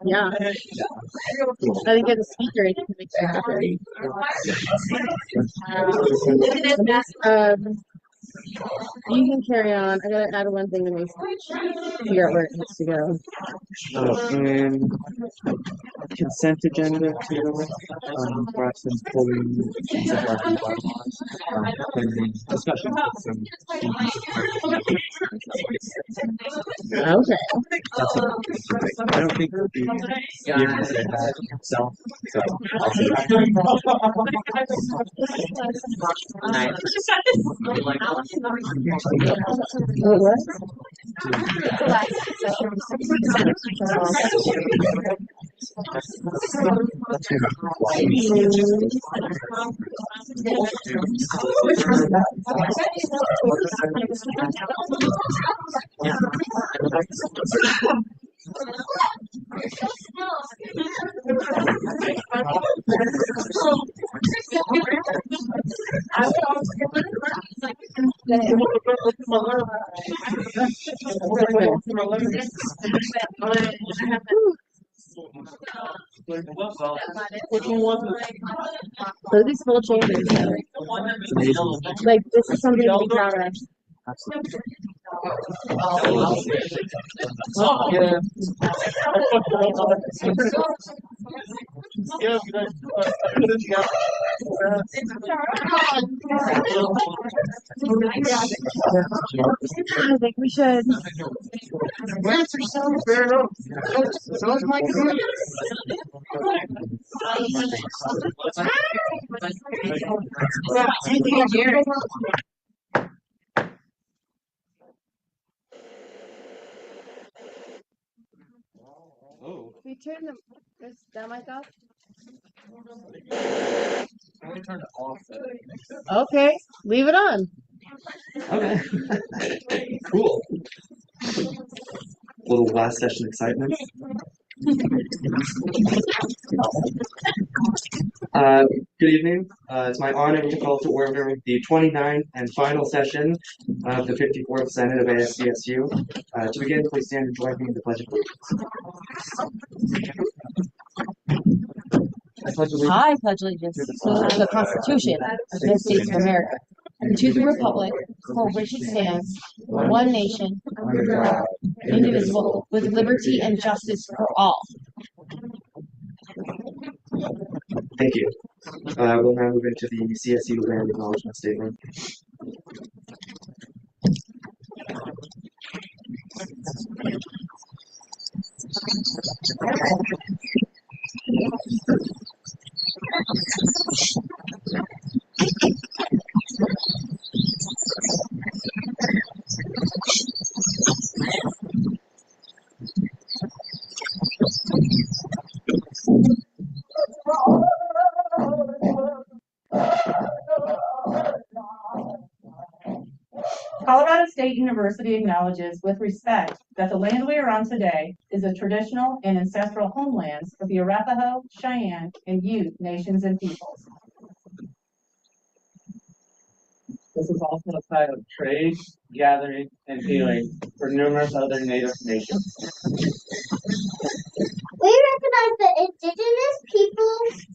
Yeah. I think as a speaker, it makes you happy. You can carry on. I gotta add one thing to my speech. Figure out where it needs to go. And consent agenda too. Questions, pulling discussion. Okay. I don't think the year said that himself. So So these full changes. Like this is something to be proud of. I think we should. oh, We turn that mic off. I turned it off. Okay, leave it on. Okay. Cool. Little last session excitement. Good evening. It's my honor to call to order the 29th and final session of the 54th Senate of ASCSU. To begin, please stand and join me in the Pledge of Allegiance. I pledge allegiance to the Constitution of the United States of America and to the republic for which it stands, one nation, under God, indivisible, with liberty and justice for all. Thank you. We'll now move into the CSU Land Acknowledgement Statement. Colorado State University acknowledges with respect that the land we are on today is a traditional and ancestral homelands of the Arapaho, Cheyenne, and Ute nations and peoples. This is also a site of trade, gathering, and healing for numerous other Native nations. We recognize the indigenous peoples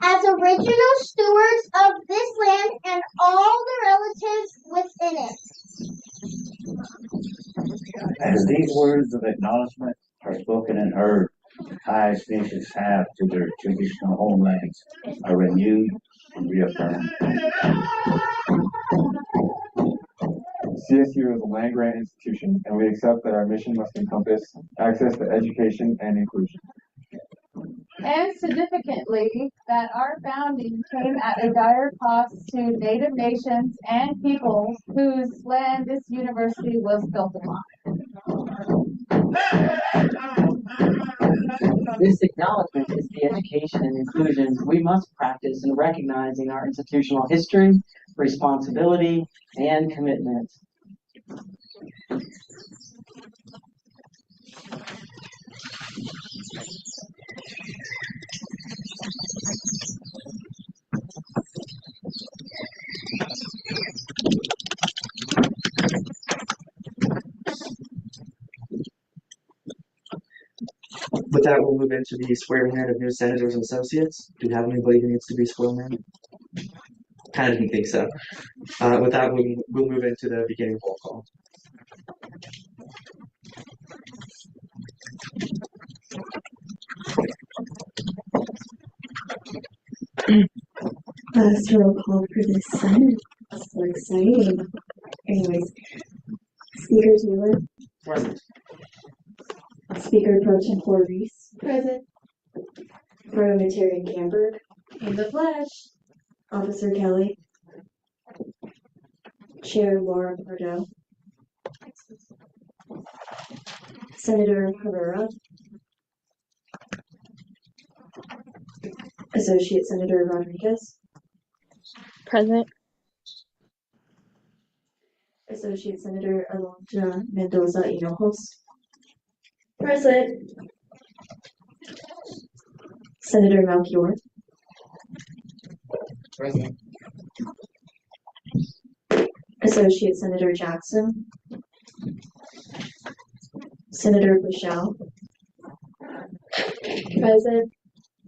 as original stewards of this land and all the relatives within it. As these words of acknowledgement are spoken and heard, ties nations have to their traditional homelands are renewed and reaffirmed. CSU is a land-grant institution, and we accept that our mission must encompass access to education and inclusion. And significantly, that our founding came at a dire cost to Native nations and peoples whose land this university was built upon. This acknowledgement is the education and inclusion we must practice in recognizing our institutional history, responsibility, and commitment. With that, we'll move into the swearing in of new senators and associates. Do you have anybody who needs to be sworn in? Kind of didn't think so. With that, we'll move into the beginning roll call. Last roll call for this Senate. So exciting. Anyways, Speaker Taylor. Present. Speaker Pro Tempore Reese. Present. Parliamentarian Camberg. In the flesh. Officer Kelly. Chair Laura Pardo. Senator Herrera. Associate Senator Rodriguez. Present. Associate Senator Alondra Mendoza Hinojos. Present. Senator Melchior. Present. Associate Senator Jackson. Senator Bushell. Present.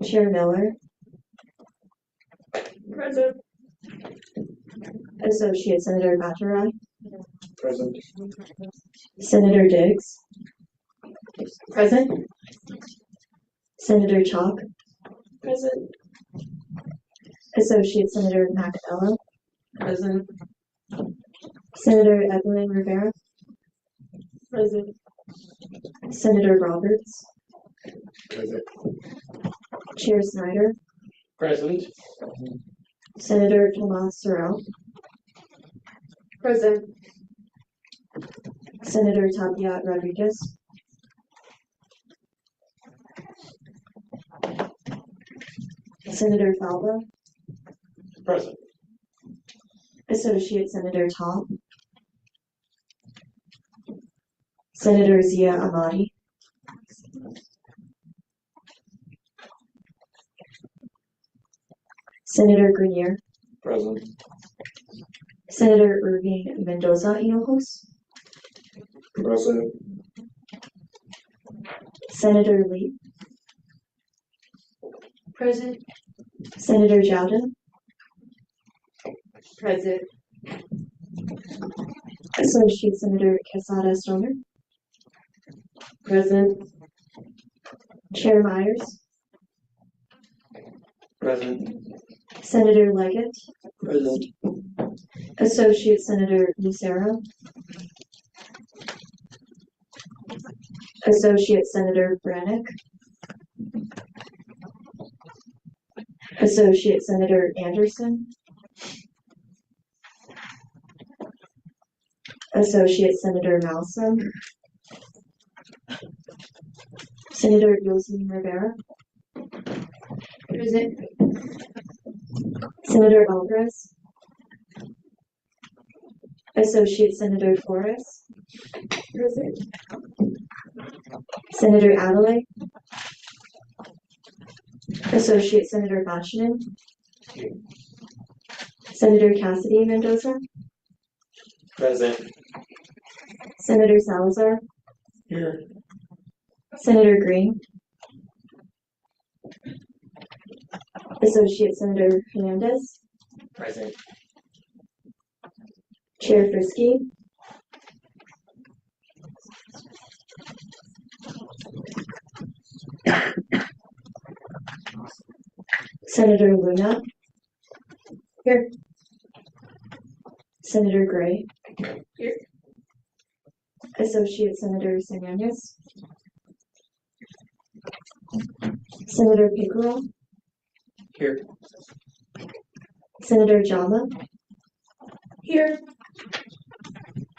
Chair Miller. Present. Associate Senator Baccarat. Present. Senator Diggs. Present. Senator Chalk. Present. Associate Senator Macabella. Present. Senator Evelyn Rivera. Present. Senator Roberts. Present. Chair Snyder. Present. Senator Tomas Sorrell. Present. Senator Tapia Rodriguez. Senator Falva. Present. Associate Senator Top. Senator Zia Ahmadi. Senator Grenier. Present. Senator Irving Mendoza Hinojos. Present. Senator Lee. Present. Senator Jowden. Present. Associate Senator Quesada Stoner. Present. Chair Myers. Present. Senator Leggett. Present. Associate Senator Lucero. Associate Senator Brannick. Associate Senator Anderson. Associate Senator Malsom. Senator Yoselin Rivera. Present. Senator Alvarez. Associate Senator Flores. Present. Senator Adelaide. Associate Senator Bachman. Senator Cassidy Mendoza. Present. Senator Salazar. Here. Senator Green. Associate Senator Hernandez. Present. Chair Frisky. Senator Luna. Here. Senator Gray. Here. Associate Senator Sanyanes. Senator Pickerel. Here. Senator Jama. Here.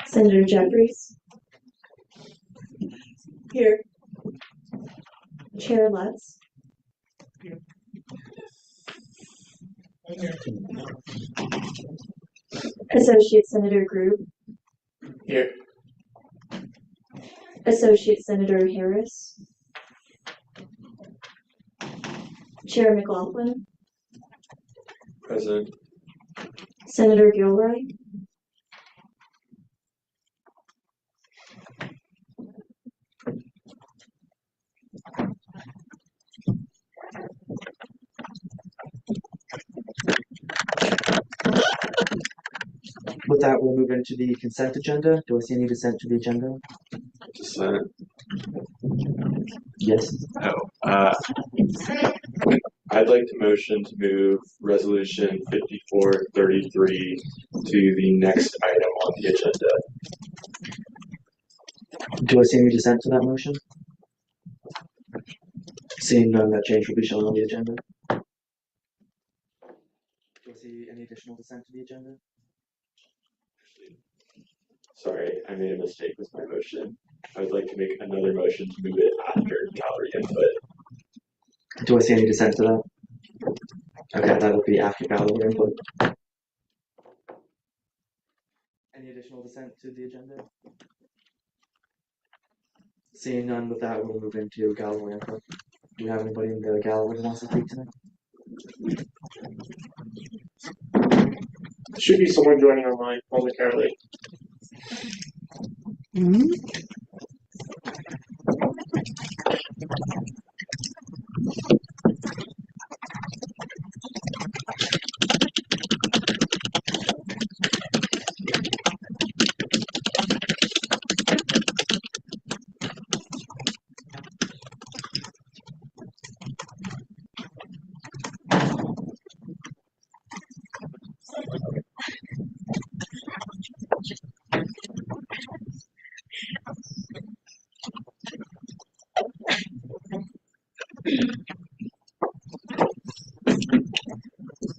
Senator Jeffries. Here. Chair Lutz. Associate Senator Grube. Here. Associate Senator Harris. Chair McLaughlin, Present. Senator Gilroy, With that, we'll move into the consent agenda. Do I see any dissent to the agenda? Dissent. Yes. I'd like to motion to move resolution 5433 to the next item on the agenda. Do I see any dissent to that motion? Seeing none, that change will be shown on the agenda. Do I see any additional dissent to the agenda? Sorry, I made a mistake with my motion. I would like to make another motion to move it after gallery input. Do I see any dissent to that? Okay, that'll be after gallery input. Any additional dissent to the agenda? Seeing none, with that, we'll move into gallery input. Do we have anybody in the gallery who wants to speak tonight? There should be someone joining online momentarily.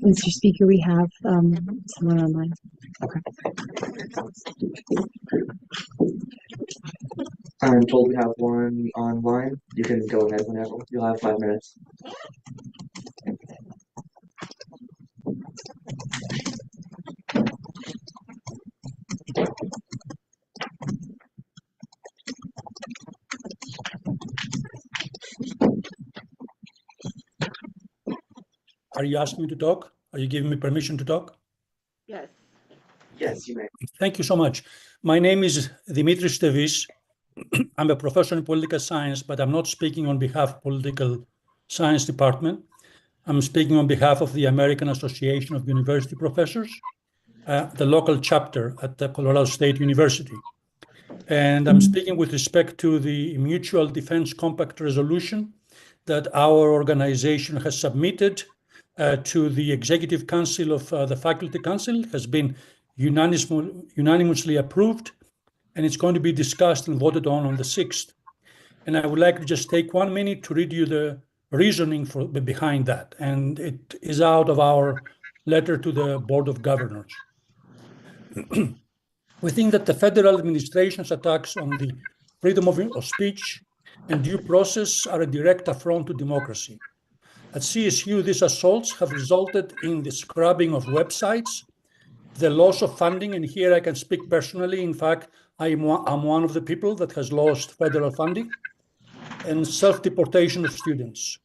Mr. Speaker, we have someone online. Okay. I'm told we have one online. You can go ahead whenever. You'll have 5 minutes. Are you asking me to talk? Are you giving me permission to talk? Yes. Yes, you may. Thank you so much. My name is Dimitris Stevis. I'm a professor in political science, but I'm not speaking on behalf of political science department. I'm speaking on behalf of the American Association of University Professors, the local chapter at the Colorado State University. And I'm speaking with respect to the Mutual Defense Compact resolution that our organization has submitted to the Executive Council of the Faculty Council, has been unanimously approved, and it's going to be discussed and voted on the 6th. And I would like to just take 1 minute to read you the reasoning behind that. And it is out of our letter to the Board of Governors. We think that the federal administration's attacks on the freedom of speech and due process are a direct affront to democracy. At CSU, these assaults have resulted in the scrubbing of websites, the loss of funding, and here I can speak personally. In fact, I'm one of the people that has lost federal funding, and self-deportation of students.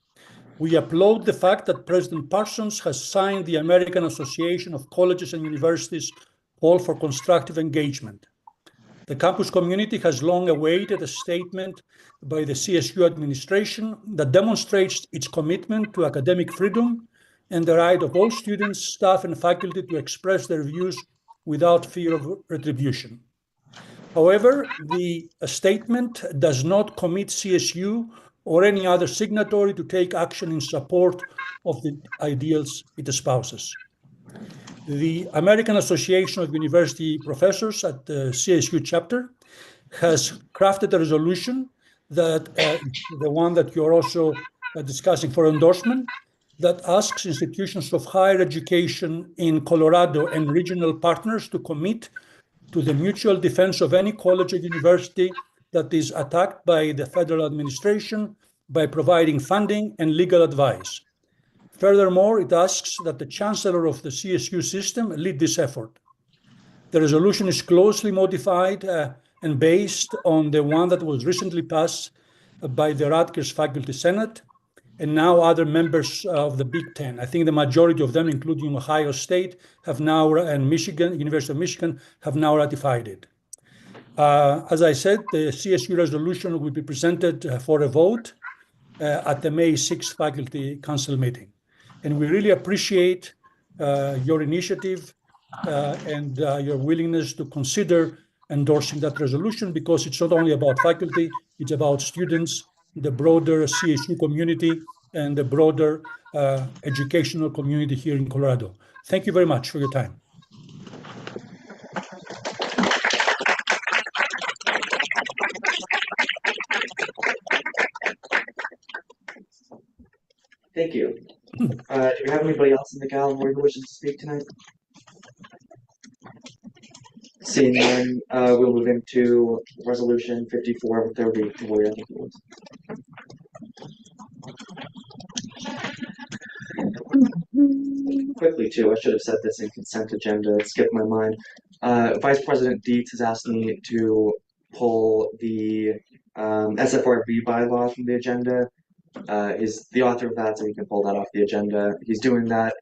We applaud the fact that President Parsons has signed the American Association of Colleges and Universities call for constructive engagement. The campus community has long awaited a statement by the CSU administration that demonstrates its commitment to academic freedom and the right of all students, staff, and faculty to express their views without fear of retribution. However, the statement does not commit CSU or any other signatory to take action in support of the ideals it espouses. The American Association of University Professors at the CSU chapter has crafted a resolution that the one that you're also discussing for endorsement, that asks institutions of higher education in Colorado and regional partners to commit to the mutual defense of any college or university that is attacked by the federal administration by providing funding and legal advice. Furthermore, it asks that the chancellor of the CSU system lead this effort. The resolution is closely modified and based on the one that was recently passed by the Rutgers Faculty Senate, and now other members of the Big Ten. I think the majority of them, including Ohio State, have now, and Michigan, University of Michigan, have now ratified it. As I said, the CSU resolution will be presented for a vote at the May 6th Faculty Council meeting. And we really appreciate your initiative and your willingness to consider endorsing that resolution, because it's not only about faculty, it's about students, the broader CSU community, and the broader educational community here in Colorado. Thank you very much for your time. Thank you. Do we have anybody else in the gallery who wishes to speak tonight? Seeing none, we'll move into Resolution 5433. Quickly, too, I should have said this in consent agenda. It skipped my mind. Vice President Dietz has asked me to pull the SFRB bylaw from the agenda. Is the author of that, so he can pull that off the agenda. He's doing that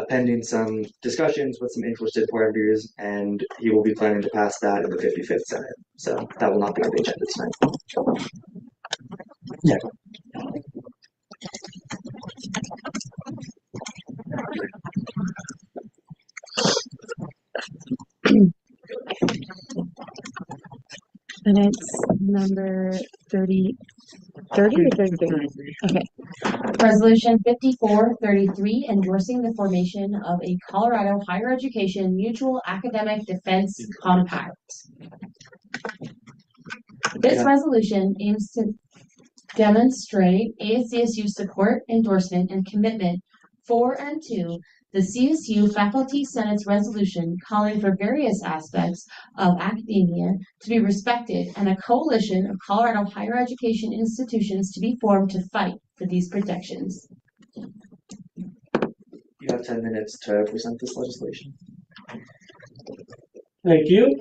pending some discussions with some interested parties, and he will be planning to pass that in the 55th Senate. So that will not be on the agenda tonight. Yeah. And it's number 30 or 33? Okay. Resolution 5433, endorsing the formation of a Colorado Higher Education Mutual Academic Defense Compact. This resolution aims to demonstrate ASCSU support, endorsement, and commitment for and to the CSU Faculty Senate's resolution calling for various aspects of academia to be respected and a coalition of Colorado higher education institutions to be formed to fight for these protections. You have 10 minutes to present this legislation. Thank you.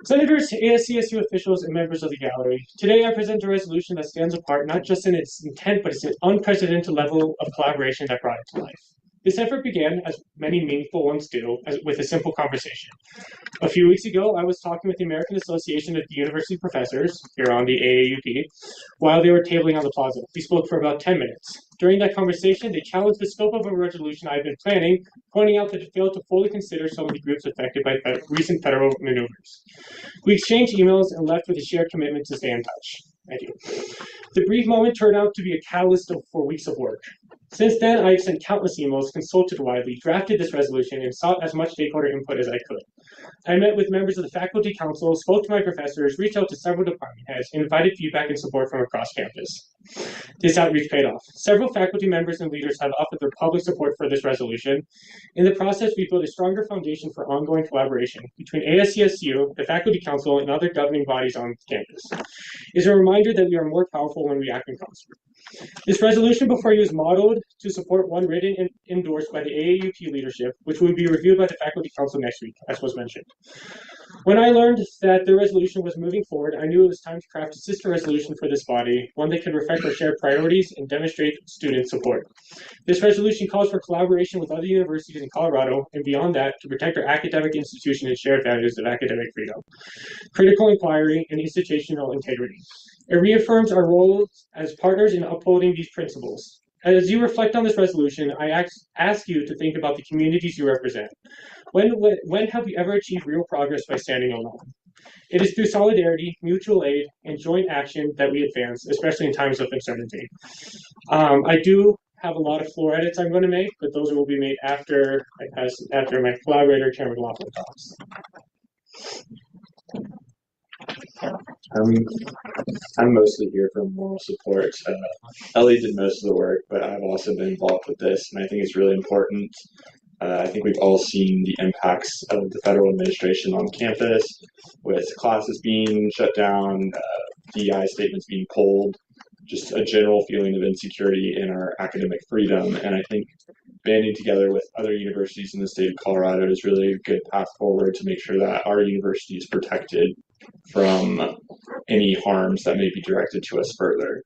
Senators, ASCSU officials, and members of the gallery, today I present a resolution that stands apart not just in its intent, but its unprecedented level of collaboration that brought it to life. This effort began, as many meaningful ones do, with a simple conversation. A few weeks ago, I was talking with the American Association of University Professors, here on the AAUP, while they were tabling on the plaza. We spoke for about 10 minutes. During that conversation, they challenged the scope of a resolution I had been planning, pointing out that it failed to fully consider some of the groups affected by recent federal maneuvers. We exchanged emails and left with a shared commitment to stay in touch. Thank you. The brief moment turned out to be a catalyst for weeks of work. Since then, I have sent countless emails, consulted widely, drafted this resolution, and sought as much stakeholder input as I could. I met with members of the faculty council, spoke to my professors, reached out to several department heads, and invited feedback and support from across campus. This outreach paid off. Several faculty members and leaders have offered their public support for this resolution. In the process, we built a stronger foundation for ongoing collaboration between ASCSU, the faculty council, and other governing bodies on campus. It is a reminder that we are more powerful when we act in concert. This resolution before you is modeled to support one written and endorsed by the AAUP leadership, which will be reviewed by the faculty council next week, as was mentioned. When I learned that the resolution was moving forward, I knew it was time to craft a sister resolution for this body, one that could reflect our shared priorities and demonstrate student support. This resolution calls for collaboration with other universities in Colorado and beyond that to protect our academic institution and shared values of academic freedom, critical inquiry, and institutional integrity. It reaffirms our role as partners in upholding these principles. As you reflect on this resolution, I ask you to think about the communities you represent. When have we ever achieved real progress by standing alone? It is through solidarity, mutual aid, and joint action that we advance, especially in times of uncertainty. I do have a lot of floor edits I'm going to make, but those will be made after my collaborator, Chairman Laughlin, talks. I'm mostly here for moral support. Ellie did most of the work, but I've also been involved with this, and I think it's really important. I think we've all seen the impacts of the federal administration on campus, with classes being shut down, DEI statements being pulled, just a general feeling of insecurity in our academic freedom. And I think banding together with other universities in the state of Colorado is really a good path forward to make sure that our university is protected from any harms that may be directed to us further.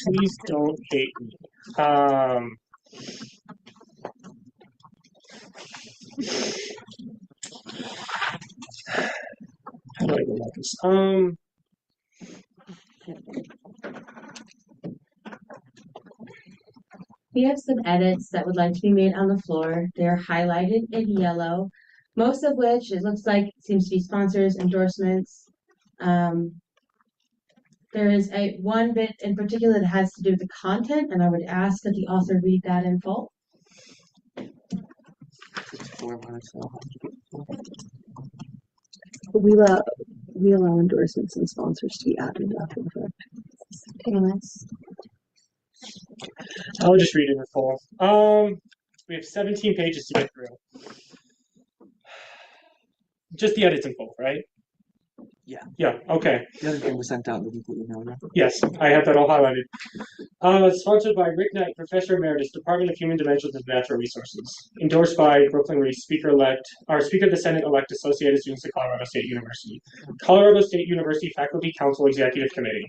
Please don't hate me. How do I go about this? We have some edits that would like to be made on the floor. They're highlighted in yellow, most of which it looks like seems to be sponsors, endorsements. There is one bit in particular that has to do with the content, and I would ask that the author read that in full. We allow endorsements and sponsors to be added after the fact. Payments. I'll just read it in full. We have 17 pages to get through. Just the edits in full, right? Yeah. Yeah, okay. The other thing was sent out in the weekly email. Yeah. Yes, I have that all highlighted. Sponsored by Rick Knight, Professor Emeritus, Department of Human Dimensions and Natural Resources. Endorsed by Brooklyn Reese, Speaker-elect, or Speaker of the Senate-elect Associated Students of Colorado State University. Colorado State University Faculty Council Executive Committee.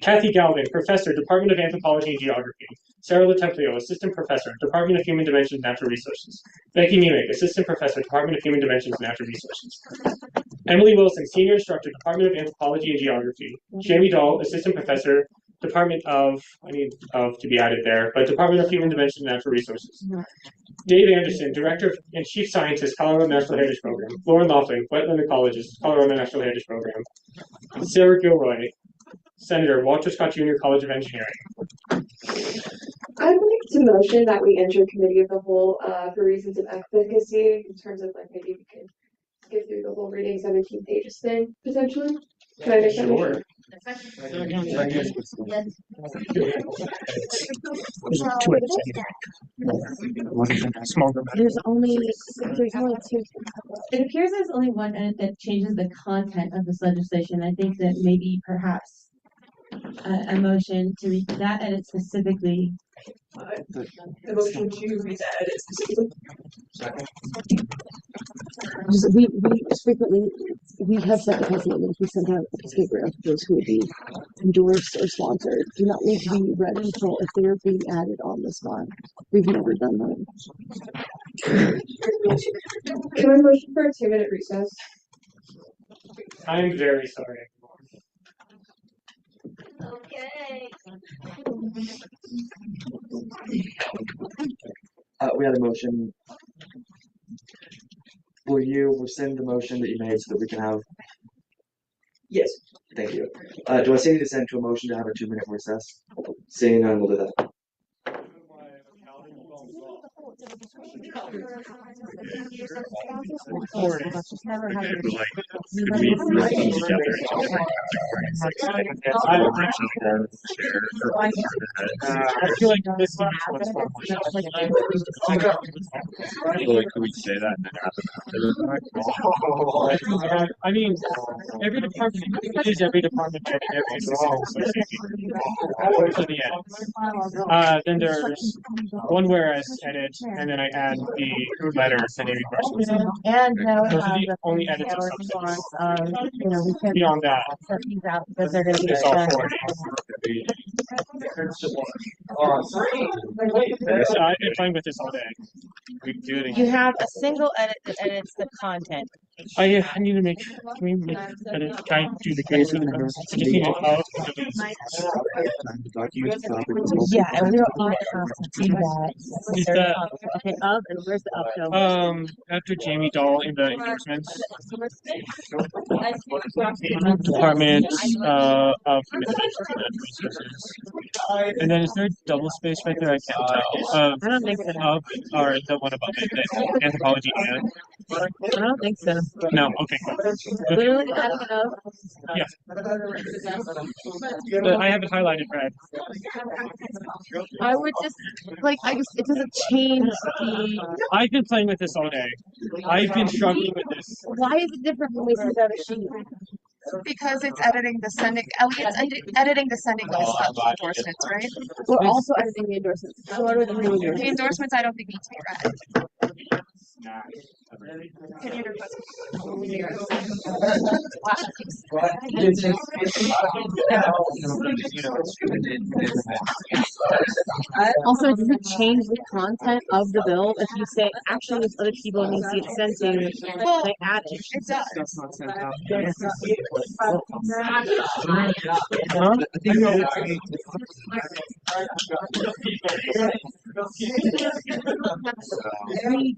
Kathy Galvin, Professor, Department of Anthropology and Geography. Sarah Latemplio, Assistant Professor, Department of Human Dimensions and Natural Resources. Becky Nemick, Assistant Professor, Department of Human Dimensions and Natural Resources. Emily Wilson, Senior Instructor, Department of Anthropology and Geography. Jamie Dahl, Assistant Professor, Department of, I need of to be added there, but Department of Human Dimensions and Natural Resources. Dave Anderson, Director and Chief Scientist, Colorado National Heritage Program. Lauren Laughlin, Wetland Ecologist, Colorado National Heritage Program. Sarah Gilroy, Senator, Walter Scott Jr. College of Engineering. I'd like to motion that we enter committee of the whole for reasons of efficacy in terms of like maybe we can get through the whole reading 17 pages thing potentially. Can I make that motion? There's only two. It appears there's only one edit that changes the content of this legislation. I think that maybe perhaps a motion to read that edit specifically. The motion to read that edit specifically. We have set the precedent that if we send out a piece of paper of those who would be endorsed or sponsored, do not need to be read in full if they are being added on the spot. We've never done that. Can I motion for a 2-minute recess? I'm very sorry. Okay. We had a motion. Will you rescind the motion that you made so that we can have? Yes. Thank you. Do I see you to send to a motion to have a 2-minute recess? Seeing none, we'll do that. I feel like this one is what's Could we say that and then have I mean, every department is every department checking every association. To the end. Then there's one whereas edit, and then I add the letter sending questions. And Those are the only edits of substance. Beyond that, because they're going to it's all 40. I've been playing with this all day. You have a single edit that edits the content. I need to make. Can we make edit? Can I do the case? I just need to Yeah, and we don't need to have to do that. Is that Okay, up and where's the up go? after Jamie Dahl in the endorsements? Department of Human Resources. And then is there a double space right there? I can't tell. I don't think so. Or the one above it, the anthropology and. I don't think so. No, okay, cool. Literally, I don't know. Yeah. I have it highlighted red. I would just it doesn't change the. I've been playing with this all day. I've been struggling with this. Why is it different when we send out a sheet? Because it's editing the sending, Elliot's editing the sending list of endorsements, right? We're also editing the endorsements. So what are the The endorsements I don't think need to be read. Also, does it change the content of the bill if you say, actually, there's other people it needs to get sent to, they add it? It does. That's not sent out. We've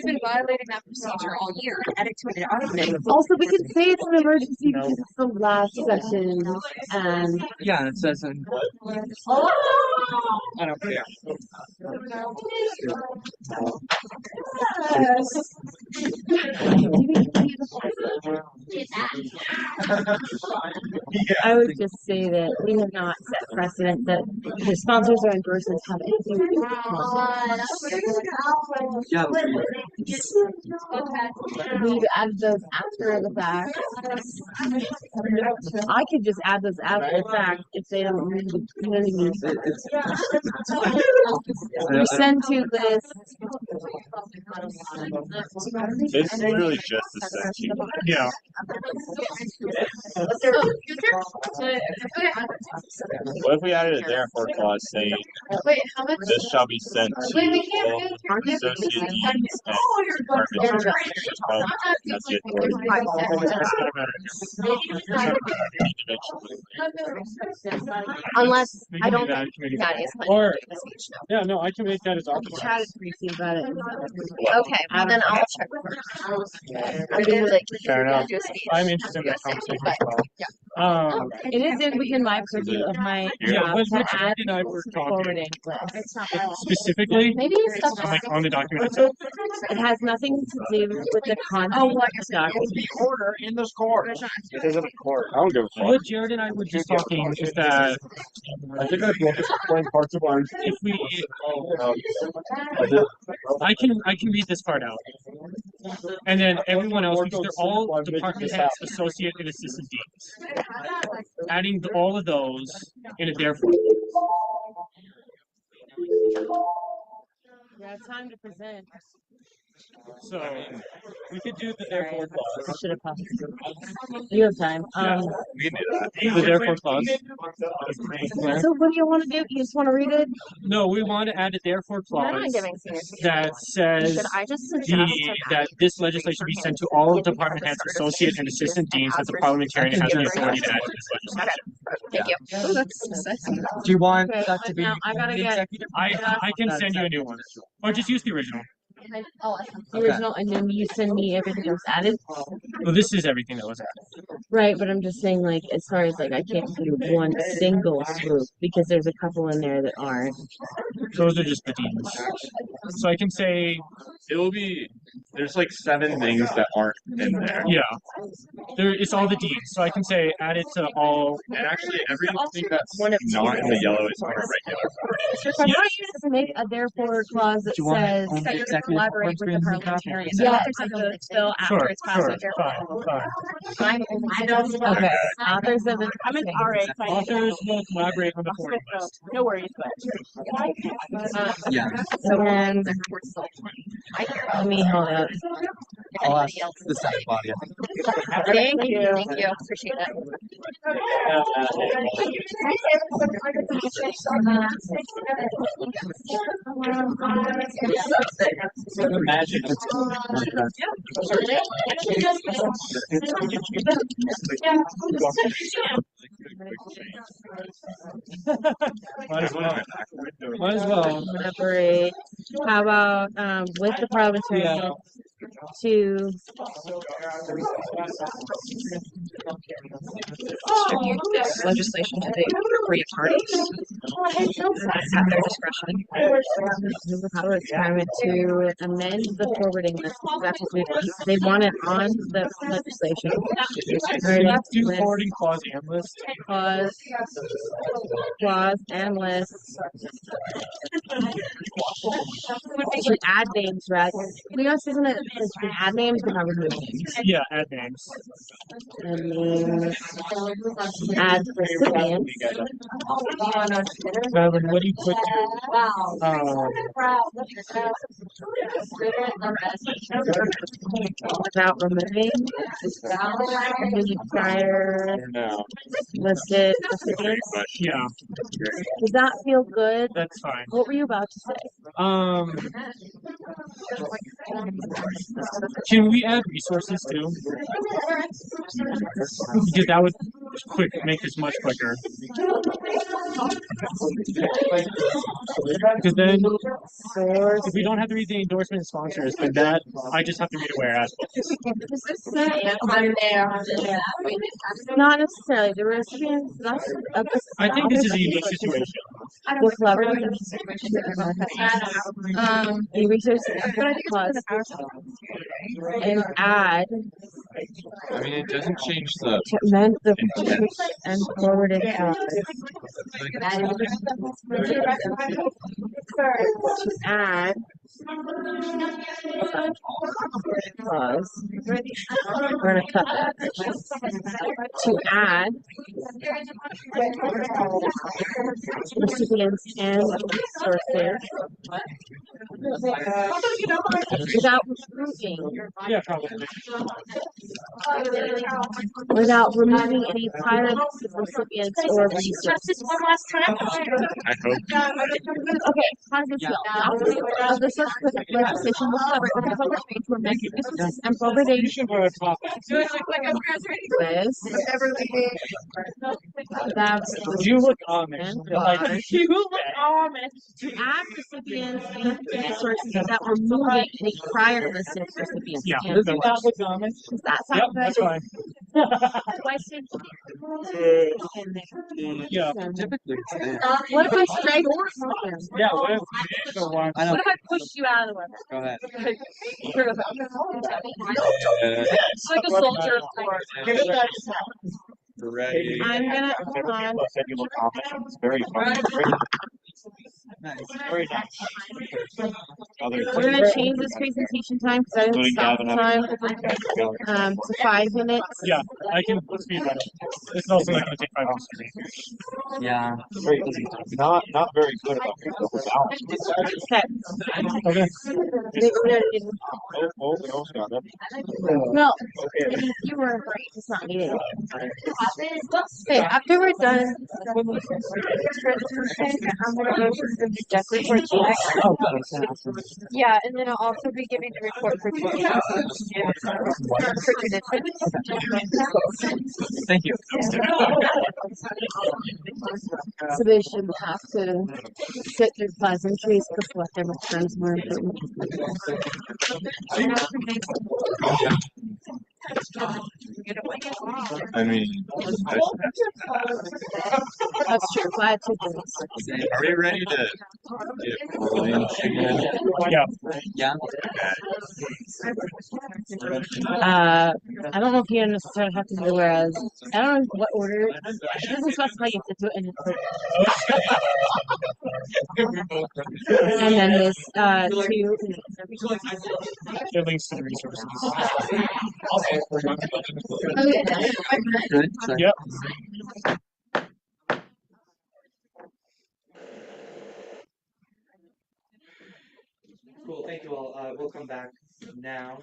been violating that procedure all year. Also, we can say it's an emergency because it's the last session, and Yeah, it says in. I don't care. I would just say that we have not set precedent that the sponsors or endorsements have anything to do with the we've added those after the fact. I could just add those after the fact if they don't need the community. We send to list. It's really just a section. Yeah. What if we added a therefore clause saying this shall be sent to all associate deans and departments as the Unless I don't That think that is like or yeah, no, I can make that as optional. chatted briefly about it. Okay, well then I'll check first. I did like Fair enough. do a speech. I'm interested in that conversation as well. It is within my purview of my Yeah, job but to Richard add and I were talking forwarding lists. specifically, Maybe stuff like on the document itself. it has nothing to do with the content of the document. Order in this court. It isn't a court. I don't give a fuck. What Jared and I were just talking is that I think I broke explain parts of ours. if we, I can read this part out, and then everyone else, because they're all department heads, associate, and assistant deans. Adding all of those in a therefore. You have time to present. So we could do the therefore I clause. should have paused. You have time. We can do that. The therefore clause. So what do you want to do? You just want to read it? No, we want to add a therefore You're not clause giving senior that says Should I just suggest to that this legislation be sent to all department heads, associate, and assistant deans as a parliamentarian has the authority to add to this legislation. Thank you. Oh, that's Do you want Okay, that to be now I gotta the get executive? I can send you a new one, or just use the original. the original, and then you send me everything that was added. Well, this is everything that was added. Right, but I'm just saying, like, as far as like, I can't do one single swoop because there's a couple in there that aren't. Those are just the deans. So I can say, It will be. There's like 7 things that aren't in there. yeah, it's all the deans. So I can say add it to all. And actually, everything that's not in the yellow is under regular. So I want you to make a therefore clause that Do you want says only that you're executive gonna collaborate with the appointments and parliamentarian. Yeah. Yeah, there's a bill after Sure, it's passed. sure, so therefore- fine. okay. Authors of the I'm an RA. Authors will collaborate on the forwarding list. No worries, but. Yeah. so then let me hold up. I'll ask the Senate body. Thank you. Thank you. Appreciate it. Imagine. Might as well. Might as well. Collaborate. How about with the parliamentarian to Distribute this legislation to the appropriate parties. That's at their discretion. the power requirement to amend the forwarding list. That's what they want it on the legislation. Let's do forwarding clause and list. Clause and list. should add names rather. Leos isn't it? You can add names but not remove names. Yeah, add names. And names. Add recipients. Madeline, what do you put? Without removing any prior listed recipients. Yeah, Does that feel good? that's fine. What were you about to say? Can we add resources too? Because that would make this much quicker. Because then, if we don't have to read the endorsement and sponsors, then that I just have to read a whereas. Not necessarily. The recipients. I think this is a unique situation. We're collaborating. The resources plus and add. I mean, it doesn't change the To amend the and forwarded to add clause. We're gonna cut that. To add recipients and resources without removing. Yeah, probably. Without removing any prior listed recipients or resources. I hope. Okay, how does this feel? The subsequent legislation will cover the public trade to amend uses and appropriation Liz. You look Amish. You look Amish. To add recipients and resources without removing any prior listed recipients. Yeah, and that looks Amish. Does that sound Yep, good? that's fine. Question. Yeah. Typically, it's there. What if I strike something? Yeah, what if the one? What if I push you out of the way? Go ahead. It's like a soldier of war. Give it back. Ready. I'm gonna hold on. Said you look Amish. It's very funny. Nice. Very nice. We're gonna change this presentation time because I didn't stop the time to 5 minutes. Yeah, I can speed run it. This is also not going to take 5 minutes to read. Yeah. Very easy. Not very good about the balance. Okay. Oh, we almost got it. No, you were right. It's not needed. Okay, after we're done, I'm gonna go through the deck report. Yeah, and then I'll also be giving the report for today. Thank you. So they shouldn't have to sit through pleasantries because what their returns more important. I mean, That's true. Glad to do this. are we ready to get rolling again? Yeah. Yeah. I don't know if you necessarily have to do whereas. I don't know what order. It doesn't specify you have to do it in and then this two. It links to the resources. Good. Yep. Cool, thank you all. We'll come back now.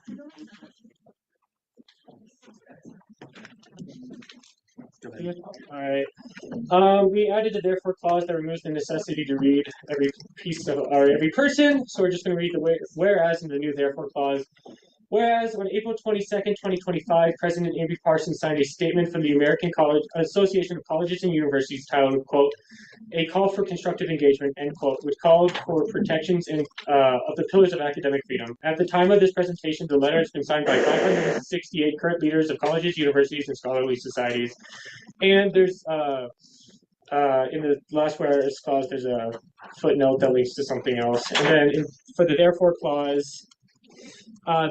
Alright. We added a therefore clause that removes the necessity to read every piece of or every person. So we're just going to read the whereas in the new therefore clause. Whereas on April 22nd, 2025, President Amy Parsons signed a statement from the American Association of Colleges and Universities titled, quote, "A Call for Constructive Engagement," end quote, which called for protections of the pillars of academic freedom. At the time of this presentation, the letter has been signed by 568 current leaders of colleges, universities, and scholarly societies. And there's in the last whereas clause, there's a footnote that links to something else. And then for the therefore clause,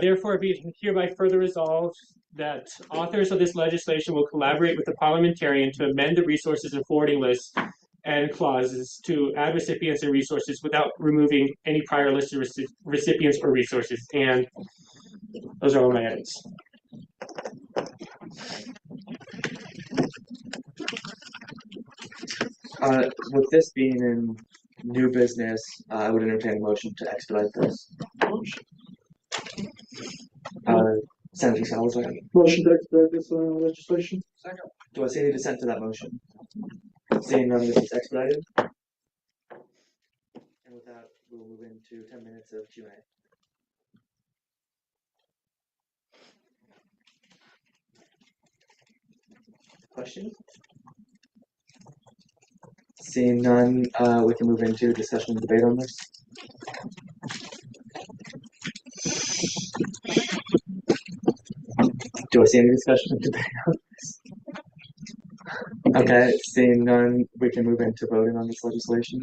therefore be it hereby further resolved that authors of this legislation will collaborate with the parliamentarian to amend the resources and forwarding lists and clauses to add recipients and resources without removing any prior listed recipients or resources. And those are all my edits. With this being in new business, I would entertain a motion to expedite this. Senator Salazar. Motion to expedite this legislation. Second. Do I see any dissent to that motion? Seeing none, this is expedited. And with that, we'll move into 10 minutes of Q&A. Questions? Seeing none, we can move into discussion and debate on this. Do I see any discussion and debate on this? Okay, seeing none, we can move into voting on this legislation.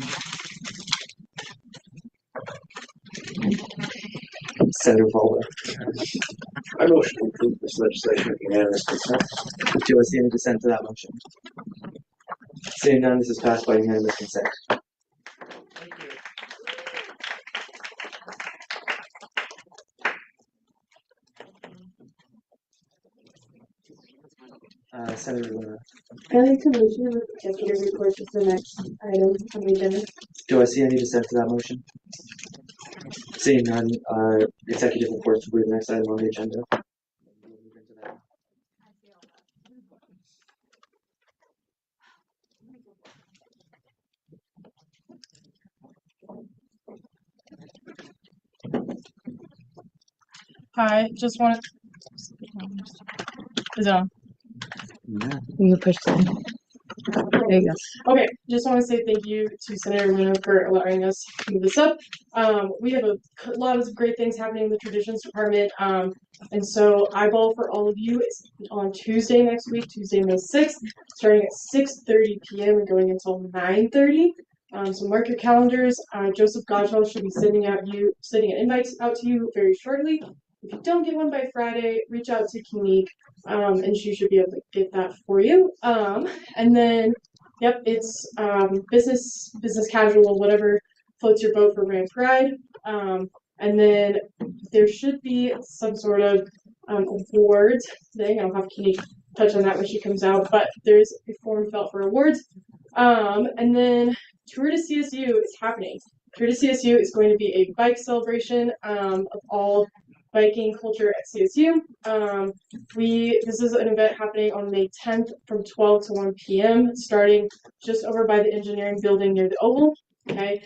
Senator Volva. I motion to approve this legislation with unanimous consent. Do I see any dissent to that motion? Seeing none, this is passed by unanimous consent. Thank you. Senator Luna. I'd like to motion executive report is the next item on the agenda. Do I see any dissent to that motion? Seeing none, executive reports will be the next item on the agenda. Hi, just want to. Is it on? Yeah. You push it. There you go. Okay, just want to say thank you to Senator Luna for allowing us to move this up. We have a lot of great things happening in the traditions department. And so eyeball for all of you is on Tuesday next week, Tuesday, May 6th, starting at 6:30 p.m. and going until 9:30. So mark your calendars. Joseph Godwell should be sending an invite out to you very shortly. If you don't get one by Friday, reach out to Kinique, and she should be able to get that for you. And then, yep, it's business casual, whatever floats your boat for Rand Pride. And then there should be some sort of awards thing. I'll have Kinique touch on that when she comes out, but there's a form filled for awards. And then Tour to CSU is happening. Tour to CSU is going to be a bike celebration of all biking culture at CSU. This is an event happening on May 10th from 12 to 1 p.m. starting just over by the engineering building near the Oval. Okay,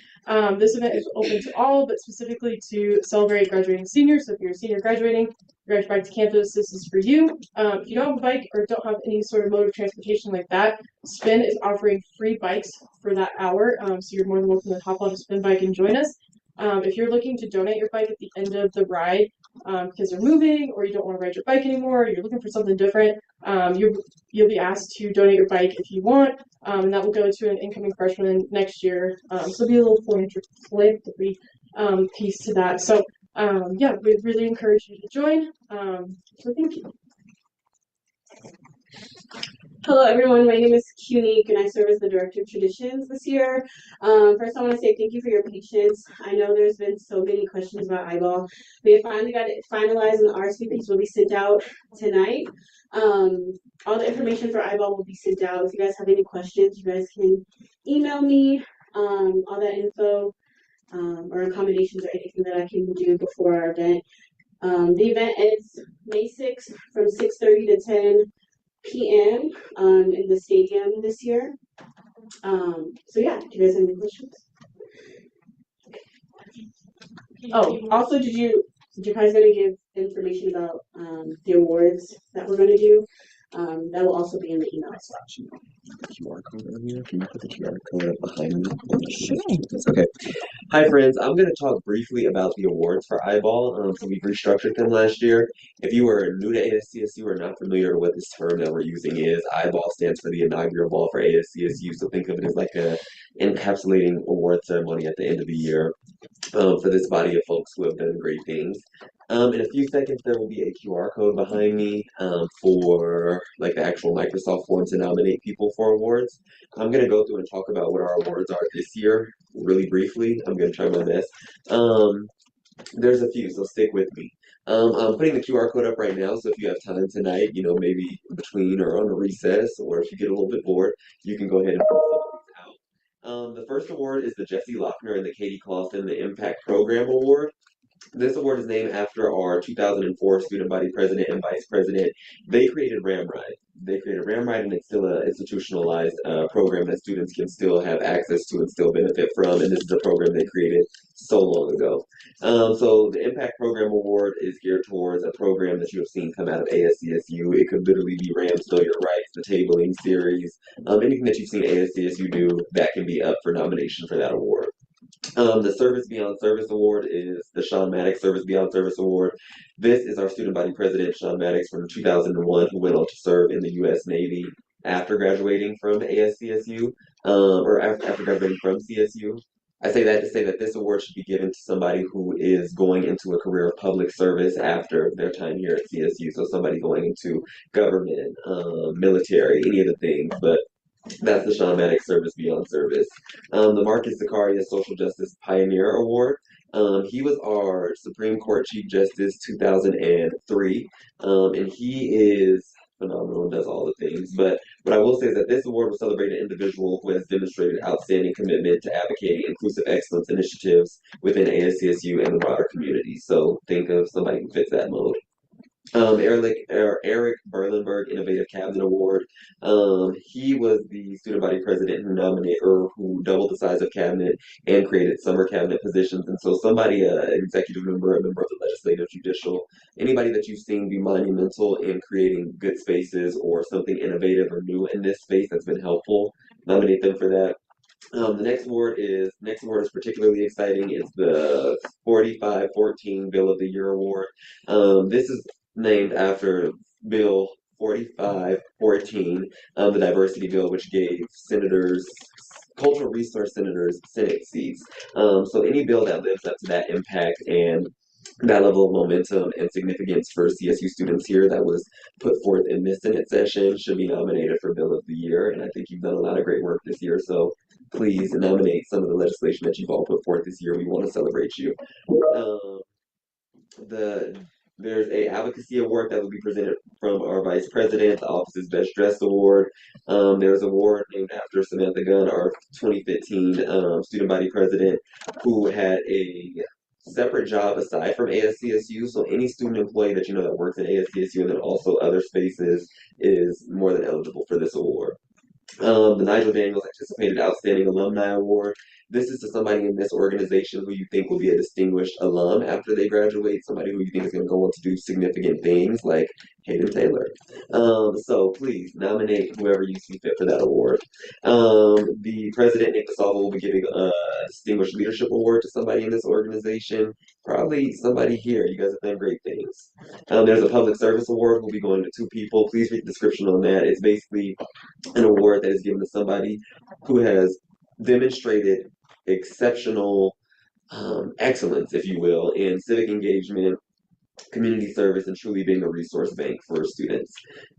this event is open to all, but specifically to celebrate graduating seniors. So if you're a senior graduating, graduate bike to campus, this is for you. If you don't have a bike or don't have any sort of mode of transportation like that, Spin is offering free bikes for that hour. So you're more than welcome to hop on a Spin bike and join us. If you're looking to donate your bike at the end of the ride because you're moving or you don't want to ride your bike anymore, or you're looking for something different, you'll be asked to donate your bike if you want, and that will go to an incoming freshman next year. So it'll be a little philanthropy piece to that. So yeah, we really encourage you to join. So thank you. Hello everyone, my name is Kunique and I serve as the Director of Traditions this year. First I want to say thank you for your patience. I know there's been so many questions about eyeball. We have finally got it finalized and the RSVPs will be sent out tonight. All the information for eyeball will be sent out. If you guys have any questions, you guys can email me all that info or accommodations or anything that I can do before our event. The event is May 6th from 6:30 to 10 p.m. In the stadium this year. So yeah, do you guys have any questions? Oh, also, did you guys gonna give information about the awards that we're gonna do? That will also be in the email as well. QR code earlier. Can you put the QR code up behind me? Sure. Okay. Hi friends, I'm going to talk briefly about the awards for eyeball. So we've restructured them last year. If you are new to ASCSU or not familiar with what this term that we're using is, eyeball stands for the inaugural ball for ASCSU. So think of it as like a encapsulating award ceremony at the end of the year for this body of folks who have done great things. In a few seconds, there will be a QR code behind me for like the actual Microsoft form to nominate people for awards. I'm gonna go through and talk about what our awards are this year really briefly. I'm gonna try my best. There's a few, so stick with me. I'm putting the QR code up right now, so if you have time tonight, maybe between or on a recess, or if you get a little bit bored, you can go ahead and fill some of these out. The first award is the Jesse Lochner and the Katie Clausen the Impact Program Award. This award is named after our 2004 student body president and vice president. They created Ramride. And it's still an institutionalized program that students can still have access to and still benefit from. And this is a program they created so long ago. So the Impact Program Award is geared towards a program that you have seen come out of ASCSU. It could literally be Rams Know Your Rights, the tabling series, anything that you've seen ASCSU do that can be up for nomination for that award. The Service Beyond Service Award is the Sean Maddox Service Beyond Service Award. This is our student body president, Sean Maddox, from 2001, who went on to serve in the U.S. Navy after graduating from ASCSU, or after graduating from CSU. I say that to say that this award should be given to somebody who is going into a career of public service after their time here at CSU. So somebody going into government, military, any of the things, but that's the Sean Maddox Service Beyond Service. The Marcus Zacharias Social Justice Pioneer Award. He was our Supreme Court Chief Justice 2003, and he is phenomenal and does all the things. But what I will say is that this award will celebrate an individual who has demonstrated outstanding commitment to advocating inclusive excellence initiatives within ASCSU and the broader community. So think of somebody who fits that mold. Eric Berlenberg Innovative Cabinet Award. He was the student body president who nominated or who doubled the size of cabinet and created summer cabinet positions. And so somebody, an executive member, a member of the legislative, judicial, anybody that you've seen be monumental in creating good spaces or something innovative or new in this space that's been helpful, nominate them for that. The next award is particularly exciting. It's the 4514 Bill of the Year Award. This is named after Bill 4514, the diversity bill, which gave cultural resource senators Senate seats. So any bill that lives up to that impact and that level of momentum and significance for CSU students here that was put forth in this Senate session should be nominated for Bill of the Year. And I think you've done a lot of great work this year. So please nominate some of the legislation that you've all put forth this year. We want to celebrate you. There's a advocacy award that will be presented from our vice president, the office's best dressed award. There's an award named after Samantha Gunn, our 2015 student body president, who had a separate job aside from ASCSU. So any student employee that that works at ASCSU and then also other spaces is more than eligible for this award. The Nigel Daniels Anticipated Outstanding Alumni Award. This is to somebody in this organization who you think will be a distinguished alum after they graduate, somebody who you think is going to go on to do significant things like Hayden Taylor. So please nominate whoever you see fit for that award. The president, Nick DeSalvo, will be giving a Distinguished Leadership Award to somebody in this organization, probably somebody here. You guys have done great things. There's a Public Service Award who will be going to 2 people. Please read the description on that. It's basically an award that is given to somebody who has demonstrated exceptional excellence, if you will, in civic engagement, community service, and truly being a resource bank for students.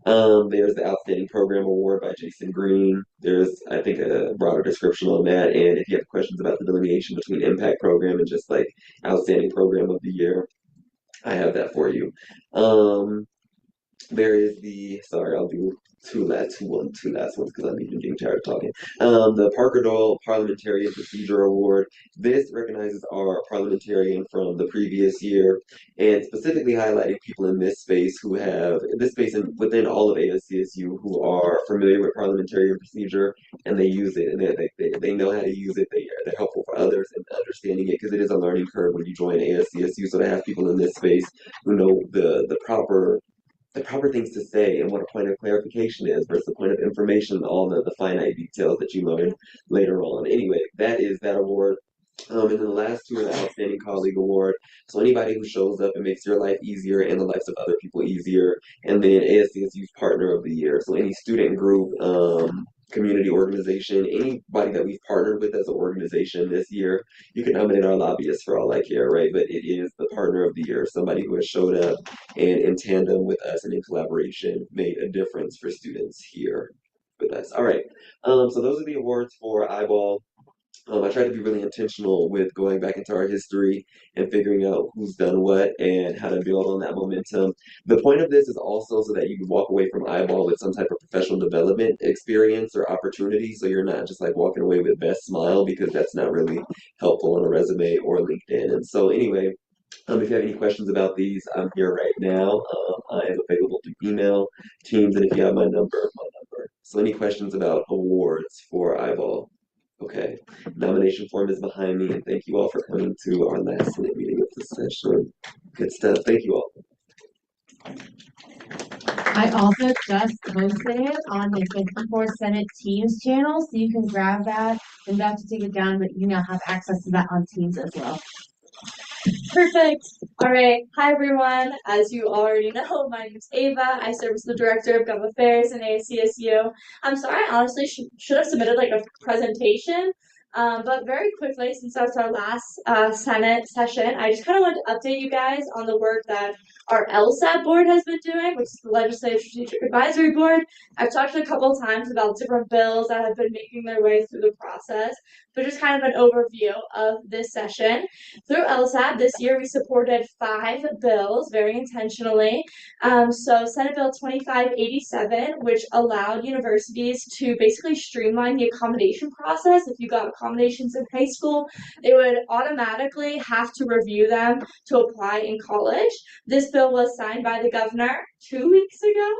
There's the Outstanding Program Award by Jason Green. There's, I think, a broader description on that. And if you have questions about the delineation between Impact Program and just like Outstanding Program of the Year, I have that for you. There is I'll do two last ones because I'm even getting tired of talking. The Parker Doyle Parliamentarian Procedure Award. This recognizes our parliamentarian from the previous year and specifically highlighting people in this space who have this space and within all of ASCSU who are familiar with parliamentarian procedure and they use it and they know how to use it. They're helpful for others in understanding it because it is a learning curve when you join ASCSU. So to have people in this space who know the proper things to say and what a point of clarification is versus a point of information, all the finite details that you learn later on. Anyway, that is that award. And then the last 2 are the Outstanding Colleague Award. So anybody who shows up and makes your life easier and the lives of other people easier. And then ASCSU's Partner of the Year. So any student group, community organization, anybody that we've partnered with as an organization this year. You can nominate our lobbyists for all I care, right? But it is the partner of the year, somebody who has showed up and in tandem with us and in collaboration made a difference for students here with us. All right, so those are the awards for Eyeball. I tried to be really intentional with going back into our history and figuring out who's done what and how to build on that momentum. The point of this is also so that you can walk away from Eyeball with some type of professional development experience or opportunity. So you're not just like walking away with best smile, because that's not really helpful on a resume or LinkedIn. And so anyway, if you have any questions about these, I'm here right now. I am available through email, Teams, and if you have my number, my number. So any questions about awards for Eyeball? Okay, nomination form is behind me, and thank you all for coming to our last minute meeting of the session. Good stuff. Thank you all. I also just posted it on the 54 Senate Teams channel, so you can grab that and not to take it down, but you now have access to that on Teams as well. Perfect. All right. Hi, everyone. As you already know, my name is Ava. I serve as the Director of Government Affairs in ASCSU. I'm sorry, I honestly should have submitted like a presentation, but very quickly, since that's our last Senate session, I just kind of wanted to update you guys on the work that our LSAT board has been doing, which is the Legislative Strategic Advisory Board. I've talked a couple of times about different bills that have been making their way through the process, but just kind of an overview of this session. Through LSAT this year, we supported 5 bills very intentionally. So Senate Bill 2587, which allowed universities to basically streamline the accommodation process. If you got accommodations in high school, they would automatically have to review them to apply in college. This bill was signed by the governor 2 weeks ago.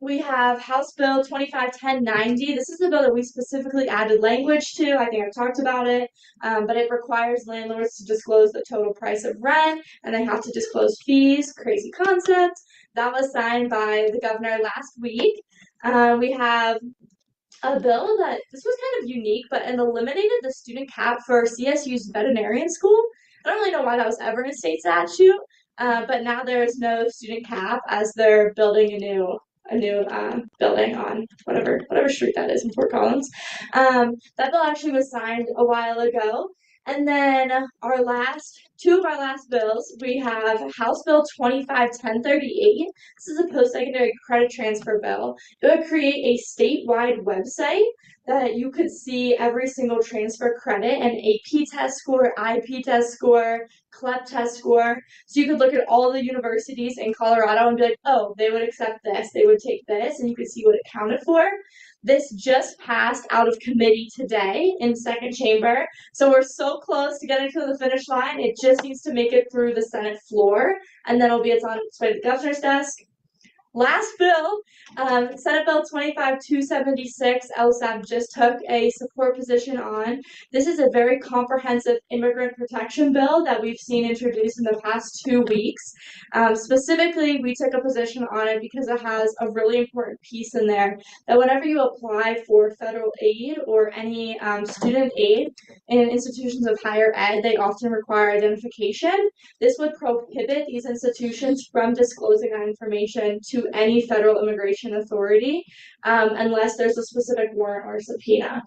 We have House Bill 251090. This is the bill that we specifically added language to. I think I've talked about it, but it requires landlords to disclose the total price of rent, and they have to disclose fees. Crazy concept. That was signed by the governor last week. We have a bill that this was kind of unique, but it eliminated the student cap for CSU's veterinarian school. I don't really know why that was ever in a state statute, but now there's no student cap as they're building a new building on whatever street that is in Fort Collins. That bill actually was signed a while ago. And then two of our last bills, we have House Bill 251038. This is a post-secondary credit transfer bill. It would create a statewide website that you could see every single transfer credit and AP test score, IP test score, CLEP test score. So you could look at all the universities in Colorado and be like, oh, they would accept this, they would take this, and you could see what it counted for. This just passed out of committee today in second chamber. So we're so close to getting to the finish line. It just needs to make it through the Senate floor, and then it's on its way to the governor's desk. Last bill, Senate Bill 25276, LSAB just took a support position on. This is a very comprehensive immigrant protection bill that we've seen introduced in the past 2 weeks. Specifically, we took a position on it because it has a really important piece in there that whenever you apply for federal aid or any student aid in institutions of higher ed, they often require identification. This would prohibit these institutions from disclosing that information to any federal immigration authority unless there's a specific warrant or subpoena.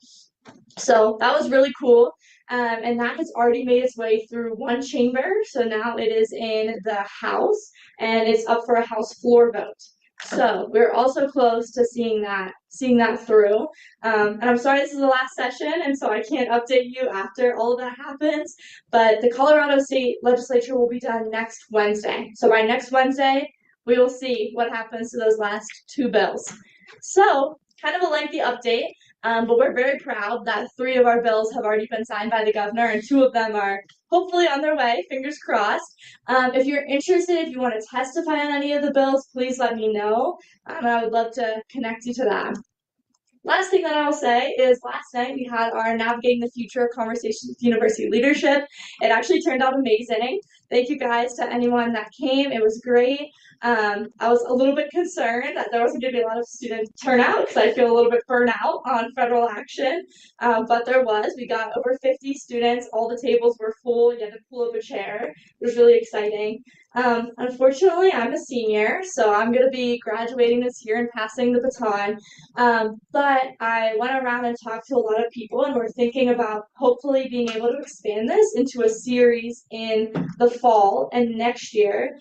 So that was really cool. And that has already made its way through one chamber. So now it is in the House and it's up for a House floor vote. So we're also close to seeing that through. And I'm sorry this is the last session, and so I can't update you after all of that happens. But the Colorado State Legislature will be done next Wednesday. So by next Wednesday, we will see what happens to those last 2 bills. So kind of a lengthy update, but we're very proud that 3 of our bills have already been signed by the governor, and 2 of them are hopefully on their way, fingers crossed. If you're interested, if you want to testify on any of the bills, please let me know, and I would love to connect you to that. Last thing that I will say is last night we had our Navigating the Future Conversations with University Leadership. It actually turned out amazing. Thank you guys to anyone that came. It was great. I was a little bit concerned that there wasn't going to be a lot of student turnout because I feel a little bit burnt out on federal action, but there was. We got over 50 students. All the tables were full. You had to pull up a chair. It was really exciting. Unfortunately, I'm a senior, so I'm going to be graduating this year and passing the baton. But I went around and talked to a lot of people, and we're thinking about hopefully being able to expand this into a series in the fall and next year.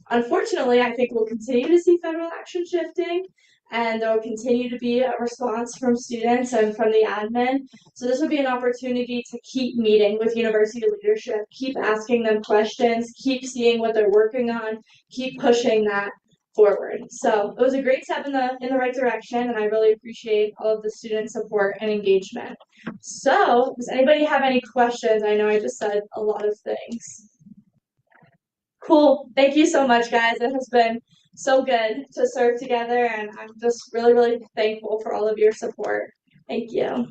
Unfortunately, I think we'll continue to see federal action shifting, and there will continue to be a response from students and from the admin. So this would be an opportunity to keep meeting with university leadership, keep asking them questions, keep seeing what they're working on, keep pushing that forward. So it was a great step in the right direction, and I really appreciate all of the student support and engagement. So does anybody have any questions? I know I just said a lot of things. Cool. Thank you so much, guys. It has been so good to serve together, and I'm just really, really thankful for all of your support. Thank you.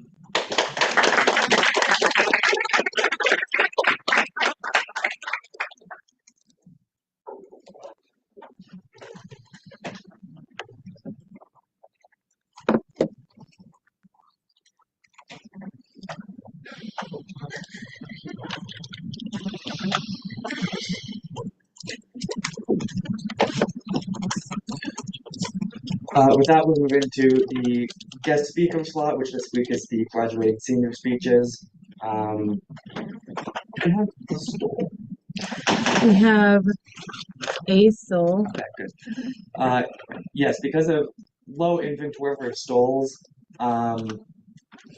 With that, we'll move into the guest speaker slot, which this week is the graduating senior speeches. We have the stool. We have a soul. Okay, good. Yes, because of low inventory for stalls,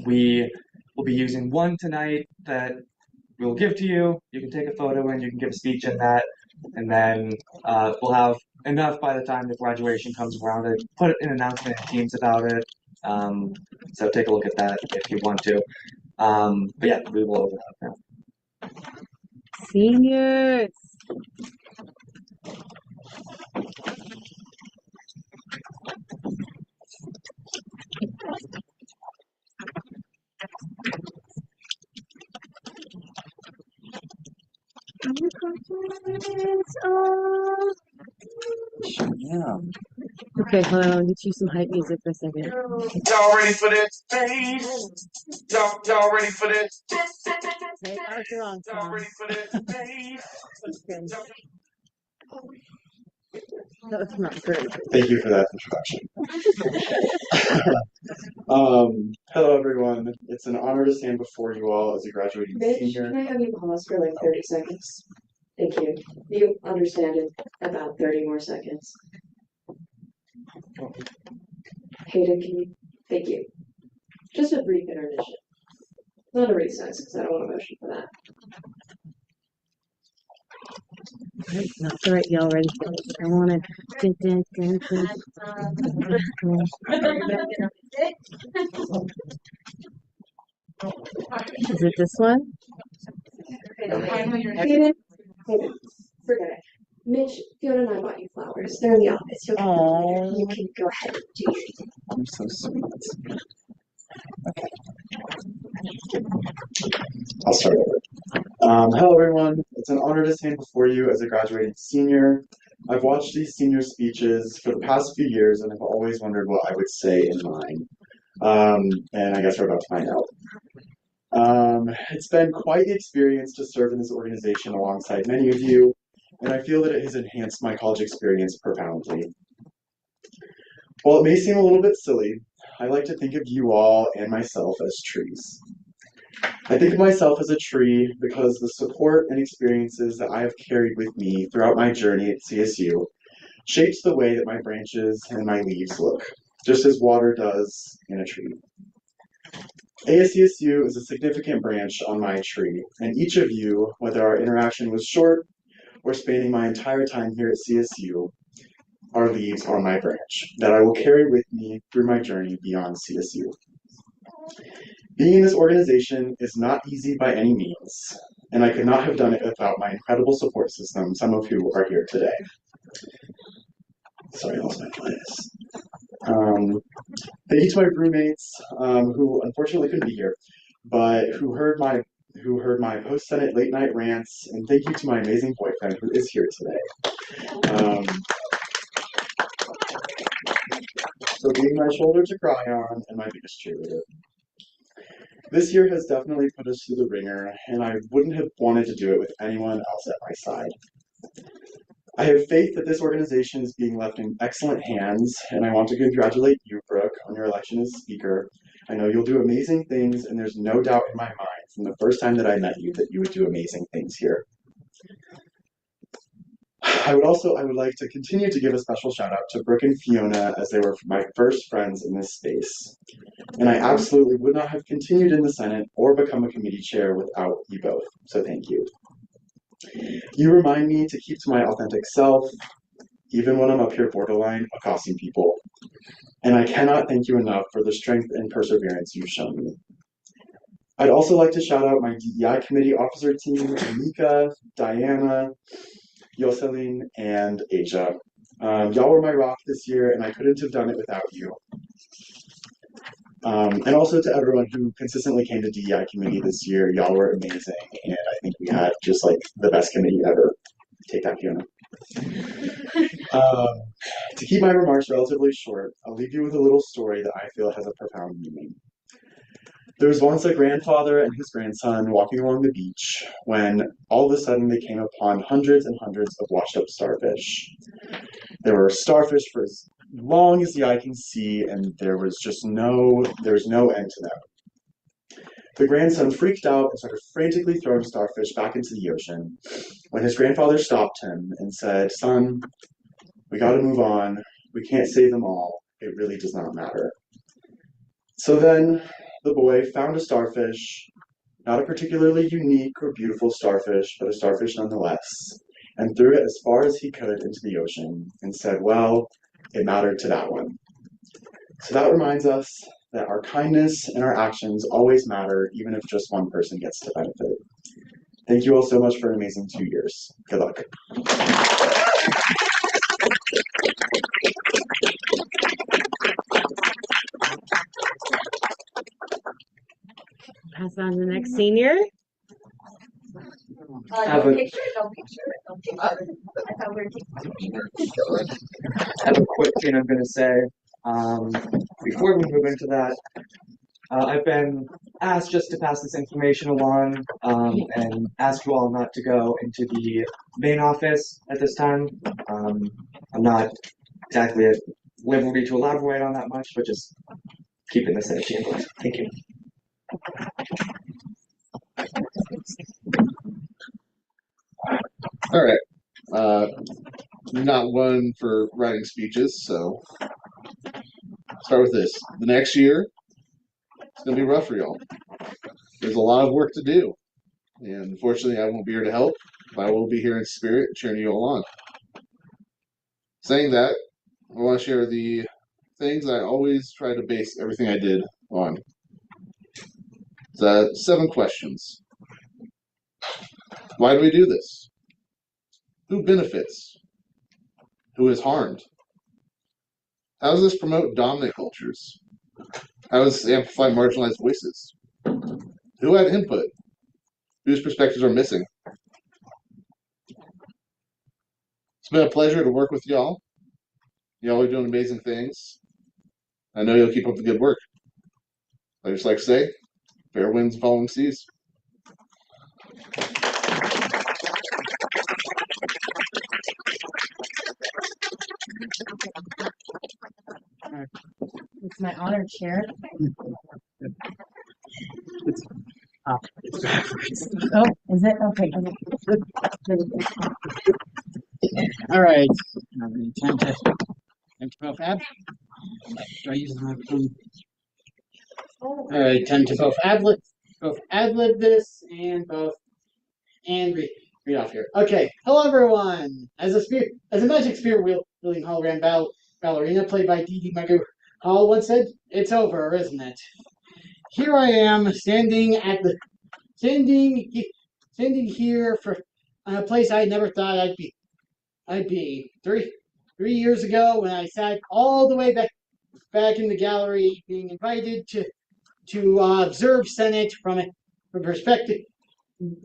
we will be using one tonight that we will give to you. You can take a photo and you can give a speech in that, and then we'll have enough by the time the graduation comes around to put an announcement in Teams about it. So take a look at that if you want to. But yeah, we will open up now. Seniors. Yeah. Okay, hold on. I'll get you some hype music for a second. Y'all ready for this? Y'all ready for this? Okay, that was the wrong Y'all song. ready for this? That was not good. Thank you for that introduction. Hello everyone. It's an honor to stand before you all as a graduating Mitch, senior. can I have you pause for like 30 seconds? Thank you. You understand in about 30 more seconds. Hayden, can you? Thank you. Just a brief intermission. Not a recess, because I don't want a motion for that. No, it's all right. Y'all ready for this? I want to. Is it this one? Hayden, forget it. Mitch, Fiona and I bought you flowers. They're in the office. You'll get them later. You can go ahead and do your thing. I'm so sweet. Okay. I'll start over. Hello everyone. It's an honor to stand before you as a graduating senior. I've watched these senior speeches for the past few years and I've always wondered what I would say in mine. And I guess we're about to find out. It's been quite the experience to serve in this organization alongside many of you, and I feel that it has enhanced my college experience profoundly. While it may seem a little bit silly, I like to think of you all and myself as trees. I think of myself as a tree because the support and experiences that I have carried with me throughout my journey at CSU shapes the way that my branches and my leaves look, just as water does in a tree. ASCSU is a significant branch on my tree, and each of you, whether our interaction was short or spanning my entire time here at CSU, are leaves on my branch that I will carry with me through my journey beyond CSU. Being in this organization is not easy by any means, and I could not have done it without my incredible support system, some of who are here today. Sorry, I lost my place. Thank you to my roommates, who unfortunately couldn't be here, but who heard my post-Senate late night rants, and thank you to my amazing boyfriend who is here today. For being my shoulder to cry on and my biggest cheerleader. This year has definitely put us through the ringer, and I wouldn't have wanted to do it with anyone else at my side. I have faith that this organization is being left in excellent hands, and I want to congratulate you, Brooke, on your election as speaker. I know you'll do amazing things, and there's no doubt in my mind from the first time that I met you that you would do amazing things here. I would like to continue to give a special shout out to Brooke and Fiona, as they were my first friends in this space. And I absolutely would not have continued in the Senate or become a committee chair without you both, so thank you. You remind me to keep to my authentic self, even when I'm up here borderline accosting people. And I cannot thank you enough for the strength and perseverance you've shown me. I'd also like to shout out my DEI committee officer team, Anika, Diana, Yoselin, and Asia. Y'all were my rock this year, and I couldn't have done it without you. And also to everyone who consistently came to DEI committee this year, y'all were amazing, and I think we had just like the best committee ever. Take that, Fiona. To keep my remarks relatively short, I'll leave you with a little story that I feel has a profound meaning. There was once a grandfather and his grandson walking along the beach when all of a sudden they came upon hundreds and hundreds of washed up starfish. There were starfish for as long as the eye can see, and there was no end to them. The grandson freaked out and started frantically throwing starfish back into the ocean when his grandfather stopped him and said, "Son, we gotta move on. We can't save them all. It really does not matter." So then the boy found a starfish, not a particularly unique or beautiful starfish, but a starfish nonetheless, and threw it as far as he could into the ocean and said, "Well, it mattered to that one." So that reminds us that our kindness and our actions always matter, even if just one person gets to benefit. Thank you all so much for an amazing 2 years. Good luck. Pass on to the next senior. Have No a- picture, no picture, no picture. I thought we were taking a picture. I have a quick thing I'm going to say. Before we move into that, I've been asked just to pass this information along and ask you all not to go into the main office at this time. I'm not exactly at liberty to elaborate on that much, but just keeping this in a chamber. Thank you. All right. Not one for writing speeches, so start with this. The next year, it's going to be rough for y'all. There's a lot of work to do. And unfortunately, I won't be here to help, but I will be here in spirit, cheering you all on. Saying that, I want to share the things I always try to base everything I did on. The 7 questions. Why do we do this? Who benefits? Who is harmed? How does this promote dominant cultures? How does this amplify marginalized voices? Who had input? Whose perspectives are missing? It's been a pleasure to work with y'all. Y'all are doing amazing things. I know you'll keep up the good work. I just like to say, fair winds following seas. It's my honor chair. Oh, is it? Okay. All right. 10 to both ad. Do I use the microphone? All right, 10 to both ad-lib this and read off here. Okay, hello everyone. As a magic spear wielding hologram ballerina played by Dee Dee Megu Hall once said, "It's over, isn't it?" Here I am standing here for a place I never thought I'd be. Three years ago, when I sat all the way back in the gallery, being invited to observe Senate from perspective,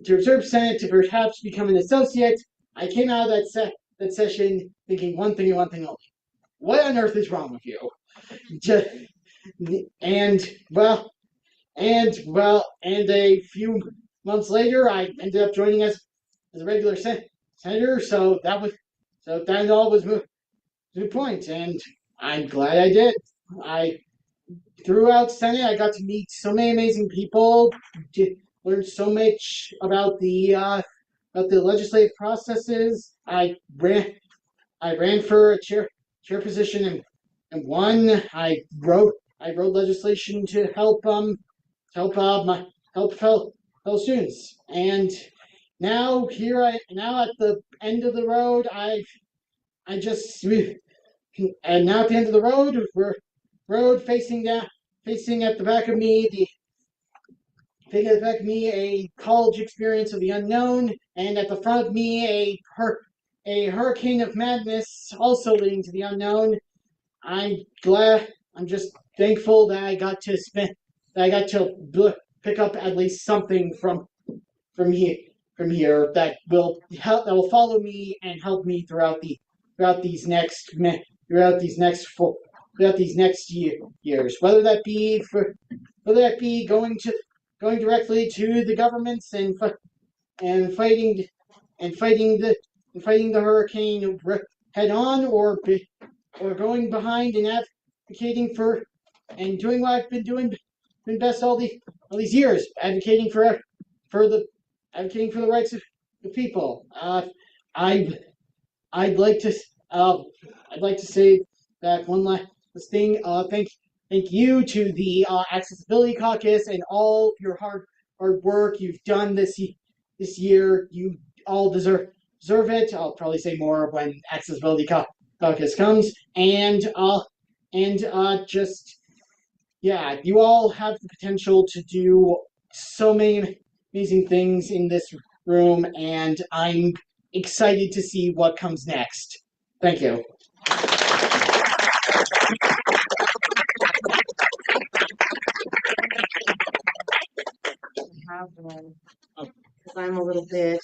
to observe Senate to perhaps become an associate, I came out of that session thinking one thing and one thing only: what on earth is wrong with you? And a few months later, I ended up joining us as a regular senator. So that all was the point, and I'm glad I did. I throughout Senate, I got to meet so many amazing people, learn so much about the legislative processes. I ran for a chair position and won. I wrote legislation to help fellow students. And now now at the end of the road, I just and now at the end of the road facing at the back of me a college experience of the unknown, and at the front of me a hurricane of madness also leading to the unknown. I'm glad. I'm just thankful that I got to pick up at least something from here that will follow me and help me throughout these next years, whether that be going directly to the governments and fighting the hurricane head on, or going behind and advocating for and doing what I've been best all these years, for the rights of the people. I I'd like to say that one last thing. Thank you to the Accessibility Caucus and all of your hard work you've done this year. You all deserve it. I'll probably say more when Accessibility Caucus comes. And just yeah, you all have the potential to do so many amazing things in this room, and I'm excited to see what comes next. Thank you. Have one, because I'm a little bitch.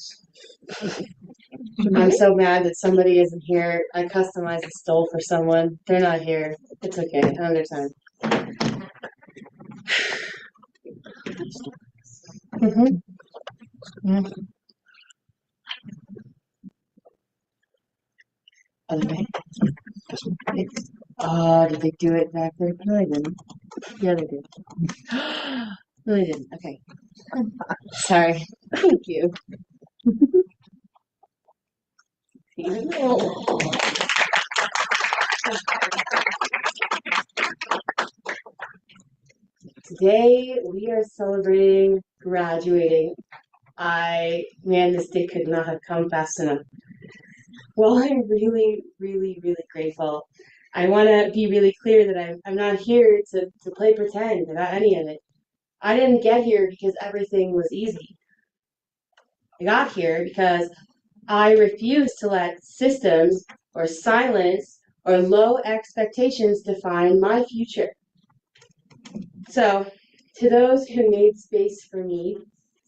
I'm so mad that somebody isn't here. I customized a stole for someone. They're not here. It's okay. Another time. Other way. Oh, did they do it back there? No, they didn't. Yeah, they did. No, they didn't. Okay. Sorry. Thank you. Today we are celebrating graduating. Man, this day could not have come fast enough. Well, I'm really, really, really grateful. I want to be really clear that I'm not here to play pretend about any of it. I didn't get here because everything was easy. I got here because I refuse to let systems or silence or low expectations define my future. So, to those who made space for me,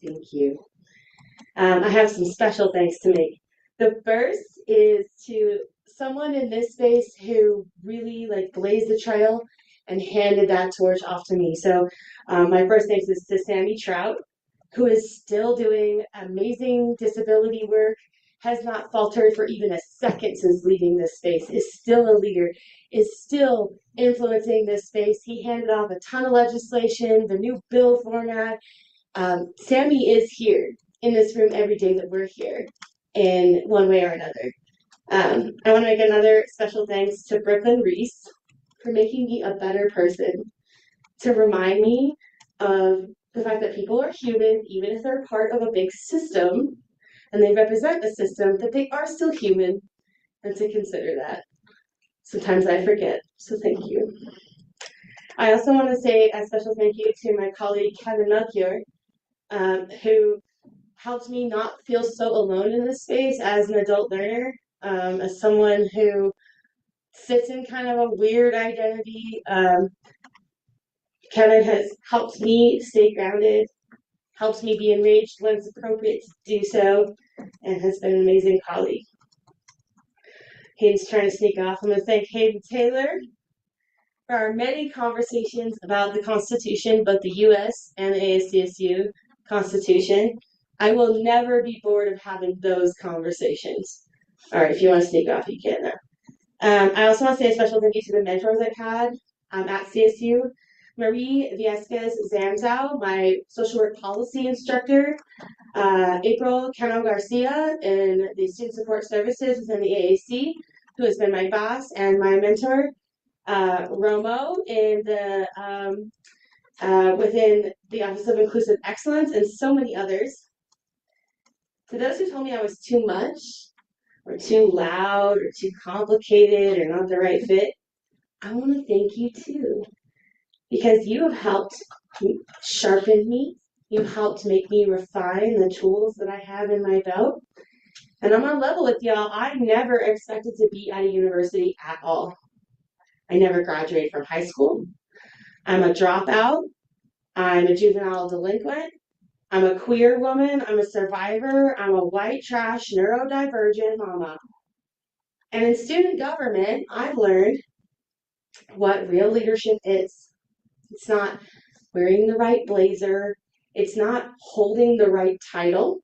thank you. I have some special thanks to make. The first is to someone in this space who really blazed the trail and handed that torch off to me. So my first thanks is to Sammy Trout, who is still doing amazing disability work, has not faltered for even a second since leaving this space, is still a leader, is still influencing this space. He handed off a ton of legislation, the new bill format. Sammy is here in this room every day that we're here in one way or another. I want to make another special thanks to Brooklyn Reese for making me a better person, to remind me of the fact that people are human, even if they're part of a big system and they represent a system, that they are still human, and to consider that. Sometimes I forget, so thank you. I also want to say a special thank you to my colleague Kevin Melchior, who helped me not feel so alone in this space as an adult learner, as someone who sits in kind of a weird identity. Kevin has helped me stay grounded, helps me be enraged when it's appropriate to do so, and has been an amazing colleague. Hayden's trying to sneak off. I'm going to thank Hayden Taylor for our many conversations about the Constitution, both the U.S. and the ASCSU Constitution. I will never be bored of having those conversations. All right, if you want to sneak off, you can now. I also want to say a special thank you to the mentors I've had at CSU. Marie Viescas Zamzow, my social work policy instructor, April Cano Garcia in the Student Support Services within the AAC, who has been my boss and my mentor, Romo in the within the Office of Inclusive Excellence, and so many others. To those who told me I was too much, or too loud, or too complicated, or not the right fit, I want to thank you too, because you have helped sharpen me. You've helped make me refine the tools that I have in my belt. And I'm on level with y'all. I never expected to be at a university at all. I never graduated from high school. I'm a dropout. I'm a juvenile delinquent. I'm a queer woman. I'm a survivor. I'm a white trash neurodivergent mama. And in student government, I've learned what real leadership is. It's not wearing the right blazer. It's not holding the right title.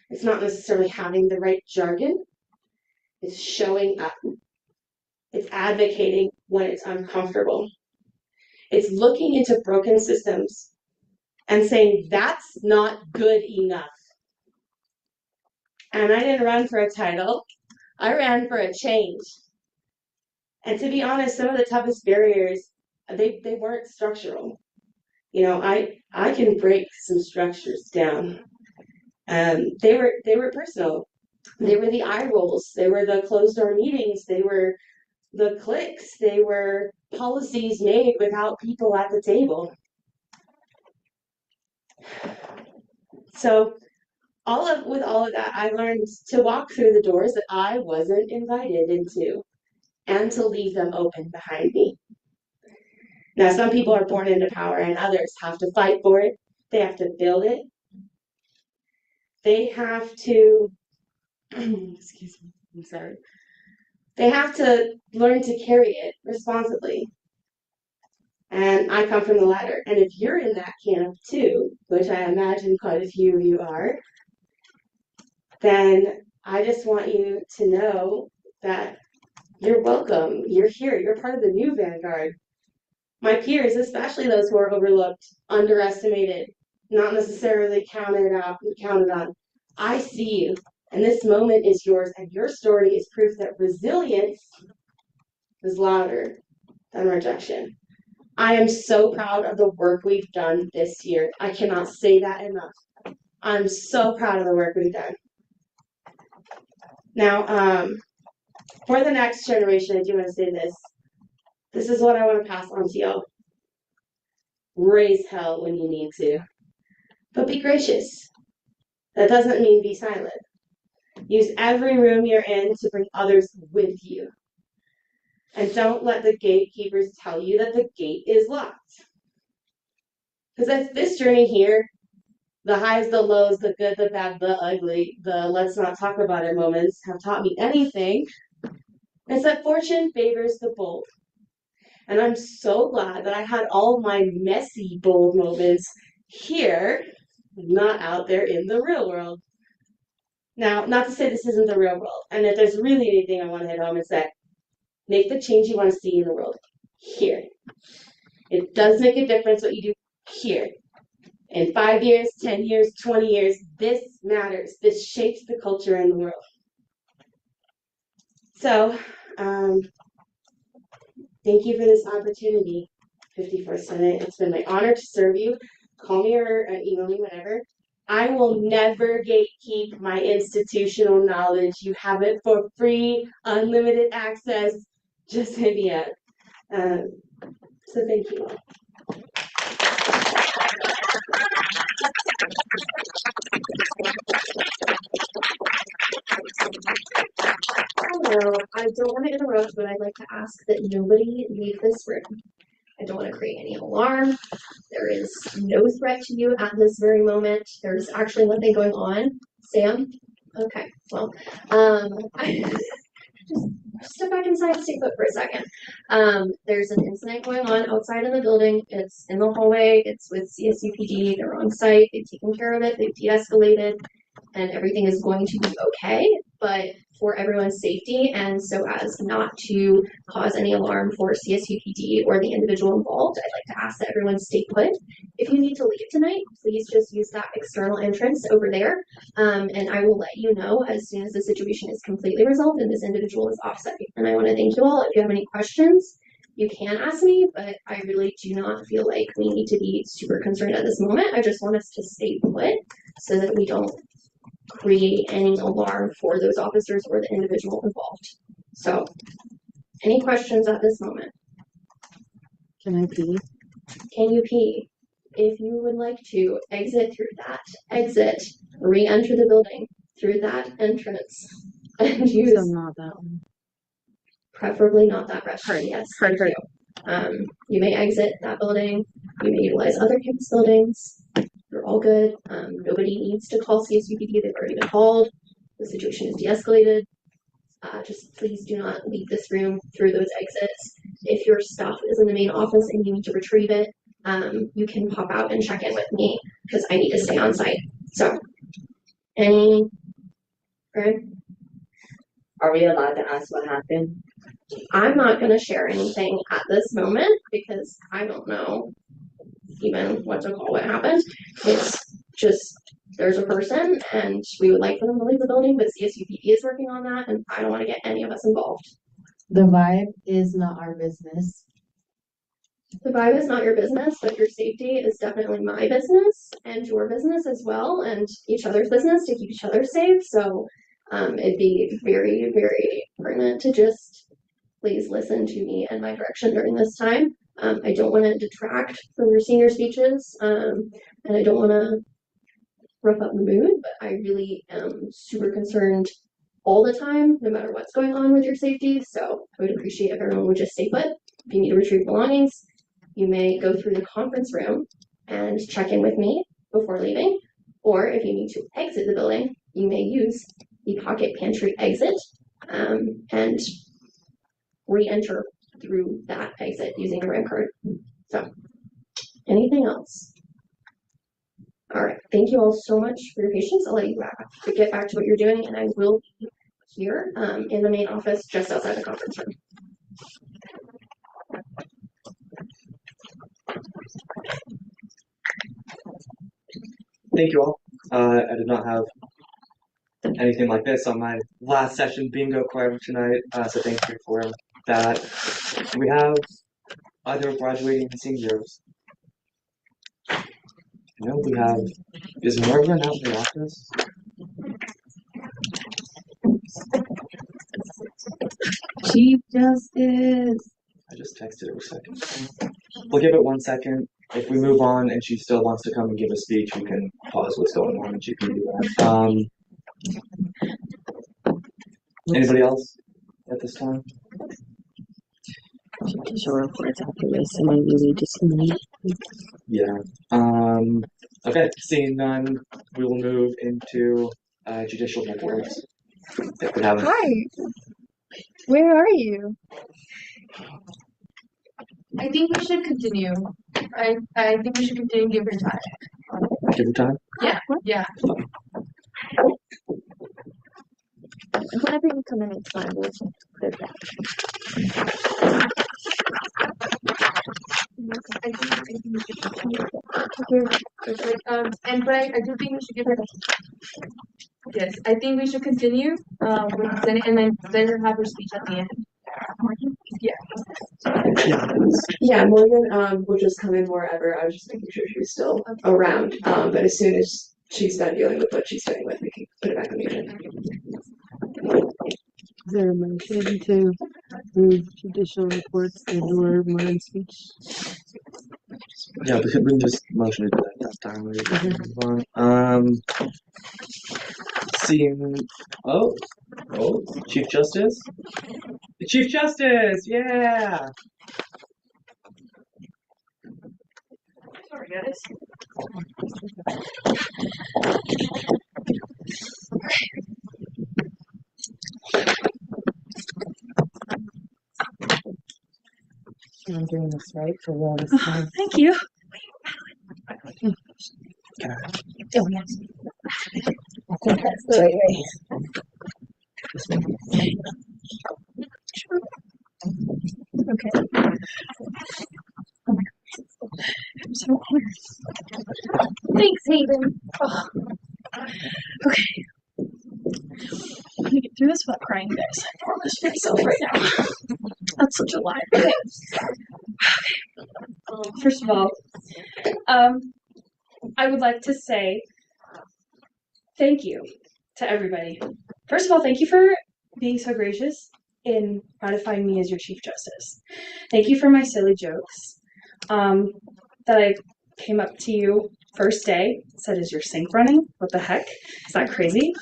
It's not necessarily having the right jargon. It's showing up. It's advocating when it's uncomfortable. It's looking into broken systems and saying, that's not good enough. And I didn't run for a title. I ran for a change. And to be honest, some of the toughest barriers, they weren't structural. You know, I can break some structures down. They were personal. They were the eye rolls. They were the closed door meetings. They were the cliques. They were policies made without people at the table. So with all of that, I learned to walk through the doors that I wasn't invited into and to leave them open behind me. Now, some people are born into power and others have to fight for it. They have to build it. They have to, excuse me, I'm sorry. They have to learn to carry it responsibly. And I come from the latter. And if you're in that camp too, which I imagine quite a few of you are, then I just want you to know that you're welcome. You're here. You're part of the new vanguard. My peers, especially those who are overlooked, underestimated, not necessarily counted on. I see you, and this moment is yours, and your story is proof that resilience is louder than rejection. I am so proud of the work we've done this year. I cannot say that enough. I'm so proud of the work we've done. Now, for the next generation, I do want to say this. This is what I want to pass on to y'all. Raise hell when you need to, but be gracious. That doesn't mean be silent. Use every room you're in to bring others with you. And don't let the gatekeepers tell you that the gate is locked. Because that's this journey here, the highs, the lows, the good, the bad, the ugly, the let's not talk about it moments have taught me anything. It's that fortune favors the bold. And I'm so glad that I had all my messy, bold moments here, not out there in the real world. Now, not to say this isn't the real world. And if there's really anything I want to hit home, it's that make the change you want to see in the world here. It does make a difference what you do here. In 5 years, 10 years, 20 years, this matters. This shapes the culture in the world. So, thank you for this opportunity, 54th Senate. It's been my honor to serve you. Call me or email me, whatever. I will never gatekeep my institutional knowledge. You have it for free, unlimited access. Just hit me up. So thank you. Hello, I don't want to interrupt, but I'd like to ask that nobody leave this room. I don't want to create any alarm. There is no threat to you at this very moment. There's actually nothing going on. Sam? Okay, well, just step back inside and stay put for a second. There's an incident going on outside in the building. It's in the hallway. It's with CSUPD. They're on site. They've taken care of it. They've de-escalated. and everything is going to be okay, but for everyone's safety and so as not to cause any alarm for CSUPD or the individual involved, I'd like to ask that everyone stay put. If you need to leave tonight, please just use that external entrance over there, and I will let you know as soon as the situation is completely resolved and this individual is offsite. And I want to thank you all. If you have any questions, you can ask me, but I really do not feel like we need to be super concerned at this moment. I just want us to stay put so that we don't create any alarm for those officers or the individual involved. So, any questions at this moment? Can I pee? Can you pee? If you would like to exit through that exit, re-enter the building through that entrance, and use. So not that one. Preferably not that restroom. Yes, thank you. You may exit that building. You may utilize other campus buildings. You're all good. Nobody needs to call CSUPD. They've already been called. The situation is de-escalated. Just please do not leave this room through those exits. If your stuff is in the main office and you need to retrieve it, you can pop out and check in with me because I need to stay on site. So, Are we allowed to ask what happened? I'm not going to share anything at this moment because I don't know even what to call what happened. It's just there's a person and we would like for them to leave the building, but CSUPD is working on that and I don't want to get any of us involved. The vibe is not our business. The vibe is not your business, but your safety is definitely my business and your business as well, and each other's business to keep each other safe. So it'd be very, very pertinent to just please listen to me and my direction during this time. I don't want to detract from your senior speeches, and I don't want to rough up the mood, but I really am super concerned all the time, no matter what's going on with your safety. So I would appreciate if everyone would just stay put. If you need to retrieve belongings, you may go through the conference room and check in with me before leaving. Or if you need to exit the building, you may use the pocket pantry exit and re-enter through that exit using a RAM card. So, anything else? All right, thank you all so much for your patience. I'll let you get back to what you're doing, and I will be here in the main office just outside the conference room. Thank you all. I did not have anything like this on my last session bingo card tonight, so thank you for that. We have other graduating seniors. I know we have, is Morgan out in the office? Chief Justice. I just texted her a second. We'll give it 1 second. If we move on and she still wants to come and give a speech, we can pause what's going on and she can do that. Anybody else at this time? Judicial reports after this, and maybe we just need. Yeah. Okay, seeing none, we will move into judicial reports. If we haven't. Hi. Where are you? I think we should continue. I think we should continue and give her time. Give her time? Yeah, yeah. Whenever you come in, it's fine. We'll just put it back. I think we should continue. Okay, perfect. And but I do think we should give her. Yes, I think we should continue with the Senate and then let her have her speech at the end. Yeah. Yeah, Morgan will just come in wherever. I was just making sure she was still around. But as soon as she's done dealing with what she's dealing with, we can put it back on the agenda. Is there a motion to approve judicial reports and or Morgan's speech? Yeah, we can just motion to do that time. Move on. Seeing Chief Justice? The Chief Justice, yeah. Sorry, guys. I'm doing this right for all this time. Thank you. Can I? Oh, yes. That's the right way. Okay. Oh my God. I'm so honored. Thanks, Hayden. Oh. Okay. I'm gonna get through this without crying, guys. I promise myself right now. That's such a lie. Okay. First of all, I would like to say thank you to everybody. First of all, thank you for being so gracious in ratifying me as your Chief Justice. Thank you for my silly jokes that I came up to you first day, said, is your sink running? What the heck? Is that crazy?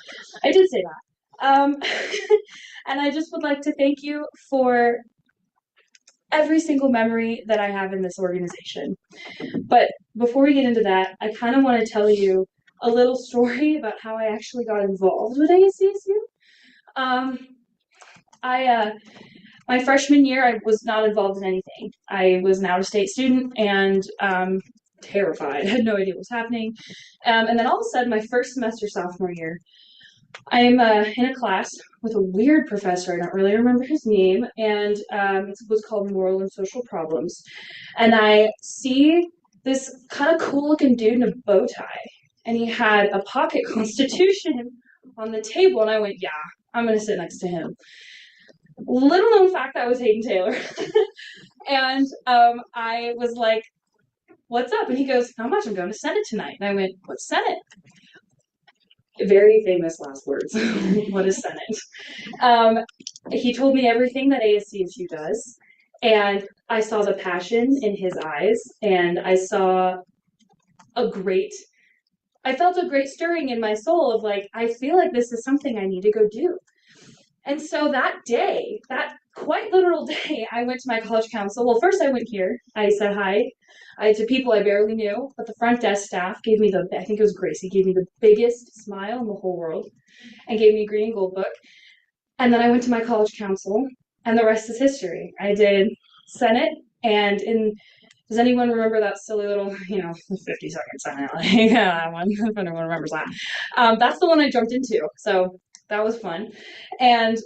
I did say that. And I just would like to thank you for every single memory that I have in this organization. But before we get into that, I kind of want to tell you a little story about how I actually got involved with ASCSU. My freshman year, I was not involved in anything. I was an out-of-state student and terrified. I had no idea what was happening. And then all of a sudden, my first semester sophomore year, I'm in a class with a weird professor. I don't really remember his name, and it was called Moral and Social Problems. And I see this kind of cool-looking dude in a bow tie, and he had a pocket constitution on the table, and I went, yeah, I'm going to sit next to him. Little known fact, that was Hayden Taylor. And I was like, what's up? And he goes, not much, I'm going to Senate tonight. And I went, what's Senate? Very famous last words. What is Senate? He told me everything that ASCSU does, and I saw the passion in his eyes, and I felt a great stirring in my soul of like, I feel like this is something I need to go do. And so that day, that quite literal day, I went to my college council. Well, first I went here. I said hi to people I barely knew, but the front desk staff gave me I think it was Gracie, gave me the biggest smile in the whole world and gave me a green and gold book. And then I went to my college council, and the rest is history. I did Senate, and does anyone remember that silly little, 50-second Senate? Yeah, that one, if anyone remembers that. That's the one I jumped into, so that was fun. And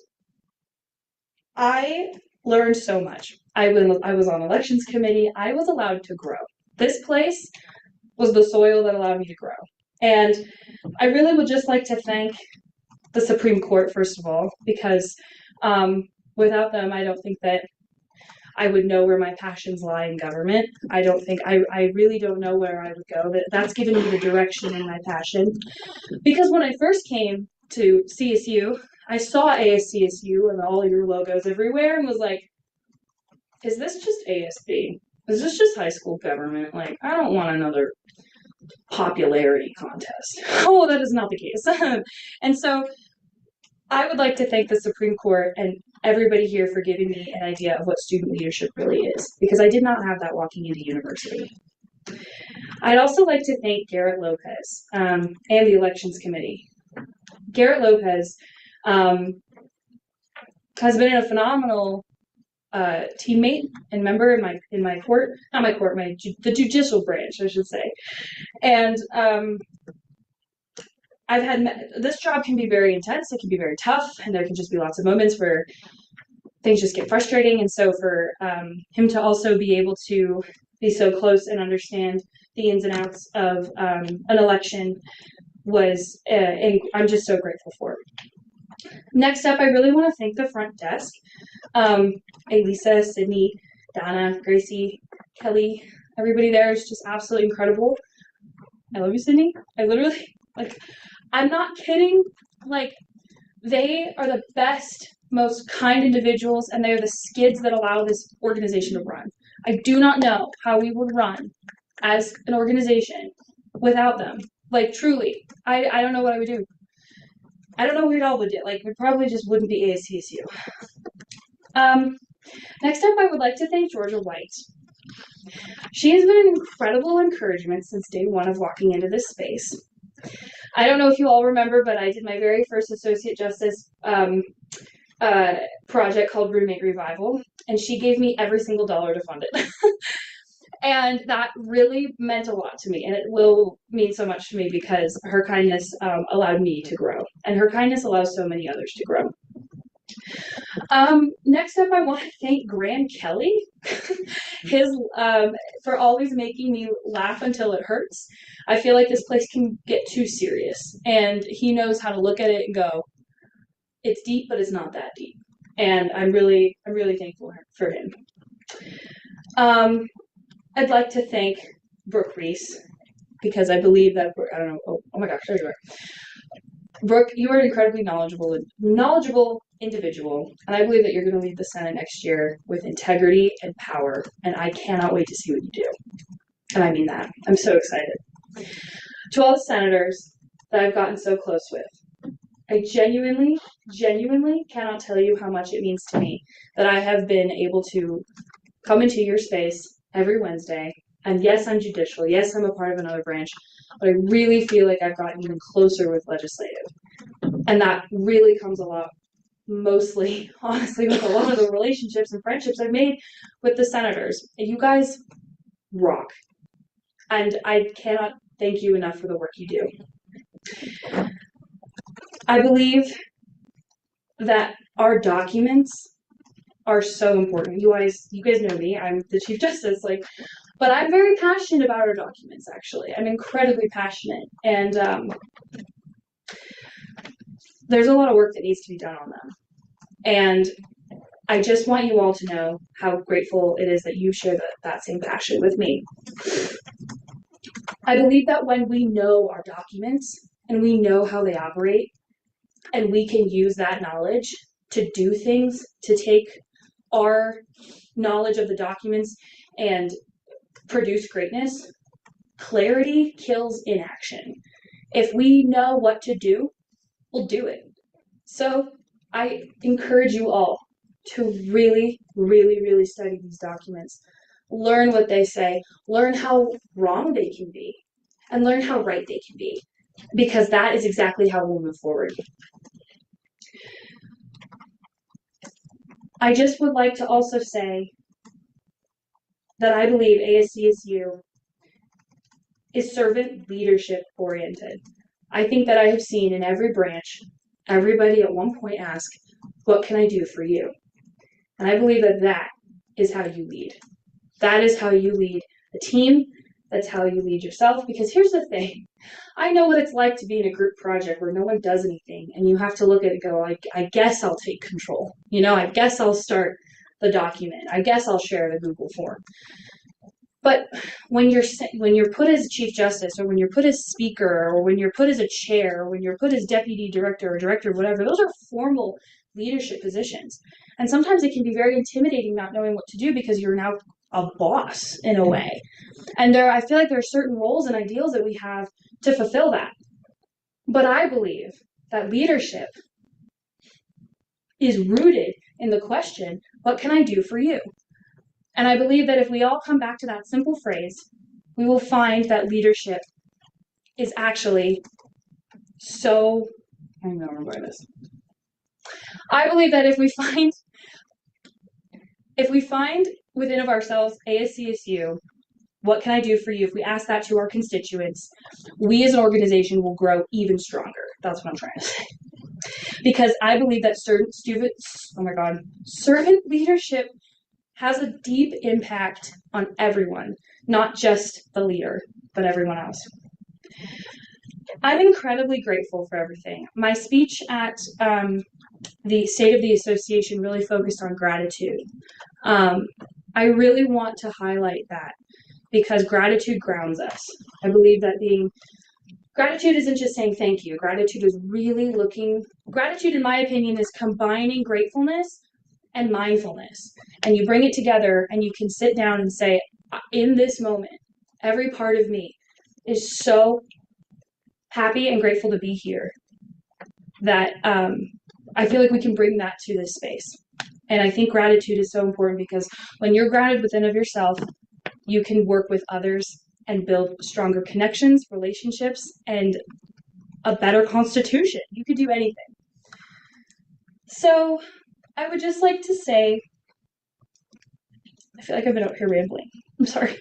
I learned so much. I was on elections committee. I was allowed to grow. This place was the soil that allowed me to grow. And I really would just like to thank the Supreme Court, first of all, because without them, I don't think that I would know where my passions lie in government. I really don't know where I would go. That's given me the direction in my passion. Because when I first came to CSU, I saw ASCSU and all your logos everywhere and was like, is this just ASB? Is this just high school government? Like, I don't want another popularity contest. Oh, that is not the case. And so I would like to thank the Supreme Court and everybody here for giving me an idea of what student leadership really is, because I did not have that walking into university. I'd also like to thank Garrett Lopez and the Elections Committee. Garrett Lopez has been a phenomenal teammate and member in my court, not my court, the judicial branch, I should say. And this job can be very intense, it can be very tough, and there can just be lots of moments where things just get frustrating. And so for him to also be able to be so close and understand the ins and outs of an election was, I'm just so grateful for it. Next up, I really want to thank the front desk. Elisa, Sydney, Donna, Gracie, Kelly, everybody there is just absolutely incredible. I love you, Sydney. I literally, I'm not kidding. They are the best, most kind individuals, and they are the skids that allow this organization to run. I do not know how we would run as an organization without them. Truly, I don't know what I would do. I don't know what we all would do. We probably just wouldn't be ASCSU. Next up, I would like to thank Georgia White. She has been an incredible encouragement since day one of walking into this space. I don't know if you all remember, but I did my very first Associate Justice project called Roommate Revival, and she gave me every single dollar to fund it. And that really meant a lot to me, and it will mean so much to me because her kindness allowed me to grow, and her kindness allows so many others to grow. Next up, I want to thank Graham Kelly, for always making me laugh until it hurts. I feel like this place can get too serious, and he knows how to look at it and go, it's deep, but it's not that deep. And I'm really thankful for him. I'd like to thank Brooke Reese, because I believe that, I don't know, oh my gosh, there you are. Brooke, you are an incredibly knowledgeable individual, and I believe that you're going to lead the Senate next year with integrity and power, and I cannot wait to see what you do. And I mean that. I'm so excited. To all the senators that I've gotten so close with, I genuinely cannot tell you how much it means to me that I have been able to come into your space every Wednesday. And yes, I'm judicial. Yes, I'm a part of another branch, but I really feel like I've gotten even closer with legislative. And that really comes a lot, mostly, honestly, with a lot of the relationships and friendships I've made with the senators. You guys rock. And I cannot thank you enough for the work you do. I believe that our documents are so important. You guys know me, I'm the Chief Justice, but I'm very passionate about our documents, actually. I'm incredibly passionate, and there's a lot of work that needs to be done on them. And I just want you all to know how grateful it is that you share that same passion with me. I believe that when we know our documents and we know how they operate, and we can use that knowledge to do things, to take our knowledge of the documents and produce greatness, clarity kills inaction. If we know what to do, we'll do it. So I encourage you all to really study these documents. Learn what they say, learn how wrong they can be, and learn how right they can be, because that is exactly how we'll move forward. I just would like to also say that I believe ASCSU is servant leadership oriented. I think that I have seen in every branch, everybody at one point ask, what can I do for you? And I believe that that is how you lead. That is how you lead a team. That's how you lead yourself. Because here's the thing. I know what it's like to be in a group project where no one does anything, and you have to look at it and go, I guess I'll take control. I guess I'll start the document. I guess I'll share the Google form. But when you're put as Chief Justice, or when you're put as Speaker, or when you're put as a chair, or when you're put as Deputy Director or Director, whatever, those are formal leadership positions. And sometimes it can be very intimidating not knowing what to do because you're now a boss in a way. And I feel like there are certain roles and ideals that we have to fulfill that. But I believe that leadership is rooted in the question, what can I do for you? And I believe that if we all come back to that simple phrase, we will find that leadership is actually so, I don't know where I'm going with this. I believe that if we find within of ourselves, ASCSU, what can I do for you? If we ask that to our constituents, we as an organization will grow even stronger. That's what I'm trying to say. Because I believe that servant leadership has a deep impact on everyone, not just the leader, but everyone else. I'm incredibly grateful for everything. My speech at the State of the Association really focused on gratitude. I really want to highlight that because gratitude grounds us. I believe that gratitude isn't just saying thank you. Gratitude is really gratitude, in my opinion, is combining gratefulness and mindfulness. And you bring it together and you can sit down and say, in this moment, every part of me is so happy and grateful to be here that I feel like we can bring that to this space. And I think gratitude is so important because when you're grounded within of yourself, you can work with others and build stronger connections, relationships, and a better constitution. You could do anything. So I would just like to say, I feel like I've been out here rambling. I'm sorry.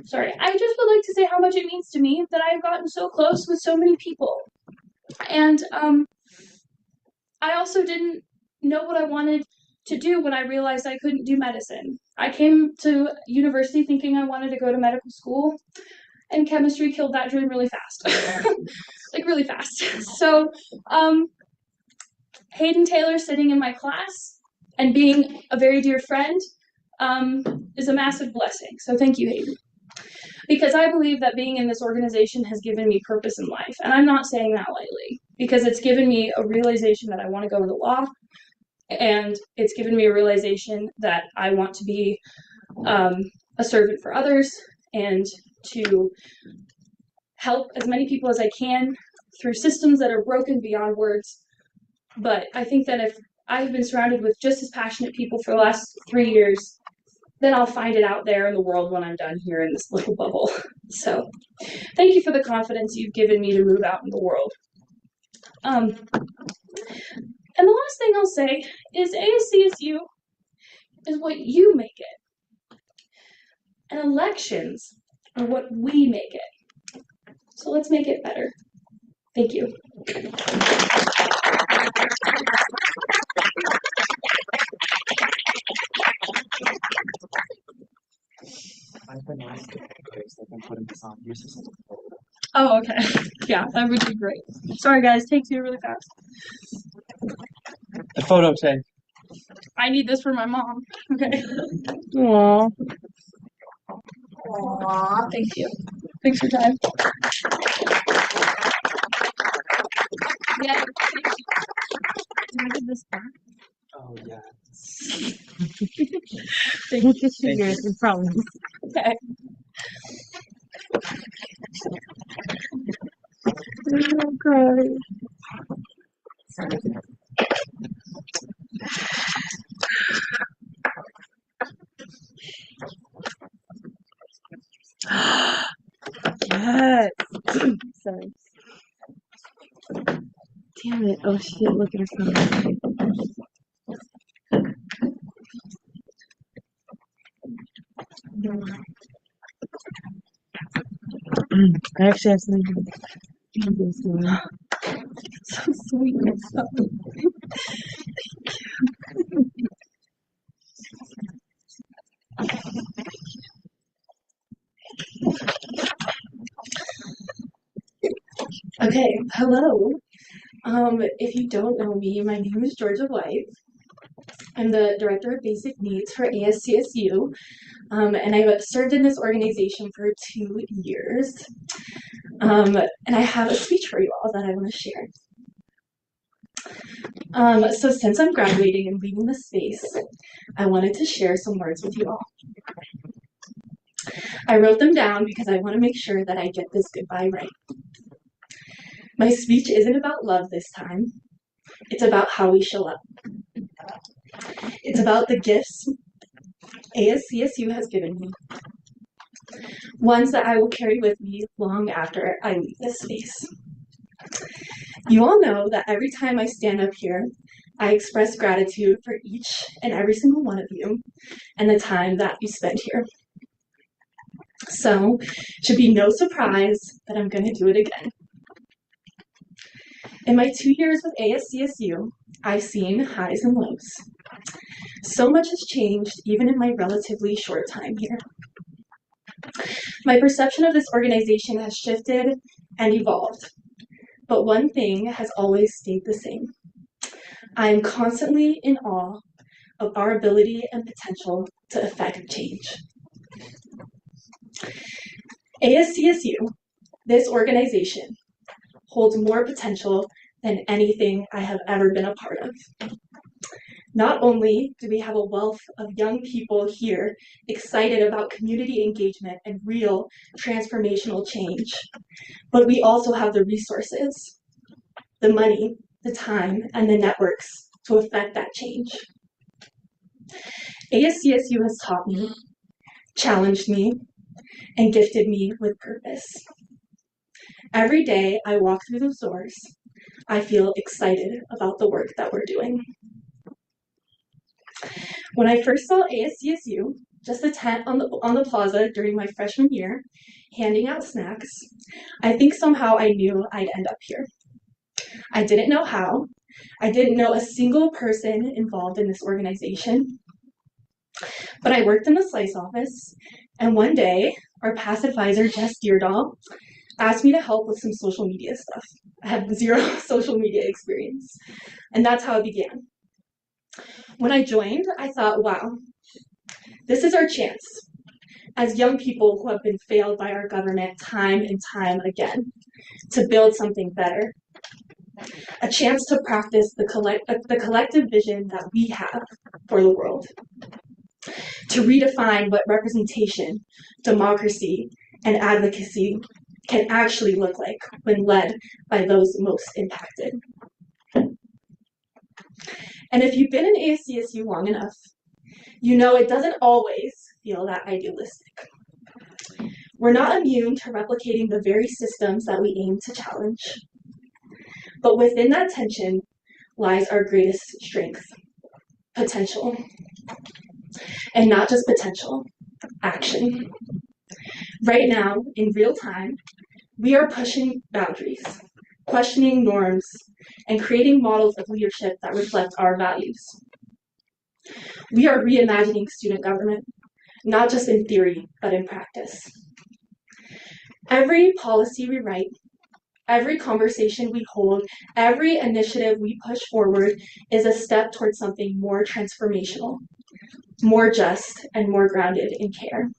Sorry. I just would like to say how much it means to me that I've gotten so close with so many people. And I also didn't know what I wanted to do when I realized I couldn't do medicine. I came to university thinking I wanted to go to medical school, and chemistry killed that dream really fast. Like really fast. So Hayden Taylor sitting in my class and being a very dear friend is a massive blessing. So thank you, Hayden. Because I believe that being in this organization has given me purpose in life. And I'm not saying that lightly, because it's given me a realization that I want to go into law, and it's given me a realization that I want to be a servant for others and to help as many people as I can through systems that are broken beyond words. But I think that if I've been surrounded with just as passionate people for the last 3 years, then I'll find it out there in the world when I'm done here in this little bubble. So thank you for the confidence you've given me to move out in the world. And the last thing I'll say is ASCSU is what you make it. And elections are what we make it. So let's make it better. Thank you. I've been asked if they've been putting this on use as a Oh, okay. Yeah, that would be great. Sorry, guys. Take two really fast. The photo thing. I need this for my mom. Okay. Aww. Aw, thank you. Thanks for your time. Yeah. Can I give this back? Oh yeah. Thank you. Yours, I promise. Okay. Oh, God. Yes. Sorry. Damn it. Oh shit, look at her phone. I actually have something to do this one. So sweet and stuff. Okay, hello. If you don't know me, my name is Georgia White. I'm the Director of Basic Needs for ASCSU, and I've served in this organization for 2 years. And I have a speech for you all that I want to share. So since I'm graduating and leaving the space, I wanted to share some words with you all. I wrote them down because I want to make sure that I get this goodbye right. My speech isn't about love this time. It's about how we show up. It's about the gifts ASCSU has given me, ones that I will carry with me long after I leave this space. You all know that every time I stand up here, I express gratitude for each and every single one of you and the time that you spent here. So, it should be no surprise that I'm going to do it again. In my 2 years with ASCSU, I've seen highs and lows. So much has changed even in my relatively short time here. My perception of this organization has shifted and evolved, but one thing has always stayed the same. I am constantly in awe of our ability and potential to affect change. ASCSU, this organization, holds more potential than anything I have ever been a part of. Not only do we have a wealth of young people here excited about community engagement and real transformational change, but we also have the resources, the money, the time, and the networks to affect that change. ASCSU has taught me, challenged me, and gifted me with purpose. Every day I walk through those doors, I feel excited about the work that we're doing. When I first saw ASCSU, just a tent on the plaza during my freshman year, handing out snacks, I think somehow I knew I'd end up here. I didn't know how. I didn't know a single person involved in this organization. But I worked in the slice office, and one day, our past advisor, Jess Deardahl, asked me to help with some social media stuff. I have zero social media experience, and that's how it began. When I joined, I thought, wow, this is our chance as young people who have been failed by our government time and time again to build something better. A chance to practice the collective vision that we have for the world. To redefine what representation, democracy, and advocacy can actually look like when led by those most impacted. And if you've been in ASCSU long enough, you know it doesn't always feel that idealistic. We're not immune to replicating the very systems that we aim to challenge. But within that tension lies our greatest strength, potential. And not just potential, action. Right now, in real time, we are pushing boundaries, questioning norms, and creating models of leadership that reflect our values. We are reimagining student government, not just in theory, but in practice. Every policy we write, every conversation we hold, every initiative we push forward is a step towards something more transformational, more just, and more grounded in care.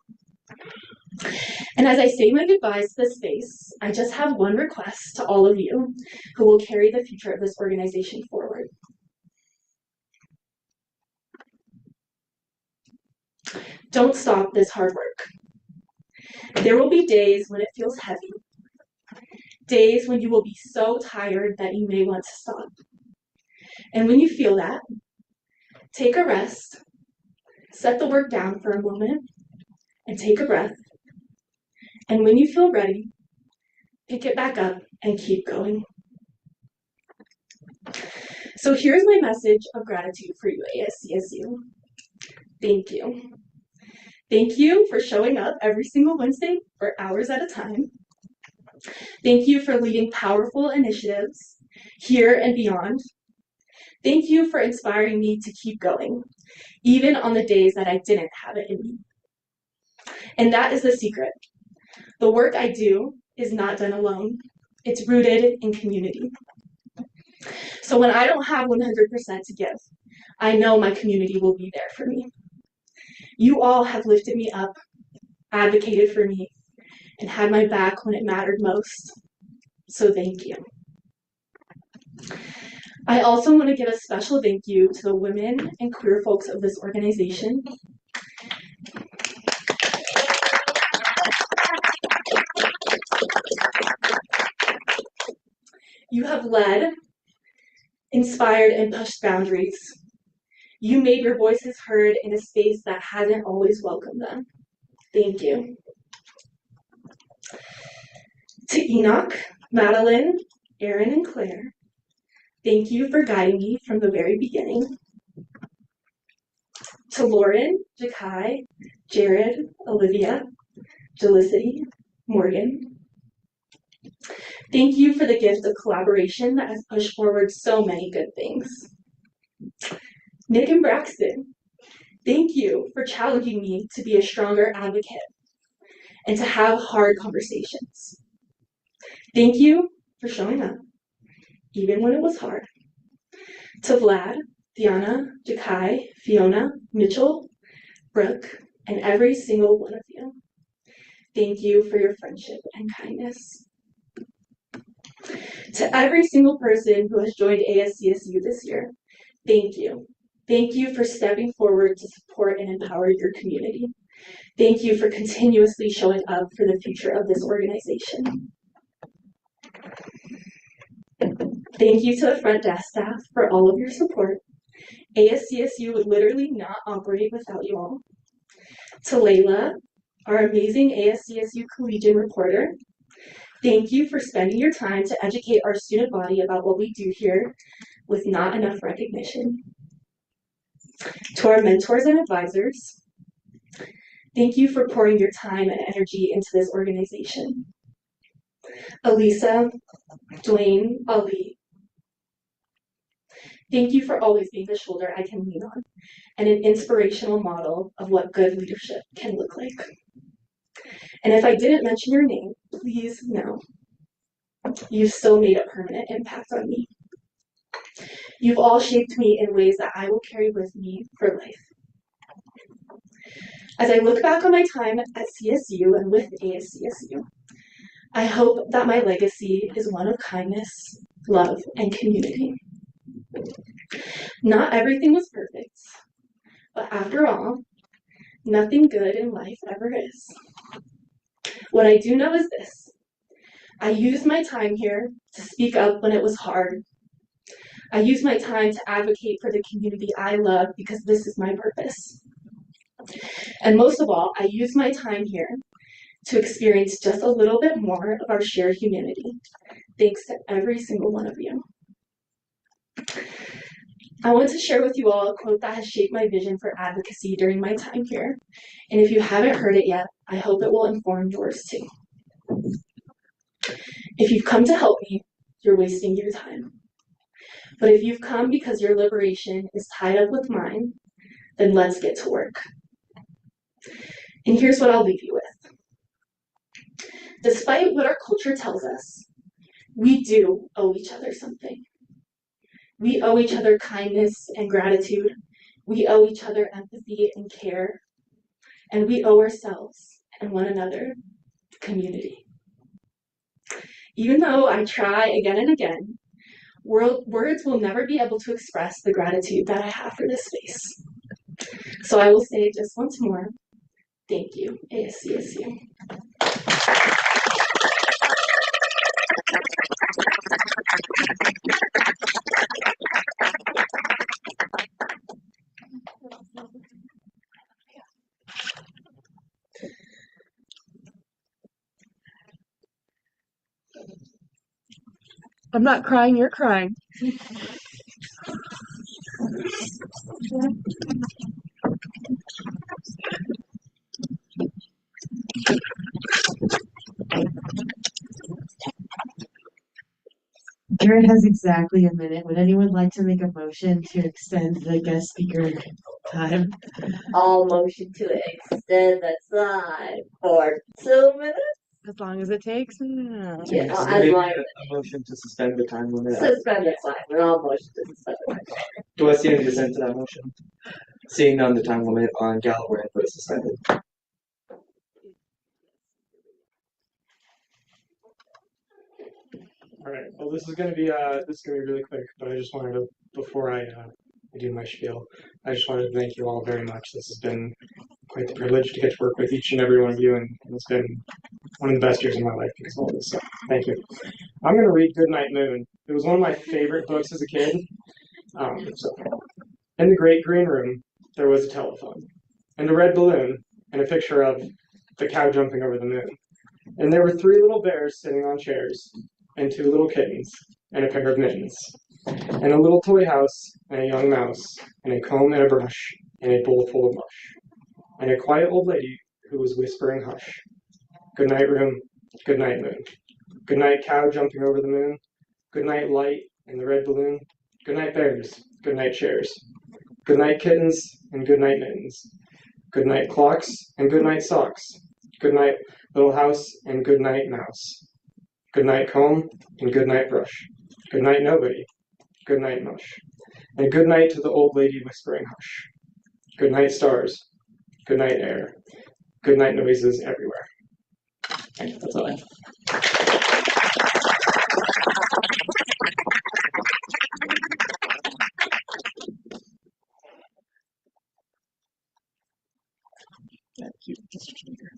And as I say my goodbyes to this space, I just have one request to all of you who will carry the future of this organization forward. Don't stop this hard work. There will be days when it feels heavy, days when you will be so tired that you may want to stop. And when you feel that, take a rest, set the work down for a moment, and take a breath. And when you feel ready, pick it back up and keep going. So here's my message of gratitude for you, ASCSU. Thank you. Thank you for showing up every single Wednesday for hours at a time. Thank you for leading powerful initiatives here and beyond. Thank you for inspiring me to keep going, even on the days that I didn't have it in me. And that is the secret. The work I do is not done alone. It's rooted in community. So when I don't have 100% to give, I know my community will be there for me. You all have lifted me up, advocated for me, and had my back when it mattered most. So thank you. I also want to give a special thank you to the women and queer folks of this organization. You have led, inspired, and pushed boundaries. You made your voices heard in a space that hasn't always welcomed them. Thank you. To Enoch, Madeline, Aaron, and Claire, thank you for guiding me from the very beginning. To Lauren, Jakai, Jared, Olivia, Jelicity, Morgan, thank you for the gift of collaboration that has pushed forward so many good things. Nick and Braxton, thank you for challenging me to be a stronger advocate and to have hard conversations. Thank you for showing up, even when it was hard. To Vlad, Diana, Jakai, Fiona, Mitchell, Brooke, and every single one of you, thank you for your friendship and kindness. To every single person who has joined ASCSU this year, thank you. Thank you for stepping forward to support and empower your community. Thank you for continuously showing up for the future of this organization. Thank you to the front desk staff for all of your support. ASCSU would literally not operate without you all. To Layla, our amazing ASCSU Collegian reporter, thank you for spending your time to educate our student body about what we do here with not enough recognition. To our mentors and advisors, thank you for pouring your time and energy into this organization. Elisa, Dwayne, Ali, thank you for always being the shoulder I can lean on and an inspirational model of what good leadership can look like. And if I didn't mention your name, please know you've still made a permanent impact on me. You've all shaped me in ways that I will carry with me for life. As I look back on my time at CSU and with ASCSU, I hope that my legacy is one of kindness, love, and community. Not everything was perfect, but after all, nothing good in life ever is. What I do know is this: I used my time here to speak up when it was hard. I used my time to advocate for the community I love because this is my purpose. And most of all, I used my time here to experience just a little bit more of our shared humanity, thanks to every single one of you. I want to share with you all a quote that has shaped my vision for advocacy during my time here. And if you haven't heard it yet, I hope it will inform yours too. If you've come to help me, you're wasting your time. But if you've come because your liberation is tied up with mine, then let's get to work. And here's what I'll leave you with. Despite what our culture tells us, we do owe each other something. We owe each other kindness and gratitude. We owe each other empathy and care. And we owe ourselves and one another community. Even though I try again and again, words will never be able to express the gratitude that I have for this space. So I will say just once more, thank you, ASCSU. I'm not crying, you're crying. Garrett has exactly a minute. Would anyone like to make a motion to extend the guest speaker time? All motion to extend the time for 2 minutes. As long as it takes. Yeah, Maybe as long a motion to suspend the time limit. suspend the time. We're all motion to suspend the time. Do I see any dissent to that motion? Seeing none, the time limit on Galloway input is suspended. All right. Well, this is gonna be really quick, but I just wanted to, before I do my spiel, I just wanted to thank you all very much. This has been quite the privilege to get to work with each and every one of you, and it's been one of the best years of my life because of all this. So, thank you. I'm gonna read Goodnight Moon. It was one of my favorite books as a kid. In the great green room, there was a telephone, and a red balloon, and a picture of the cow jumping over the moon. And there were 3 little bears sitting on chairs, and 2 little kittens, and a pair of mittens, and a little toy house, and a young mouse, and a comb and a brush, and a bowl full of mush, and a quiet old lady who was whispering hush. Good night, room. Good night, moon. Good night, cow jumping over the moon. Good night, light and the red balloon. Good night, bears. Good night, chairs. Good night, kittens, and good night, mittens. Good night, clocks, and good night, socks. Good night, little house, and good night, mouse. Good night, comb, and good night, brush. Good night, nobody. Good night, mush. And good night to the old lady whispering hush. Good night, stars. Good night, air. Good night, noises everywhere. Okay, that's all I have. Thank you, Mr. Speaker.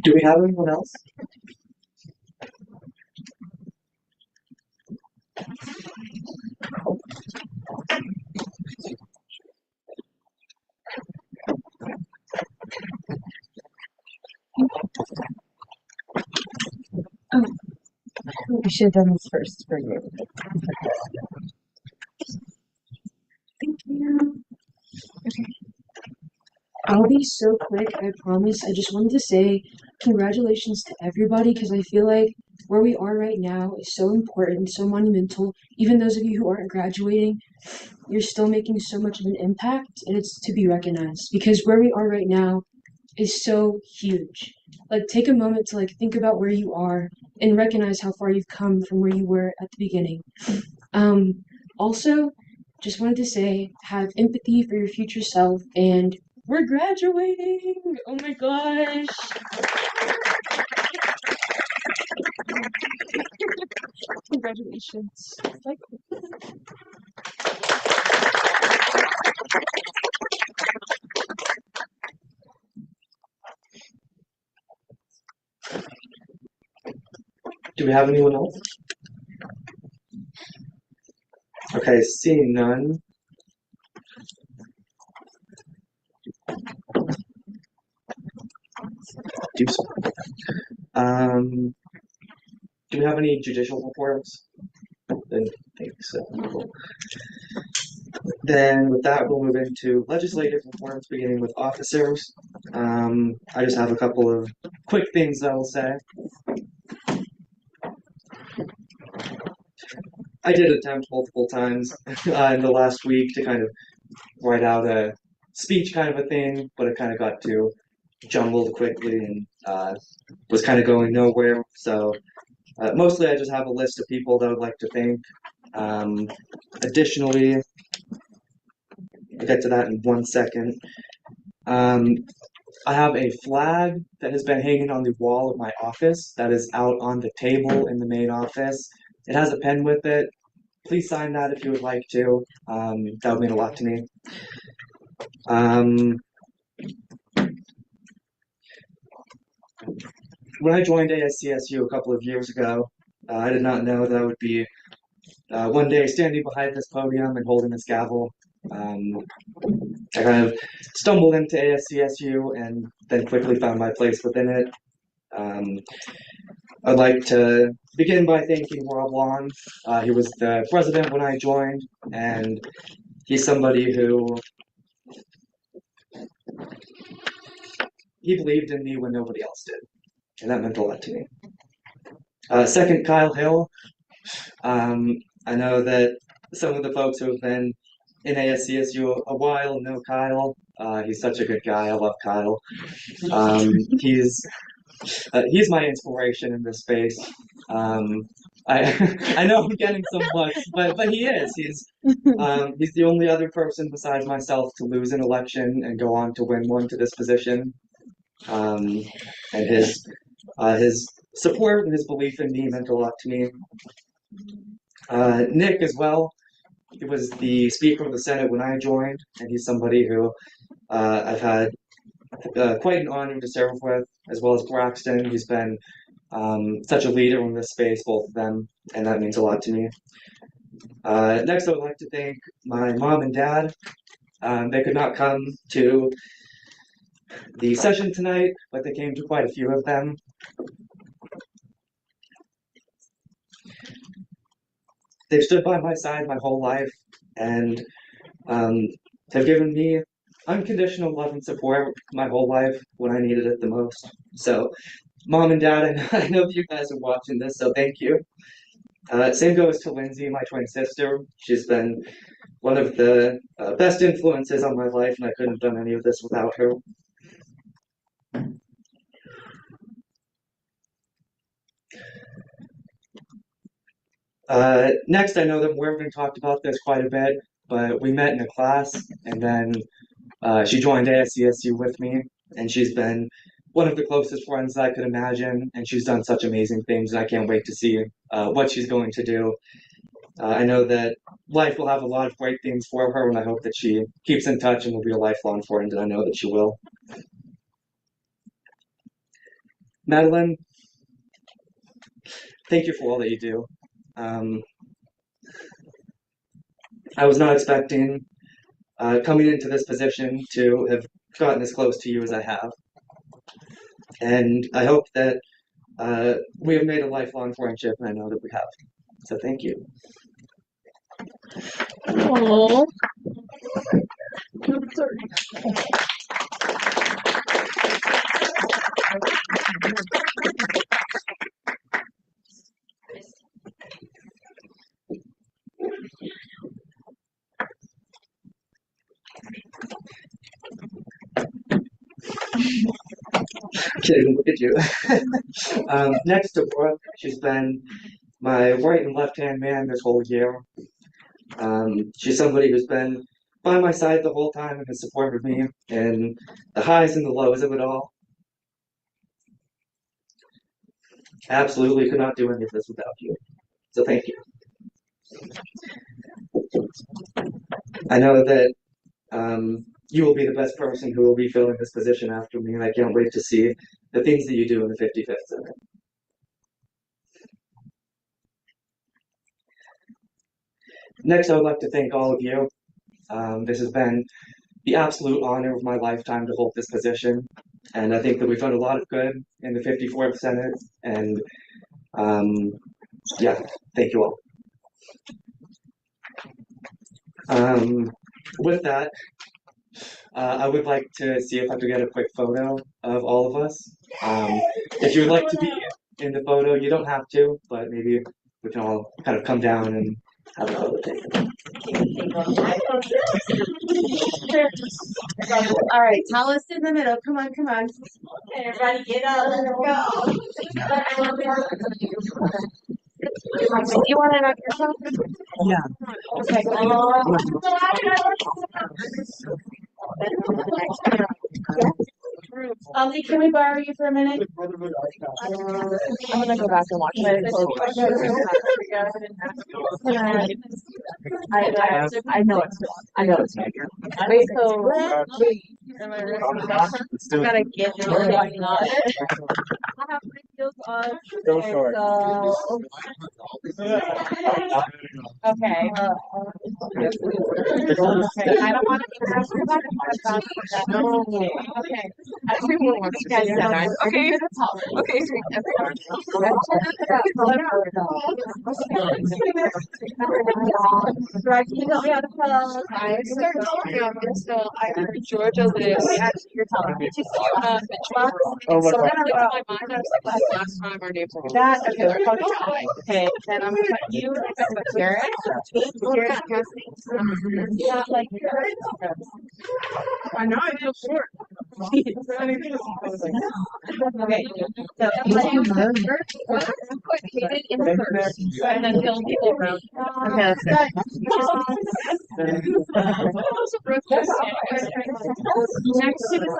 Do we have anyone else? We should have done this first for you. Thank you. Okay. I'll be so quick, I promise. I just wanted to say congratulations to everybody because I feel like where we are right now is so important, so monumental. Even those of you who aren't graduating, you're still making so much of an impact, and it's to be recognized because where we are right now is so huge. Like, take a moment to think about where you are and recognize how far you've come from where you were at the beginning. Also, just wanted to say, have empathy for your future self, and we're graduating! Oh my gosh! Congratulations. Do we have anyone else? Okay, seeing none. Do we have any judicial reports? Didn't think so. Cool. Then with that, we'll move into legislative reports, beginning with officers. I just have a couple of quick things I will say. I did attempt multiple times in the last week to kind of write out a speech kind of a thing, but it kind of got too jumbled quickly and was kind of going nowhere. So mostly I just have a list of people that I would like to thank. Additionally, I'll get to that in 1 second. I have a flag that has been hanging on the wall of my office that is out on the table in the main office. It has a pen with it. Please sign that if you would like to. That would mean a lot to me. When I joined ASCSU a couple of years ago, I did not know that I would be one day standing behind this podium and holding this gavel. I kind of stumbled into ASCSU and then quickly found my place within it. I'd like to begin by thanking Rob Long. He was the president when I joined, and he's somebody who he believed in me when nobody else did, and that meant a lot to me. Second, Kyle Hill. I know that some of the folks who have been in ASCSU a while know Kyle. He's such a good guy. I love Kyle. He's my inspiration in this space. I know I'm getting some bucks, but he is. He's the only other person besides myself to lose an election and go on to win one to this position. And his support and his belief in me meant a lot to me. Nick as well. He was the Speaker of the Senate when I joined, and he's somebody who I've had quite an honor to serve with, as well as Braxton. He's been such a leader in this space, both of them, and that means a lot to me. Next, I would like to thank my mom and dad. They could not come to the session tonight, but they came to quite a few of them. They've stood by my side my whole life and have given me unconditional love and support my whole life when I needed it the most. So, Mom and Dad, I know you guys are watching this, so thank you. Same goes to Lindsay, my twin sister. She's been one of the best influences on my life, and I couldn't have done any of this without her. Next, I know that Morgan talked about this quite a bit, but we met in a class, and then she joined ASCSU with me, and she's been one of the closest friends I could imagine, and she's done such amazing things, and I can't wait to see what she's going to do. I know that life will have a lot of great things for her, and I hope that she keeps in touch and will be a lifelong friend, and I know that she will. Madeline, thank you for all that you do. I was not expecting coming into this position to have gotten as close to you as I have. And I hope that We have made a lifelong friendship, and I know that we have. So thank you. Aww. Kidding, look at you. Next to Brooke, she's been my right and left hand man this whole year. She's somebody who's been by my side the whole time and has supported me in the highs and the lows of it all. Absolutely could not do any of this without you. So thank you. I know that you will be the best person who will be filling this position after me, and I can't wait to see the things that you do in the 55th Senate. Next, I would like to thank all of you. This has been the absolute honor of my lifetime to hold this position, and I think that we've done a lot of good in the 54th Senate, and yeah, thank you all. With that, I would like to see if I could get a quick photo of all of us. If you would like to be in the photo, you don't have to, but maybe we can all kind of come down and have a photo taken. All right, Tallis in the middle. Come on, come on. Everybody get up, let's go. You want to knock yourself? Yeah. Okay. Can we borrow you for a minute? I'm gonna go back and watch it. I know it's wrong. I know it's wrong. Wait, so am I ready? Gotta get going on. I have my heels on. Go short. Okay. Okay. I don't want to be asked about it. Okay. Everyone wants to say that. Okay. Okay. Right, you know, yeah, I started talking on this, so I heard Georgia lives. Actually, you're telling me. Benchmark. Oh my So God. when I read my mind, I was like, last time our names were that. Okay, we're talking about okay, then I'm gonna put you with Garrett. Garrett Cassidy. Yeah, like I know I feel short. Okay, so put Hayden in first, and then he'll be over. Okay, next to the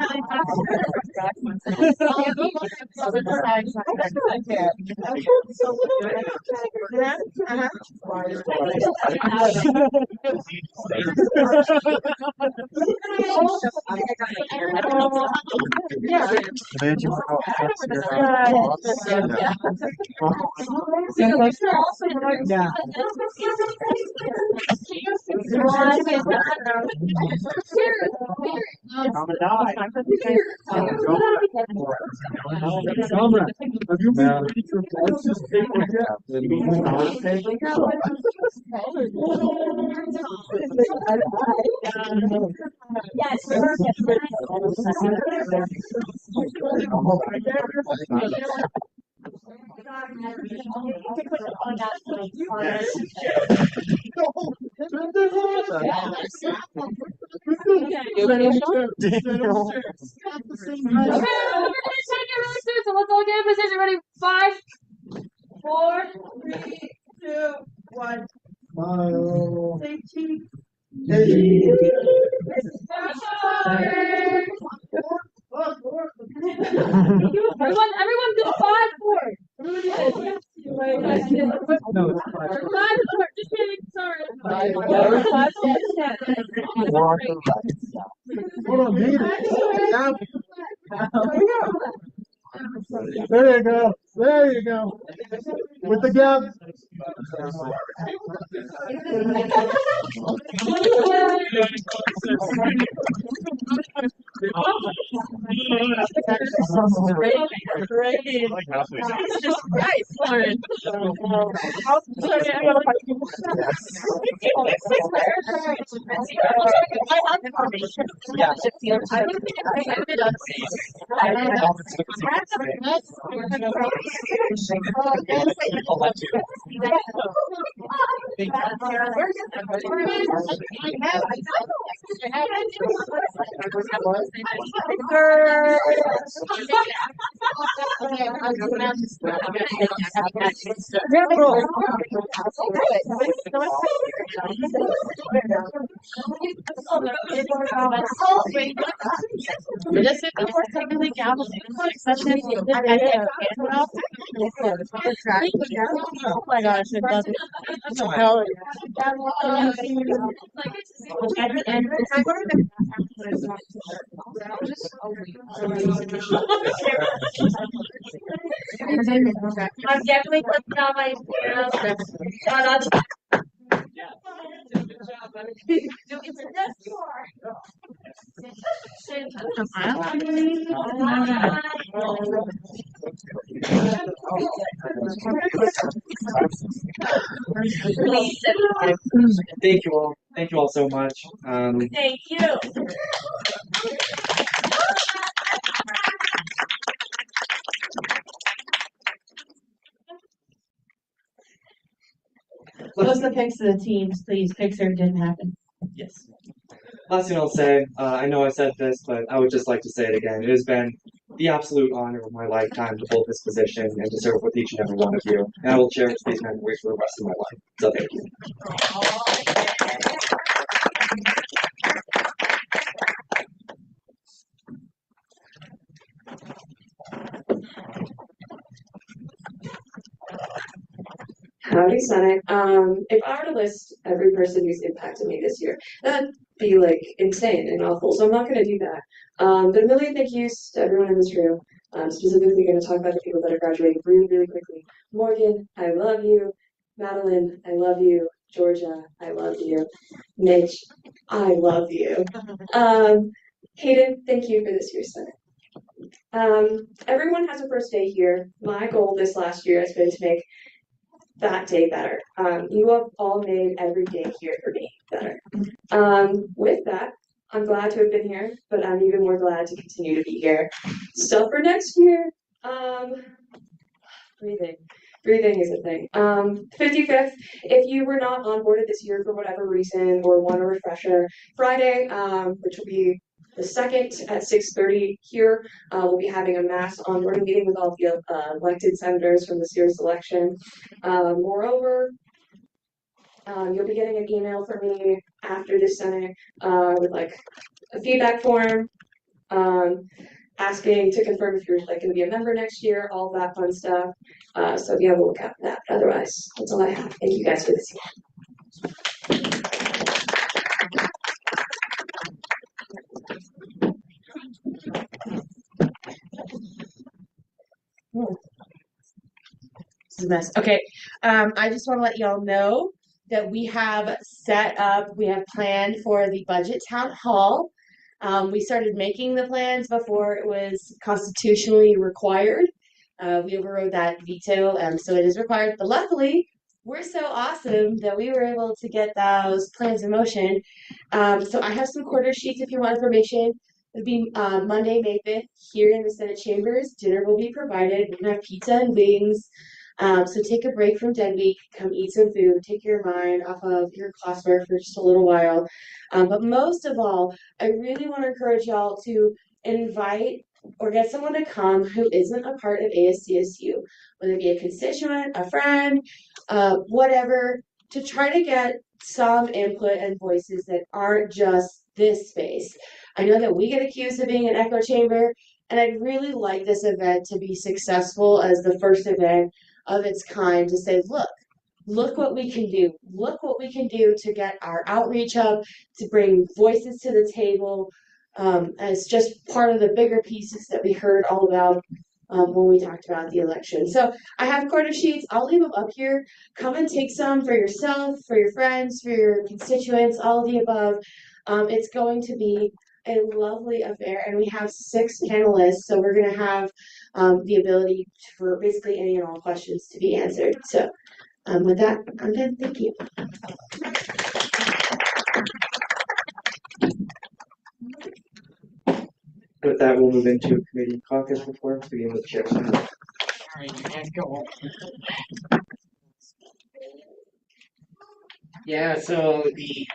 So let's all get in position. Ready? 5, 4, 3, 2, 1. Safety. Everyone do 5, 4. No, it's 5. 5, 4. Just kidding. Sorry. 5, Hold on, there you go. There you go. With the gap. Oh my gosh, it doesn't. Hell I'm definitely putting on my Thank you all. Thank you all so much. Thank you. Post the pics of the teams, please. Picture didn't happen. Yes. Last thing I'll say, I know I said this, but I would just like to say it again. It has been the absolute honor of my lifetime to hold this position and to serve with each and every one of you. And I will cherish these memories for the rest of my life. So thank you. Howdy, Senate. If I were to list every person who's impacted me this year, that'd be like insane and awful. So I'm not going to do that. But a million thank yous to everyone in this room. I'm specifically going to talk about the people that are graduating really, really quickly. Morgan, I love you. Madeline, I love you. Georgia, I love you. Mitch, I love you. Hayden, thank you for this year's Senate. Everyone has a first day here. My goal this last year has been to make that day better. You have all made every day here for me better. With that, I'm glad to have been here, but I'm even more glad to continue to be here. So for next year, breathing. Breathing is a thing. 55th, if you were not onboarded this year for whatever reason or want a refresher, Friday, which will be the 2nd at 6:30 here, we'll be having a mass onboarding meeting with all of the elected senators from this year's election. Moreover, you'll be getting an email from me after this Senate with like a feedback form, asking to confirm if you're like going to be a member next year, all that fun stuff. So be on the lookout for that. Otherwise, that's all I have. Thank you guys for this year. This is a mess. Okay. I just want to let y'all know that we have planned for the budget town hall. We started making the plans before it was constitutionally required. We overrode that veto, so it is required. But luckily, we're so awesome that we were able to get those plans in motion. So I have some quarter sheets if you want information. It'll be Monday, May 5th, here in the Senate chambers. Dinner will be provided. We're gonna have pizza and wings. So take a break from Dead Week, come eat some food, take your mind off of your classwork for just a little while. But most of all, I really want to encourage y'all to invite or get someone to come who isn't a part of ASCSU, whether it be a constituent, a friend, whatever, to try to get some input and voices that aren't just this space. I know that we get accused of being an echo chamber, and I'd really like this event to be successful as the first event of its kind to say, look what we can do. Look what we can do to get our outreach up, to bring voices to the table, as just part of the bigger pieces that we heard all about when we talked about the election. So I have quarter sheets. I'll leave them up here. Come and take some for yourself, for your friends, for your constituents, all of the above. It's going to be a lovely affair, and we have 6 panelists, so we're going to have the ability for basically any and all questions to be answered. So with that, I'm done. Thank you. With that, we'll move into committee caucus reports, beginning with Chair Smith. Yeah, so the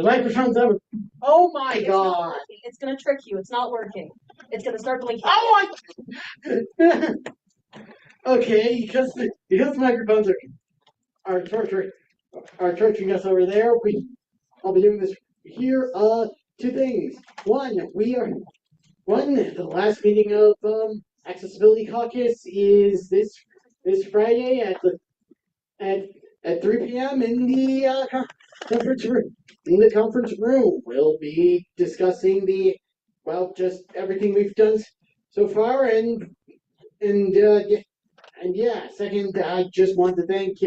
microphone's over. Oh my god! It's gonna trick you. It's not working. It's gonna start blinking. Oh my! Okay, because the microphones are torturing us over there. I'll be doing this here. 2 things. One, the last meeting of accessibility caucus is this Friday at 3 p.m. in the conference room. In the conference room, we'll be discussing just everything we've done so far, and yeah. Second, I just want to thank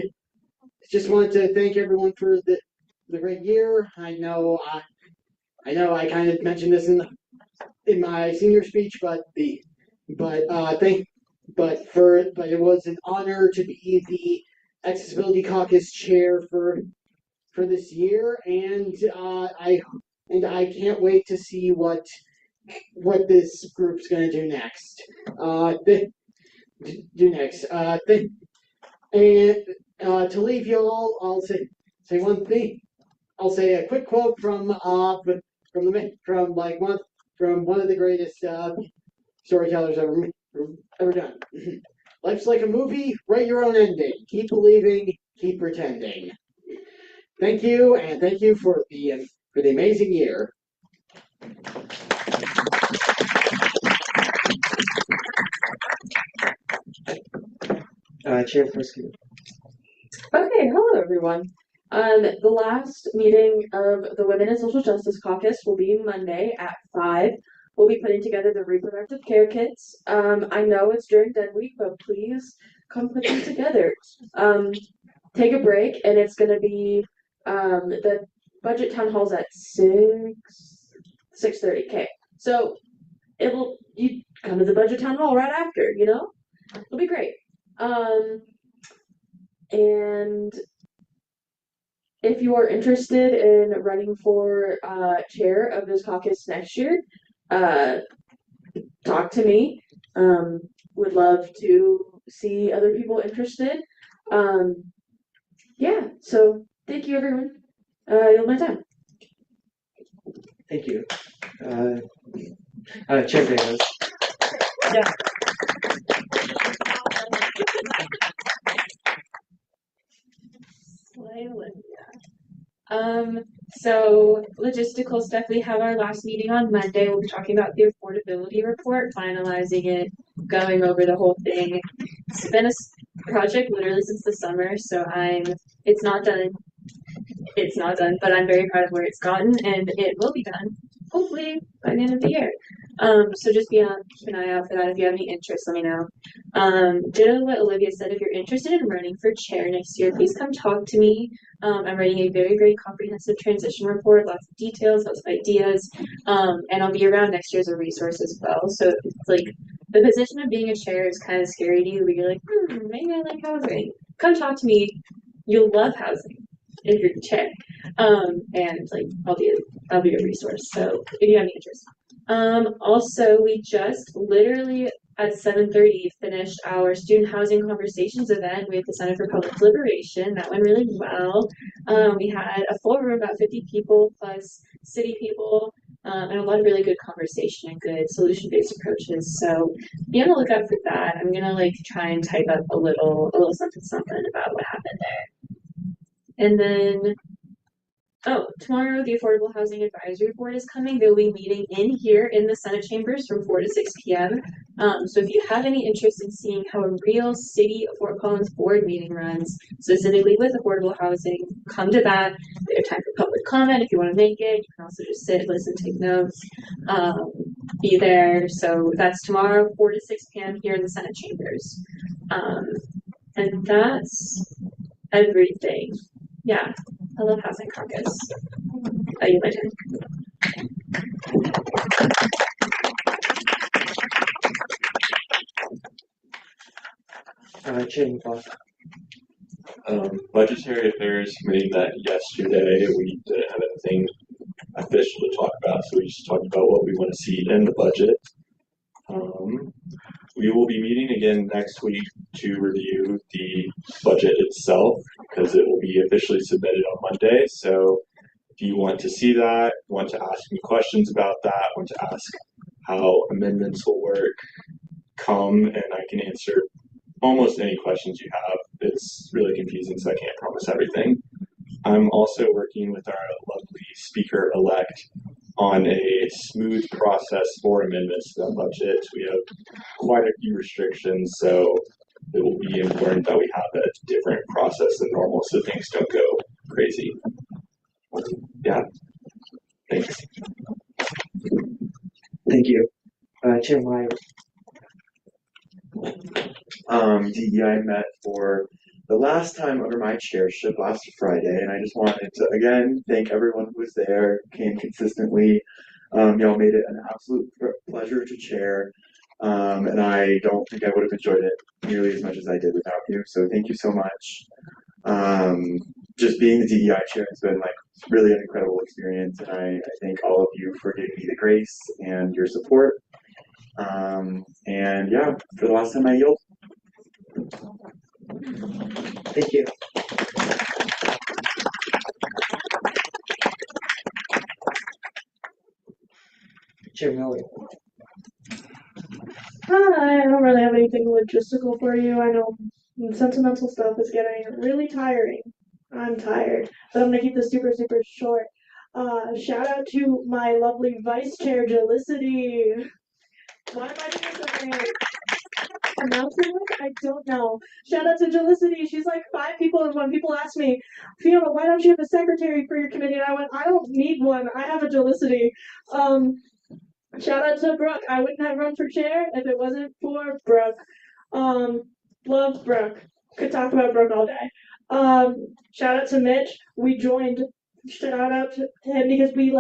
everyone for the great year. I know I kind of mentioned this in my senior speech, but it was an honor to be the Accessibility Caucus chair for this year, and I can't wait to see what this group's going to do next. To leave y'all, I'll say one thing. I'll say a quick quote from one of the greatest storytellers ever done. Life's like a movie. Write your own ending. Keep believing. Keep pretending. Thank you, and thank you for the amazing year. Chairperson. Okay, hello everyone. The last meeting of the Women in Social Justice Caucus will be Monday at 5. We'll be putting together the reproductive care kits. I know it's during Dead Week, but please come put them together. Take a break, and it's going to be the budget town hall's at 6:30. Okay, so you come to the budget town hall right after. It'll be great. And if you are interested in running for chair of this caucus next year, talk to me. Would love to see other people interested. Yeah, so thank you everyone. You'll my time. Thank you. Chair Davis. Yeah. So logistical stuff, we have our last meeting on Monday. We'll be talking about the affordability report, finalizing it, going over the whole thing. It's been a project literally since the summer, so it's not done. It's not done, but I'm very proud of where it's gotten, and it will be done, hopefully, by the end of the year. So just keep an eye out for that. If you have any interest, let me know. Ditto what Olivia said, if you're interested in running for chair next year, please come talk to me. I'm writing a very, very comprehensive transition report, lots of details, lots of ideas, and I'll be around next year as a resource as well. So it's like the position of being a chair is kind of scary to you, but you're like, maybe I like housing. Come talk to me. You'll love housing if you're the chair. And like I'll be a resource. So if you have any interest. Also, we just literally at 7:30 finished our student housing conversations event with the Center for Public Liberation. That went really well. We had a full room, about 50 people plus city people, and a lot of really good conversation and good solution-based approaches. So be on the lookout for that. I'm gonna try and type up a little something about what happened there. And then tomorrow the Affordable Housing Advisory Board is coming. They'll be meeting in here in the Senate chambers from 4 to 6 p.m. So if you have any interest in seeing how a real city of Fort Collins board meeting runs, specifically with affordable housing, come to that. They have time for public comment if you want to make it. You can also just sit, listen, take notes, be there. So that's tomorrow, 4 to 6 p.m. here in the Senate chambers. And that's everything. Yeah, I love Housing Caucus. I use my time. Chair McClough. Budgetary Affairs Committee met yesterday. We didn't have anything official to talk about, so we just talked about what we want to see in the budget. We will be meeting again next week to review the budget itself because it will be officially submitted on Monday. So if you want to see that, want to ask me questions about that, want to ask how amendments will work, come and I can answer almost any questions you have. It's really confusing, so I can't promise everything. I'm also working with our lovely speaker-elect on a smooth process for amendments to that budget. We have quite a few restrictions, so it will be important that we have a different process than normal so things don't go crazy. Yeah, thanks. Thank you. Chair Meyer. DEI met for the last time under my chairship last Friday, and I just wanted to again thank everyone who was there, came consistently. Y'all made it an absolute pleasure to chair, and I don't think I would have enjoyed it nearly as much as I did without you. So thank you so much. Just being the DEI chair has been like really an incredible experience, and I thank all of you for giving me the grace and your support. And yeah, for the last time I yield. Thank you. Chair Miller. Hi, I don't really have anything logistical for you. I know sentimental stuff is getting really tiring. I'm tired, but I'm gonna keep this super, super short. Shout out to my lovely vice chair, Jelicity. Why am I doing this? Announcing it? I don't know. Shout out to Jelicity. She's like 5 people, and when people ask me, Fiona, why don't you have a secretary for your committee? And I went, I don't need one. I have a Jelicity. Shout out to Brooke. I wouldn't have run for chair if it wasn't for Brooke. Love Brooke. Could talk about Brooke all day. Shout out to Mitch. We joined. Shout out to him because we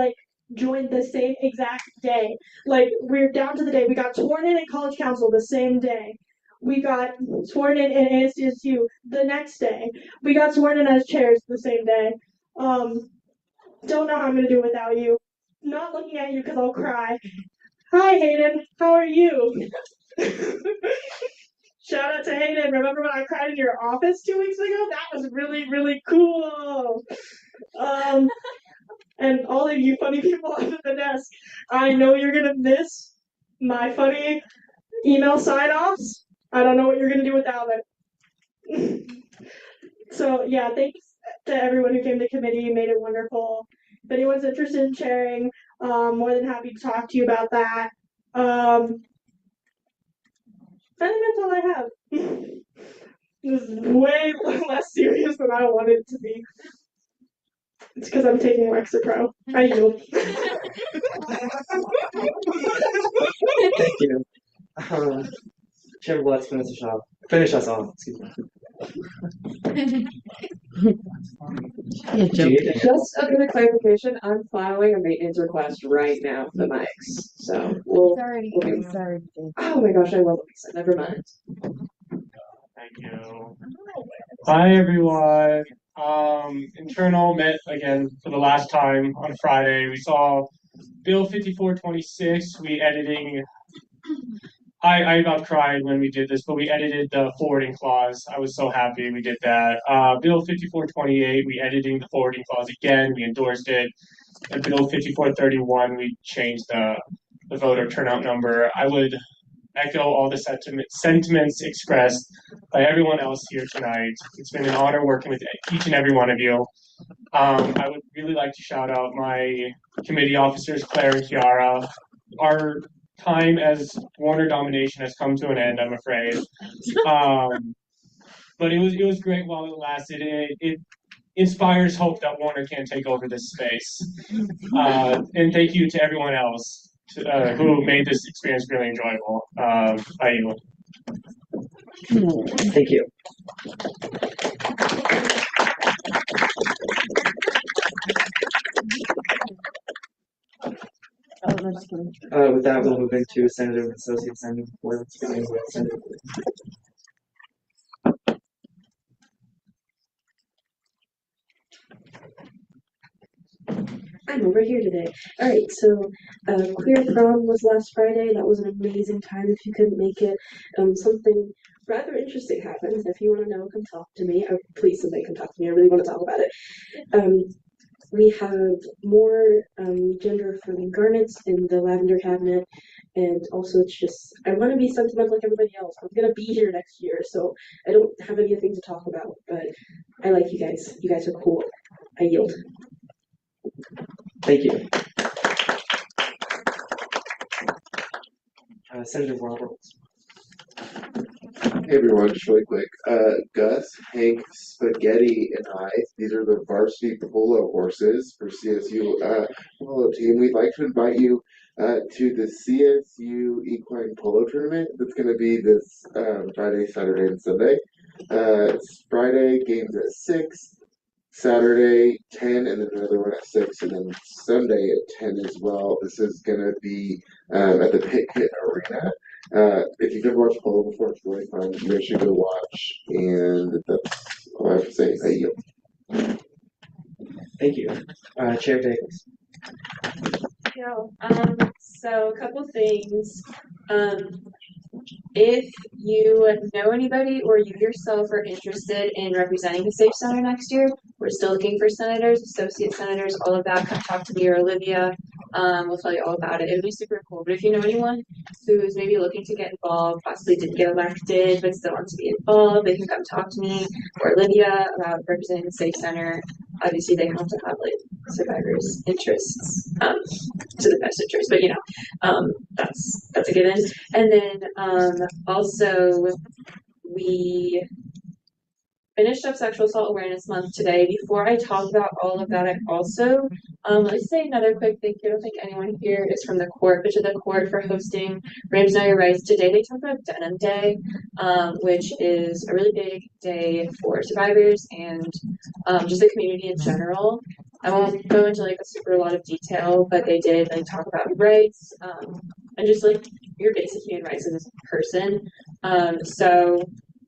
joined the same exact day. We're down to the day. We got sworn in college council the same day. We got sworn in ASCSU the next day. We got sworn in as chairs the same day. Don't know how I'm gonna do it without you. Not looking at you because I'll cry. Hi Hayden, how are you? Shout out to Hayden. Remember when I cried in your office 2 weeks ago? That was really, really cool. And all of you funny people under the desk, I know you're gonna miss my funny email sign-offs. I don't know what you're gonna do without it. So yeah, thanks to everyone who came to committee. You made it wonderful. If anyone's interested in sharing, more than happy to talk to you about that. I think that's all I have. This is way less serious than I wanted it to be. It's because I'm taking Lexapro. I yield. Thank you. Chair, let's finish us off. Excuse me. Just a bit of clarification, I'm filing a maintenance request right now for the mics. So we'll be sorry. Oh my gosh, I love Lisa. Never mind. Thank you. Hi everyone. Internal met again for the last time on Friday. We saw Bill 5426. I about cried when we did this, but we edited the forwarding clause. I was so happy we did that. Bill 5428, we editing the forwarding clause again. We endorsed it. And Bill 5431, we changed the voter turnout number. I would echo all the sentiments expressed by everyone else here tonight. It's been an honor working with each and every one of you. I would really like to shout out my committee officers, Claire and Kiara. Our time as Warner domination has come to an end, I'm afraid. But it was great while it lasted. It inspires hope that Warner can take over this space. And thank you to everyone else who made this experience really enjoyable. I yield. Thank you. With that, we'll move into Senator and Associate Senator reports, beginning with Senator. I'm over here today. All right, so Queer Prom was last Friday. That was an amazing time. If you couldn't make it, something rather interesting happened. If you want to know, come talk to me. Please, somebody come talk to me. I really want to talk about it. We have more gender-affirming garments in the lavender cabinet, and also it's just I want to be sentimental like everybody else. I'm gonna be here next year, so I don't have anything to talk about. But I like you guys. You guys are cool. I yield. Thank you. Senator Roberts. Hey everyone, just really quick. Gus, Hank, Spaghetti, and I, these are the varsity polo horses for CSU polo team. We'd like to invite you to the CSU Equine Polo Tournament that's going to be this Friday, Saturday, and Sunday. It's Friday, games at 6. Saturday 10 and then another one at 6 and then Sunday at 10 as well. This is going to be at the Pit Arena. If you've never watched polo before, it's really fun. You guys should go watch, and that's all I have to say. I yield. Thank you. Chair Davis. So a couple things. If you know anybody or you yourself are interested in representing the Safe Center next year, we're still looking for senators, associate senators, all of that. Come talk to me or Olivia. We'll tell you all about it. It would be super cool. But if you know anyone who's maybe looking to get involved, possibly didn't get elected, but still wants to be involved, they can come talk to me or Olivia about representing the Safe Center. Obviously, they have to have like survivors' interests to the best interest, but that's a given. And then also we finished up Sexual Assault Awareness Month today. Before I talk about all of that, I also let's say another quick thank you. I don't think anyone here is from the court, but to the court for hosting Rams Know Your Rights. Today they talked about Denim Day, which is a really big day for survivors and just the community in general. I won't go into like a lot of detail, but they did like talk about rights and just like your basic human rights as a person. So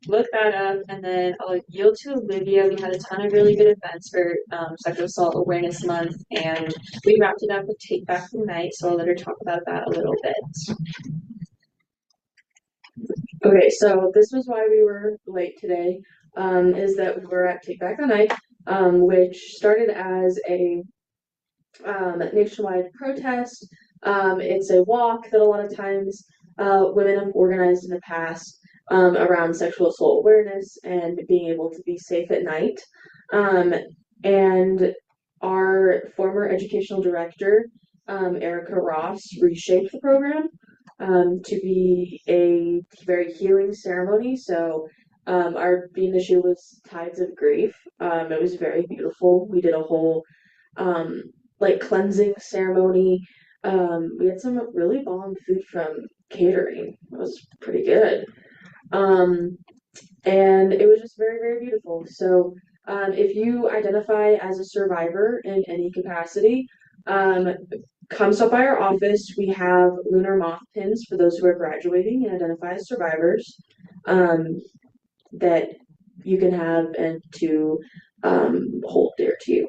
look that up, and then I'll yield to Olivia. We had a ton of really good events for Sexual Assault Awareness Month, and we wrapped it up with Take Back the Night, so I'll let her talk about that a little bit. Okay, so this was why we were late today, is that we were at Take Back the Night, which started as a nationwide protest. It's a walk that a lot of times women have organized in the past around sexual assault awareness and being able to be safe at night. And our former educational director, Erica Ross, reshaped the program to be a very healing ceremony. So our theme this year was Tides of Grief. It was very beautiful. We did a whole like cleansing ceremony. We had some really bomb food from catering. It was pretty good. And it was just very, very beautiful. So if you identify as a survivor in any capacity, come stop by our office. We have lunar moth pins for those who are graduating and identify as survivors that you can have and to hold dear to you.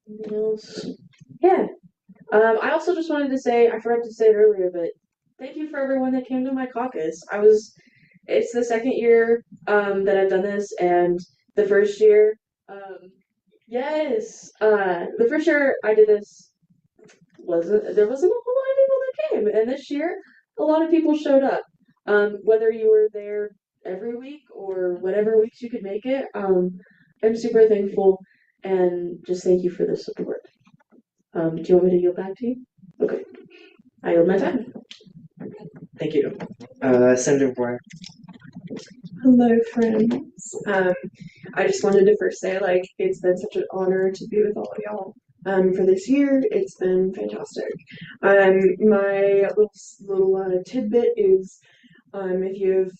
Anything else? Yeah. I also just wanted to say, I forgot to say it earlier, but thank you for everyone that came to my caucus. It's the second year that I've done this, and the first year, the first year I did this, there wasn't a whole lot of people that came, and this year, a lot of people showed up. Whether you were there every week or whatever weeks you could make it, I'm super thankful, and just thank you for the support. Do you want me to yield back to you? Okay. I yield my time. Thank you. Senator Boyer. Hello, friends. I just wanted to first say, like, it's been such an honor to be with all of y'all. For this year, it's been fantastic. My little tidbit is, If you've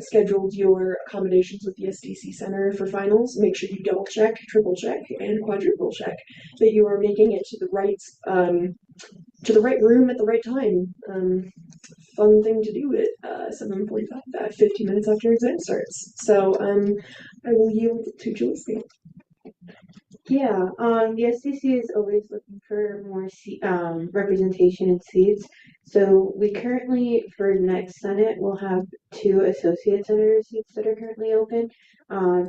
scheduled your accommodations with the SDC Center for finals, make sure you double check, triple check, and quadruple check that you are making it to the right room at the right time. Fun thing to do at 7:45, about 15 minutes after exam starts. So I will yield to Joyce. Yeah, the SCC is always looking for more representation in seats. So we currently, for next Senate, will have 2 associate senator seats that are currently open.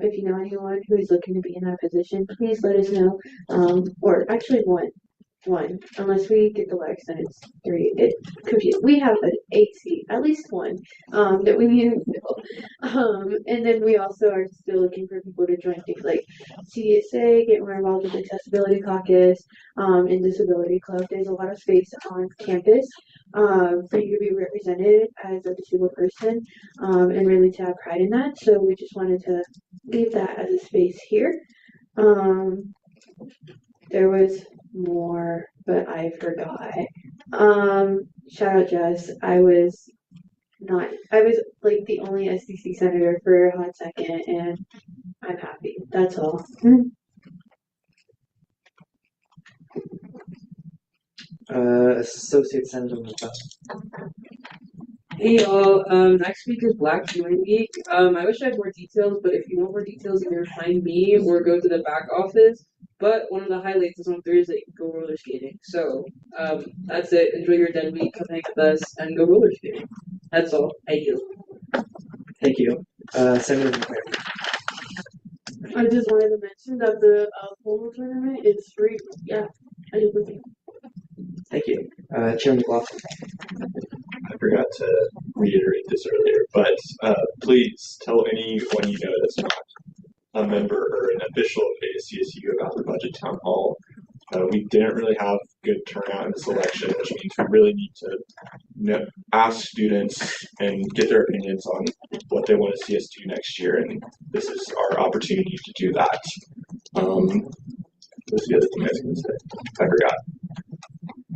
If you know anyone who is looking to be in that position, please let us know. Or actually one, unless we get the large Senate, it's 3. It confused. We have an 8 seat, at least one, that we need to fill. And then we also are still looking for people to join things like CSA, get more involved with Accessibility Caucus, and Disability Club. There's a lot of space on campus for you to be represented as a disabled person, and really to have pride in that. So we just wanted to leave that as a space here. There was more, but I forgot. Shout out Jess. I was like the only SDC senator for a hot second, and I'm happy. That's all. Associate Senator Mika. Hey y'all, next week is Black Viewing Week. I wish I had more details, but if you want more details, either find me or go to the back office. But one of the highlights is on Thursday, you can go roller skating. So, that's it. Enjoy your dead week, come hang with us, and go roller skating. That's all. I do. Thank you. Senator McCray. I just wanted to mention that the polo tournament is free. Yeah, I do believe. Thank you. Chair McLaughlin. I forgot to reiterate this earlier, but please tell anyone you know that's not a member or an official of ASCSU about the budget town hall. We didn't really have good turnout in this election, which means we really need to ask students and get their opinions on what they want to see us do next year, and this is our opportunity to do that. What's the other thing I was going to say? I forgot.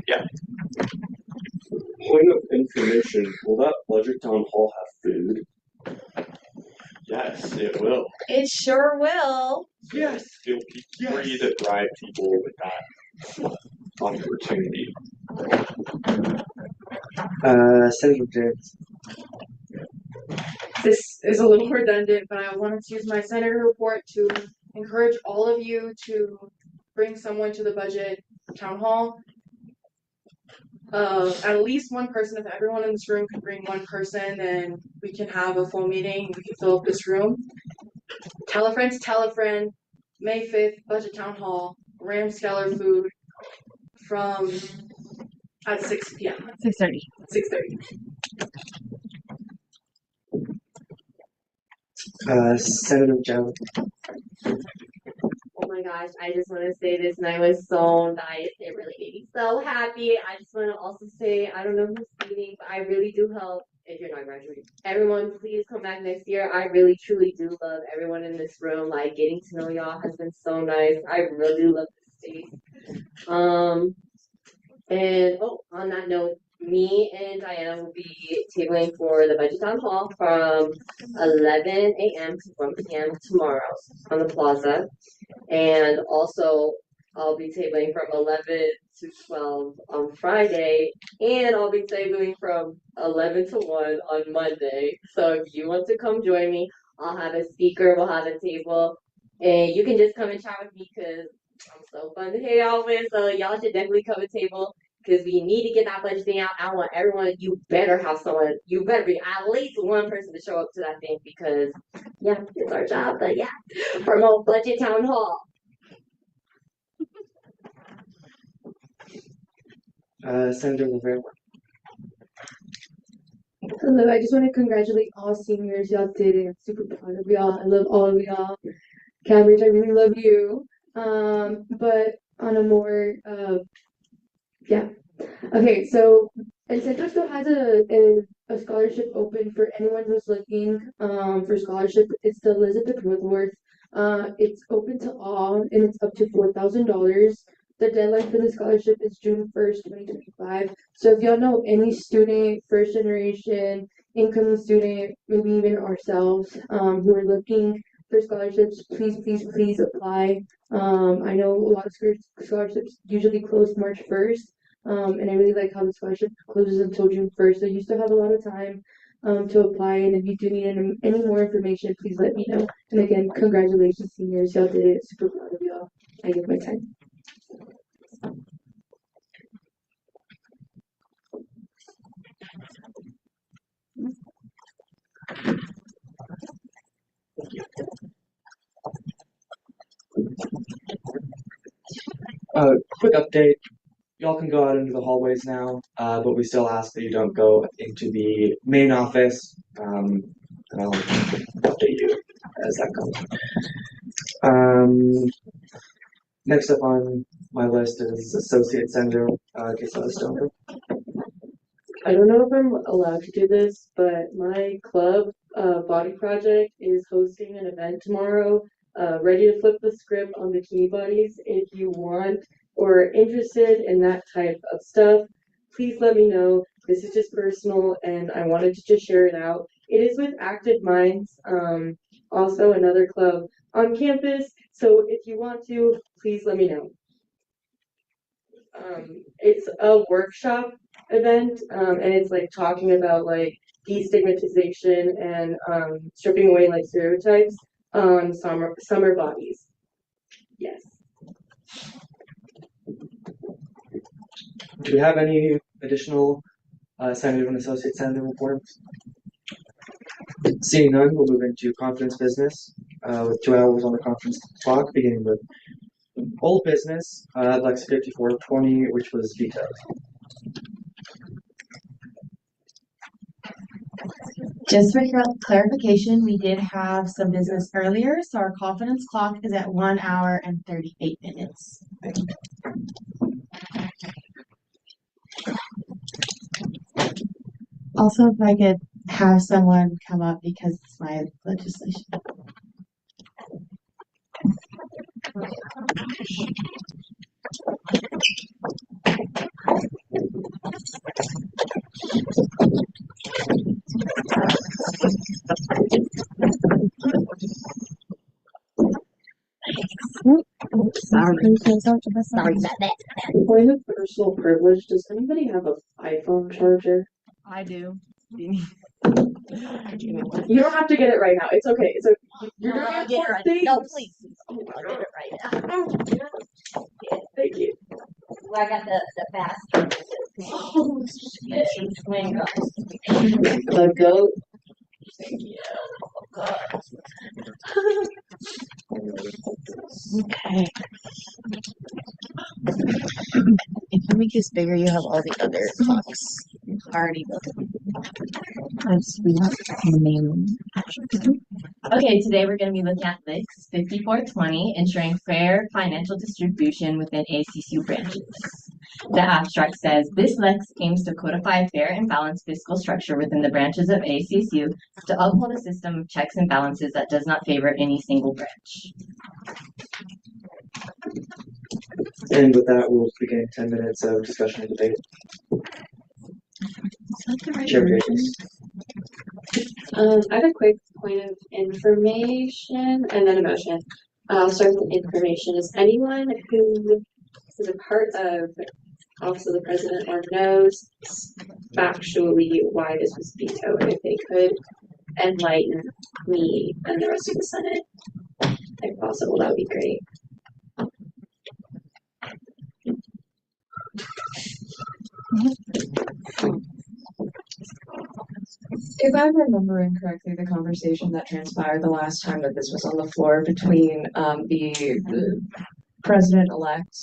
Yeah. Point of information, will that budget town hall have food? Yes, it will. It sure will. Yes. It will be free to bribe people with that opportunity. Senator James. This is a little redundant, but I wanted to use my senator report to encourage all of you to bring someone to the budget town hall. At least one person. If everyone in this room can bring one person, then we can have a full meeting. We can fill up this room. Tell a friend to tell a friend. May 5th, budget town hall. Ramskeller food from at 6 p.m. 6:30. 6:30. Senator Joe. Oh my gosh, I just want to say this, and I was so nice. It really made me so happy. I just want to also say, I don't know who's speaking, but I really do hope, if you're not graduating, everyone please come back next year. I really, truly do love everyone in this room. Like, getting to know y'all has been so nice. I really love this space. And on that note, me and Diana will be tabling for the budget town hall from 11 a.m. to 1 p.m. tomorrow on the plaza. And also, I'll be tabling from 11 to 12 on Friday. And I'll be tabling from 11 to 1 on Monday. So if you want to come join me, I'll have a speaker, we'll have a table. And you can just come and chat with me because I'm so fun to hang out with. So y'all should definitely come to table, because we need to get that budget thing out. I want everyone, you better have someone, you better be at least one person to show up to that thing, because yeah, it's our job. But yeah, promote budget town hall. Senator Rivera. Hello, I just want to congratulate all seniors. Y'all did it. I'm super proud of y'all. I love all of y'all. Cambridge, I really love you. But on a more, yeah. Okay, so Central still has a scholarship open for anyone who's looking for scholarship. It's the Elizabeth Woodworth. It's open to all, and it's up to $4,000. The deadline for the scholarship is June 1st, 2025. So if y'all know any student, first generation, incoming student, maybe even ourselves, who are looking for scholarships, please apply. I know a lot of scholarships usually close March 1st, and I really like how the scholarship closes until June 1st, so you still have a lot of time to apply. And if you do need any more information, please let me know. And again, congratulations, seniors. Y'all did it. Super proud of y'all. I give my time. Quick update. Y'all can go out into the hallways now, but we still ask that you don't go into the main office. And I'll update you as that comes. Next up on my list is Associate Senator Gisela Stoner. I don't know if I'm allowed to do this, but my club, Body Project, is hosting an event tomorrow. Ready to flip the script on bikini bodies. If you want or are interested in that type of stuff, please let me know. This is just personal, and I wanted to just share it out. It is with Active Minds, also another club on campus. So if you want to, please let me know. It's a workshop event, and it's like talking about like destigmatization and stripping away like stereotypes on summer bodies. Yes. Do we have any additional Senator and Associate Senator reports? Seeing none, we'll move into conference business with 2 hours on the conference clock, beginning with old business, Lex 5420, which was vetoed. Just for clarification, we did have some business earlier, so our confidence clock is at 1 hour and 38 minutes. Also, if I could have someone come up because it's my legislation. Sorry about that. Point of personal privilege, does anybody have an iPhone charger? I do. You don't have to get it right now. It's okay. It's okay. You're doing I'll get it right. things. No, please. I'll get it right now. Thank you. I got the fast charger. The goat. Okay. If you make this bigger, you have all the other clocks already built in. We have the main. Okay, today we're going to be looking at LIX 5420, ensuring fair financial distribution within ASCSU branches. The abstract says, this LIX aims to codify a fair and balanced fiscal structure within the branches of ASCSU to uphold a system of checks and balances that does not favor any single branch. And with that, we'll begin 10 minutes of discussion and debate. Chair Davis. I have a quick point of information and then a motion. I'll start with information. Is anyone who is a part of Office of the President or knows factually why this was vetoed, if they could enlighten me and the rest of the Senate, if possible, that would be great. If I'm remembering correctly, the conversation that transpired the last time that this was on the floor between the president-elect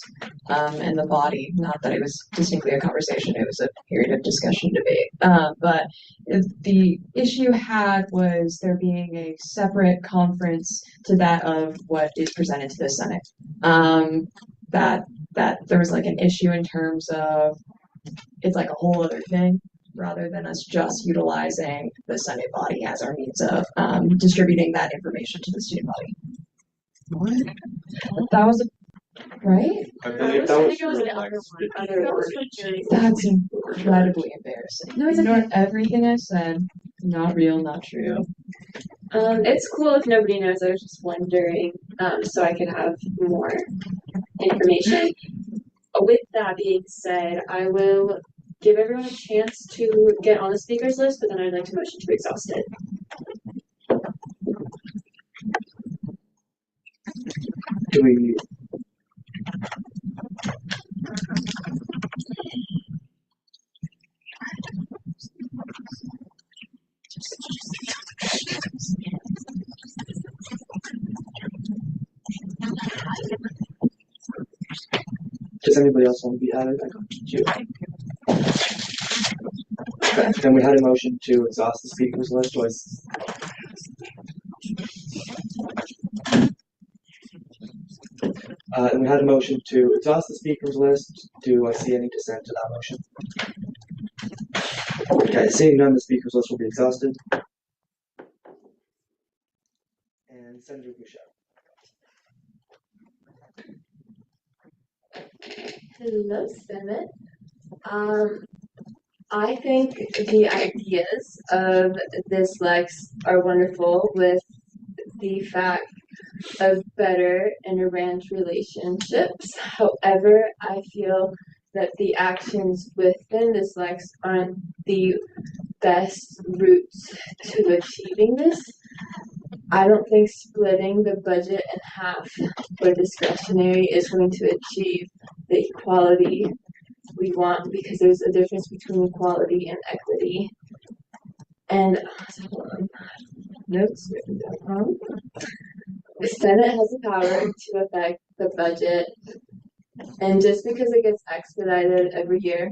and the body, not that it was distinctly a conversation, it was a period of discussion debate. But the issue had was there being a separate conference to that of what is presented to the Senate. That there was like an issue in terms of it's like a whole other thing rather than us just utilizing the Senate body as our means of distributing that information to the student body. What? That was right? I believe that was your That's incredibly embarrassing. No, ignore everything I said. Not real, not true. It's cool if nobody knows. I was just wondering, so I could have more information. With that being said, I will give everyone a chance to get on the speakers list, but then I'd like to motion to exhaust it. Do we? Does anybody else want to be added? I got you. Okay, then we had a motion to exhaust the speakers list. And we had a motion to exhaust the speakers list. Do I see any dissent to that motion? Okay, seeing none, the speakers list will be exhausted. And Senator Boucher. Hello, Senate. I think the ideas of this Lex are wonderful, with the fact of better inter-branch relationships. However, I feel that the actions within this Lex aren't the best routes to achieving this. I don't think splitting the budget in half for discretionary is going to achieve the equality we want, because there's a difference between equality and equity. And notes written down. The Senate has the power to affect the budget, and just because it gets expedited every year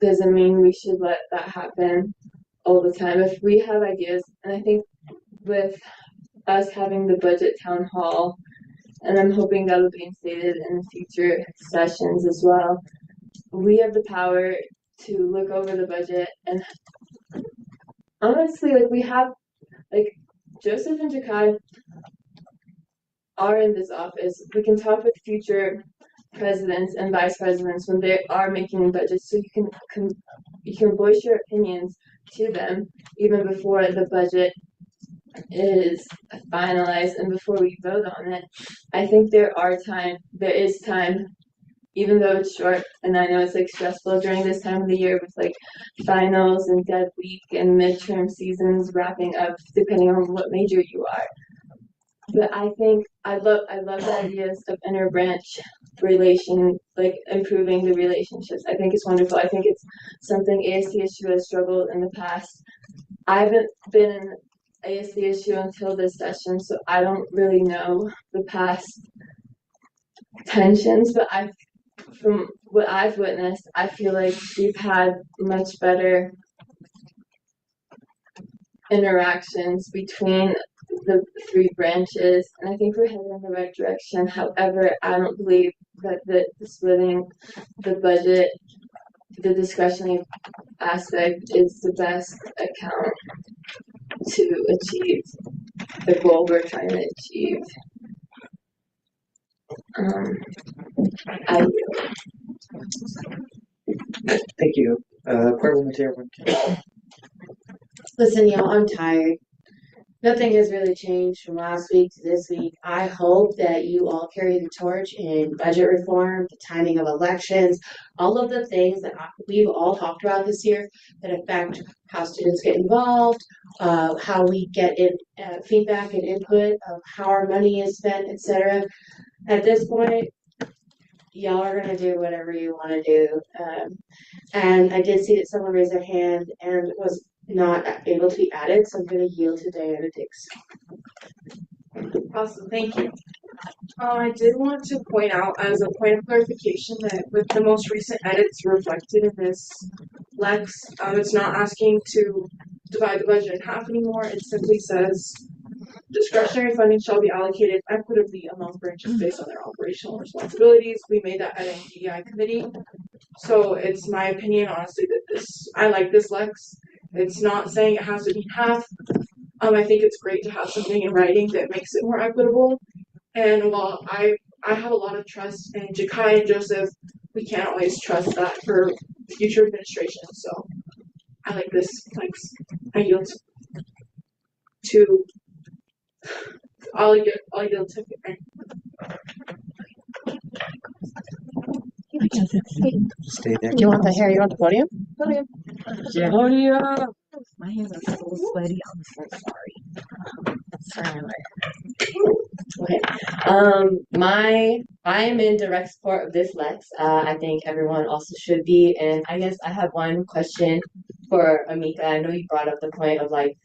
doesn't mean we should let that happen all the time. If we have ideas, and I think with us having the budget town hall, and I'm hoping that'll be instated in future sessions as well, we have the power to look over the budget. And honestly, like, we have, like, Joseph and Jakai are in this office. We can talk with future presidents and vice presidents when they are making budgets, so you can voice your opinions to them even before the budget is finalized and before we vote on it. I think there is time, even though it's short, and I know it's like stressful during this time of the year with like finals and dead week and midterm seasons wrapping up, depending on what major you are. But I think I love the ideas of inter-branch relation, like improving the relationships. I think it's wonderful. I think it's something ASCSU has struggled in the past. I haven't been in ASCSU until this session, so I don't really know the past tensions, but from what I've witnessed, I feel like we've had much better interactions between the three branches, and I think we're headed in the right direction. However, I don't believe that the splitting the budget, the discretionary aspect, is the best account to achieve the goal we're trying to achieve. Thank you. Parliamentarian. Listen, y'all, I'm tired. Nothing has really changed from last week to this week. I hope that you all carry the torch in budget reform, the timing of elections, all of the things that we've all talked about this year that affect how students get involved, how we get feedback and input of how our money is spent, etc. At this point, y'all are going to do whatever you want to do. And I did see that someone raised their hand and was not able to be added, so I'm going to yield to Diana Dix. Awesome, thank you. I did want to point out, as a point of clarification, that with the most recent edits reflected in this Lex, it's not asking to divide the budget in half anymore. It simply says discretionary funding shall be allocated equitably among branches based on their operational responsibilities. We made that edit in DEI committee. So it's my opinion, honestly, that I like this Lex. It's not saying it has to be half. I think it's great to have something in writing that makes it more equitable. And while I have a lot of trust in Jakai and Joseph, we can't always trust that for future administration. So I like this flex. I yield to I'll yield to Stay there. Do you want the hair? You want the podium? Podium. Yeah. Podium. My hands are so sweaty. I'm so sorry. Sorry, Okay. I am in direct support of this Lex. I think everyone also should be. And I guess I have one question for Amika. I know you brought up the point of like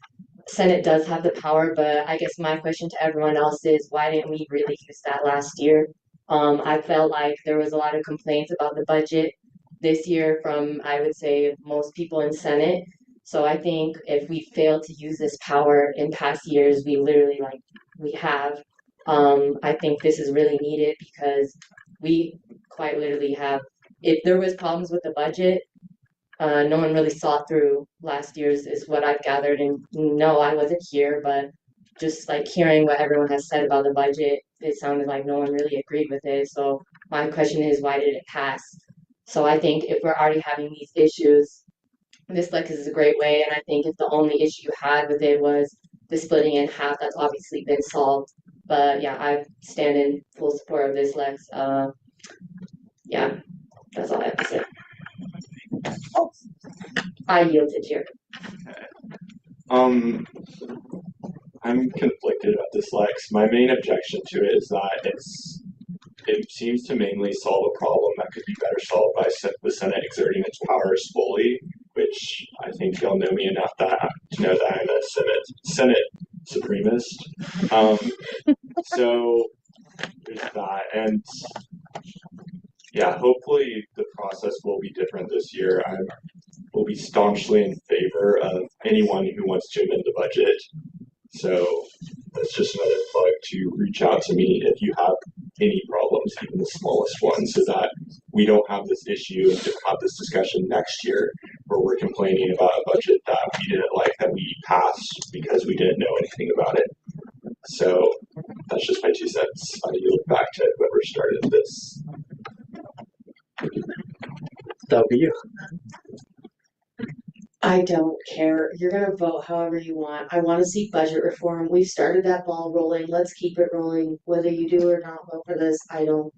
Senate does have the power, but I guess my question to everyone else is why didn't we really use that last year? I felt like there was a lot of complaints about the budget this year from, I would say, most people in Senate. So I think if we fail to use this power in past years, we have. I think this is really needed because we quite literally have, if there was problems with the budget, no one really saw through last year's is what I've gathered. And no, I wasn't here, but just like hearing what everyone has said about the budget, it sounded like no one really agreed with it. So my question is, why did it pass? So I think if we're already having these issues, this Lex is a great way. And I think if the only issue you had with it was the splitting in half, that's obviously been solved. But yeah, I stand in full support of this Lex. Yeah, that's all I have to say. I yielded here. I'm conflicted about this Lex. My main objection to it is that it seems to mainly solve a problem that could be better solved by the Senate exerting its powers fully, which I think y'all know me enough to know that I'm a Senate supremacist. So there's that, and yeah, hopefully the process will be different this year. I will be staunchly in favor of anyone who wants to amend the budget. So that's just another plug to reach out to me if you have any problems, even the smallest ones, so that we don't have this issue and have this discussion next year where we're complaining about a budget that we didn't like that we passed because we didn't know anything about it. So that's just my 2 cents. I yield back to whoever started this. That'll be you. I don't care. You're gonna vote however you want. I want to see budget reform. We've started that ball rolling. Let's keep it rolling. Whether you do or not vote for this, I don't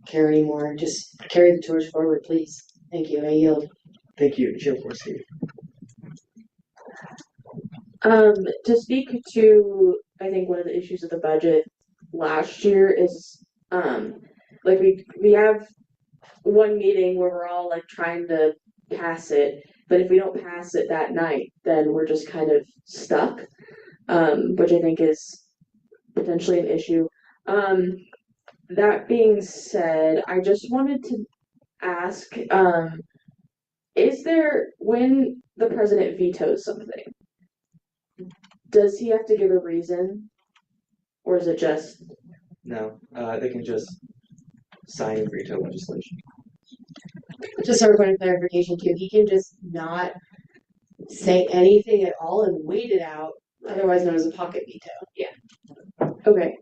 care anymore. Just carry the torch forward, please. Thank you. I yield. Thank you. Jill Forsey. To speak to, I think one of the issues of the budget last year is, like we have one meeting where we're all like trying to pass it, but if we don't pass it that night, then we're just kind of stuck, which I think is potentially an issue. That being said, I just wanted to ask, is there, when the president vetoes something, does he have to give a reason? Or is it just? No, they can just sign and veto legislation. Just for a point of clarification too, he can just not say anything at all and wait it out, otherwise known as a pocket veto. Yeah. Okay.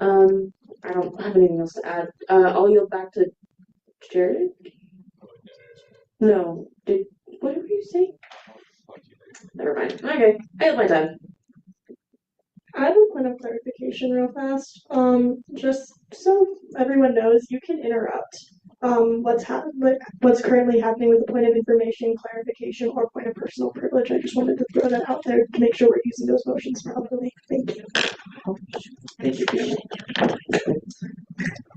I don't have anything else to add. I'll yield back to Jared. No. What were you saying? Never mind. Okay. I have my time. I have a point of clarification real fast. Just so everyone knows, you can interrupt what's currently happening with the point of information, clarification, or point of personal privilege. I just wanted to throw that out there to make sure we're using those motions properly. Thank you. Thank you, Fiona.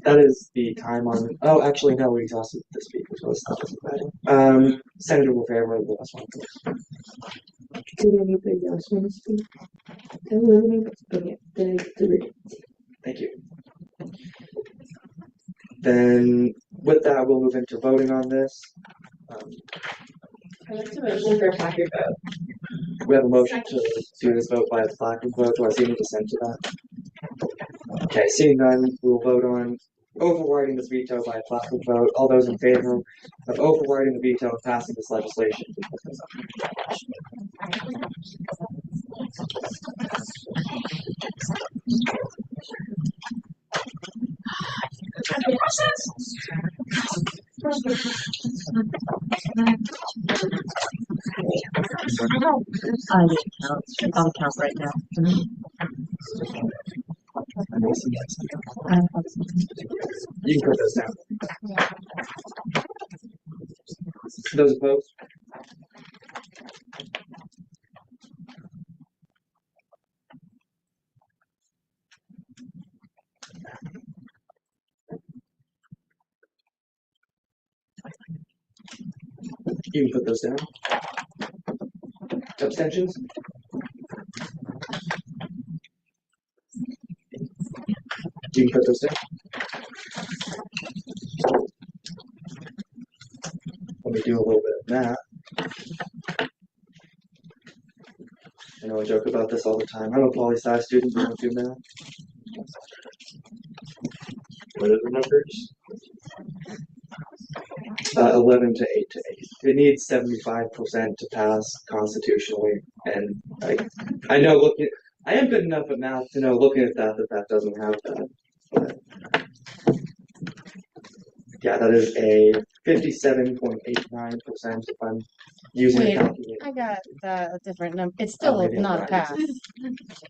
That is the time on. Oh, actually, no, we exhausted the speakers. So let's not listen to that. Senator Wolfere, what are the last one? Did anybody else want to speak? Okay, then I get to read it. Thank you. Then, with that, we'll move into voting on this. I'd like to motion for a placard vote. We have a motion to do this vote by a placard vote. Do I see any dissent to that? Okay, seeing none, we'll vote on overriding this veto by a placard vote. All those in favor of overriding the veto and passing this legislation, please I need count. I'll count right now. You can put those down. Those opposed? You can put those down. Abstentions? You can put those down. Let me do a little bit of math. I know I joke about this all the time. I'm a poli-sci student, but I don't do math. What are the numbers? 11 to 8 to 8. It needs 75% to pass constitutionally, and I know I am good enough at math to know looking at that doesn't have that. But yeah, that is a 57.89% if I'm using a Wait, calculator. I got a different number. It's Oh, still maybe I'm not a right. pass.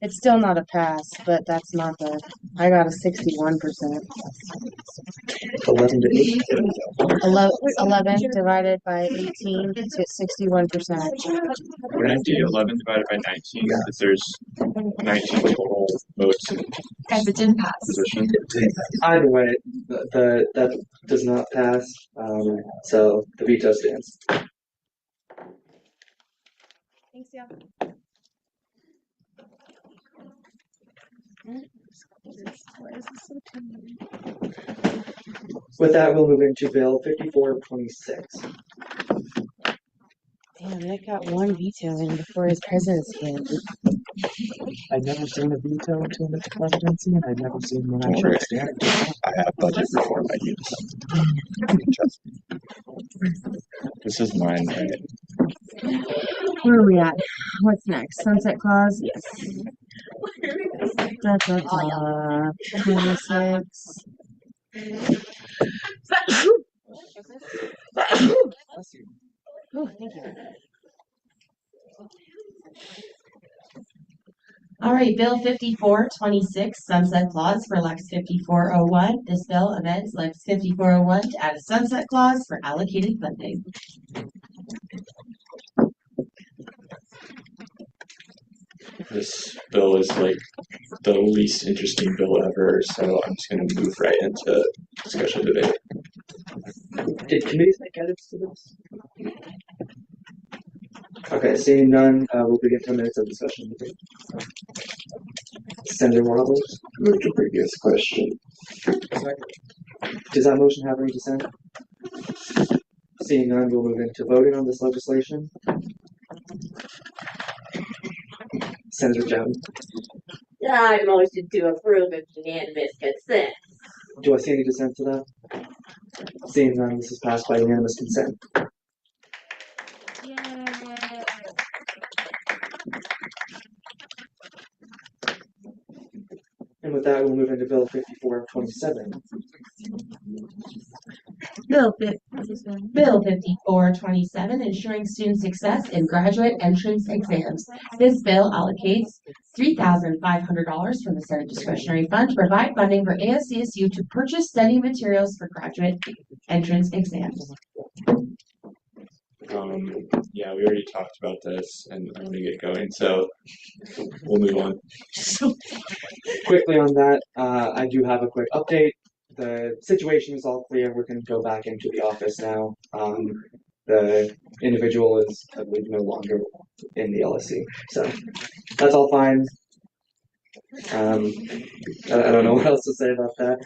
It's still not a pass, but that's not the. I got a 61%. 11 to 8. 11 divided by 18 gets you 61%. We're gonna do 11 divided by 19 because there's 19 total votes in Guys, it didn't pass. position. Either way, that does not pass, so the veto stands. Thanks, yeah. With that, we'll move into Bill 5426. Damn, Nick got one veto in before his presidency. I've never seen a veto until the presidency, and I've never seen one Don't actually worry. stand. I have budget reform ideas. Trust me. This is mine, right? Where are we at? What's next? Sunset clause? Yes. 26. Oh, thank you. All right, Bill 5426, sunset clause for Lex 5401. This bill amends Lex 5401 to add a sunset clause for allocated funding. This bill is like the least interesting bill ever, so I'm just gonna move right into discussion debate. Did committees make edits to this? Okay, seeing none, we'll begin 10 minutes of discussion debate. Senator Roberts? Move to previous question. Does that motion have any dissent? Seeing none, we'll move into voting on this legislation. Senator Jones? I motion to approve with unanimous consent. Do I see any dissent to that? Seeing none, this is passed by unanimous consent. And with that, we'll move into Bill 5427. Bill 5427, ensuring student success in graduate entrance exams. This bill allocates $3,500 from the Senate Discretionary Fund to provide funding for ASCSU to purchase study materials for graduate entrance exams. Yeah, we already talked about this, and I'm gonna get going, so we'll move on. Quickly on that, I do have a quick update. The situation is all clear. We're going to go back into the office now. The individual is, I believe, no longer in the LSC. So that's all fine. I don't know what else to say about that.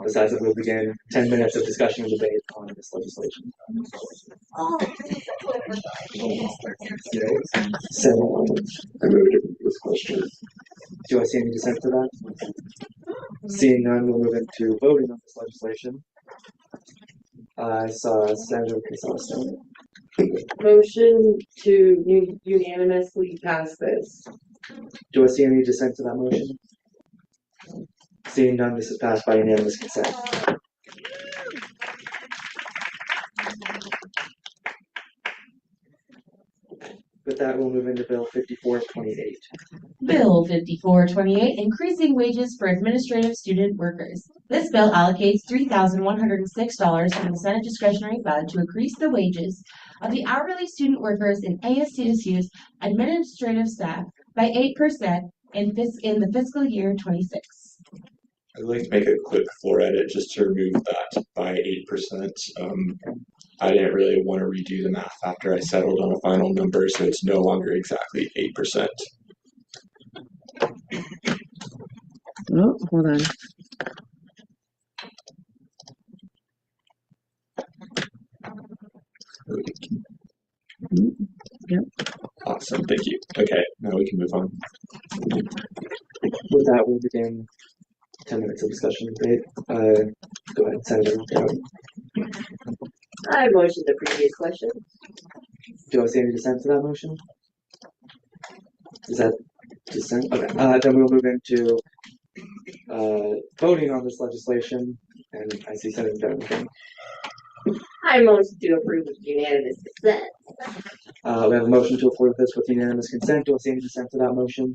Besides that, we'll begin 10 minutes of discussion and debate on this legislation. So, I moved to this question. Do I see any dissent to that? Seeing none, we'll move into voting on this legislation. I saw Senator Casales. Motion to unanimously pass this. Do I see any dissent to that motion? Seeing none, this is passed by unanimous consent. With that, we'll move into Bill 5428. Bill 5428, increasing wages for administrative student workers. This bill allocates $3,106 from the Senate discretionary fund to increase the wages of the hourly student workers in ASCSU's administrative staff by 8% in the fiscal year 26. I'd like to make a quick floor edit just to remove that by 8%. I didn't really want to redo the math after I settled on a final number, so it's no longer exactly 8%. Oh, hold on. Yep. Awesome, thank you. Okay, now we can move on. With that, we'll begin 10 minutes of discussion and debate. Go ahead, Senator Dowd. I motion the previous question. Do I see any dissent to that motion? Is that dissent? Okay, then we'll move into voting on this legislation, and I see Senator Dowd again. I motion to approve with unanimous consent. We have a motion to approve this with unanimous consent. Do I see any dissent to that motion?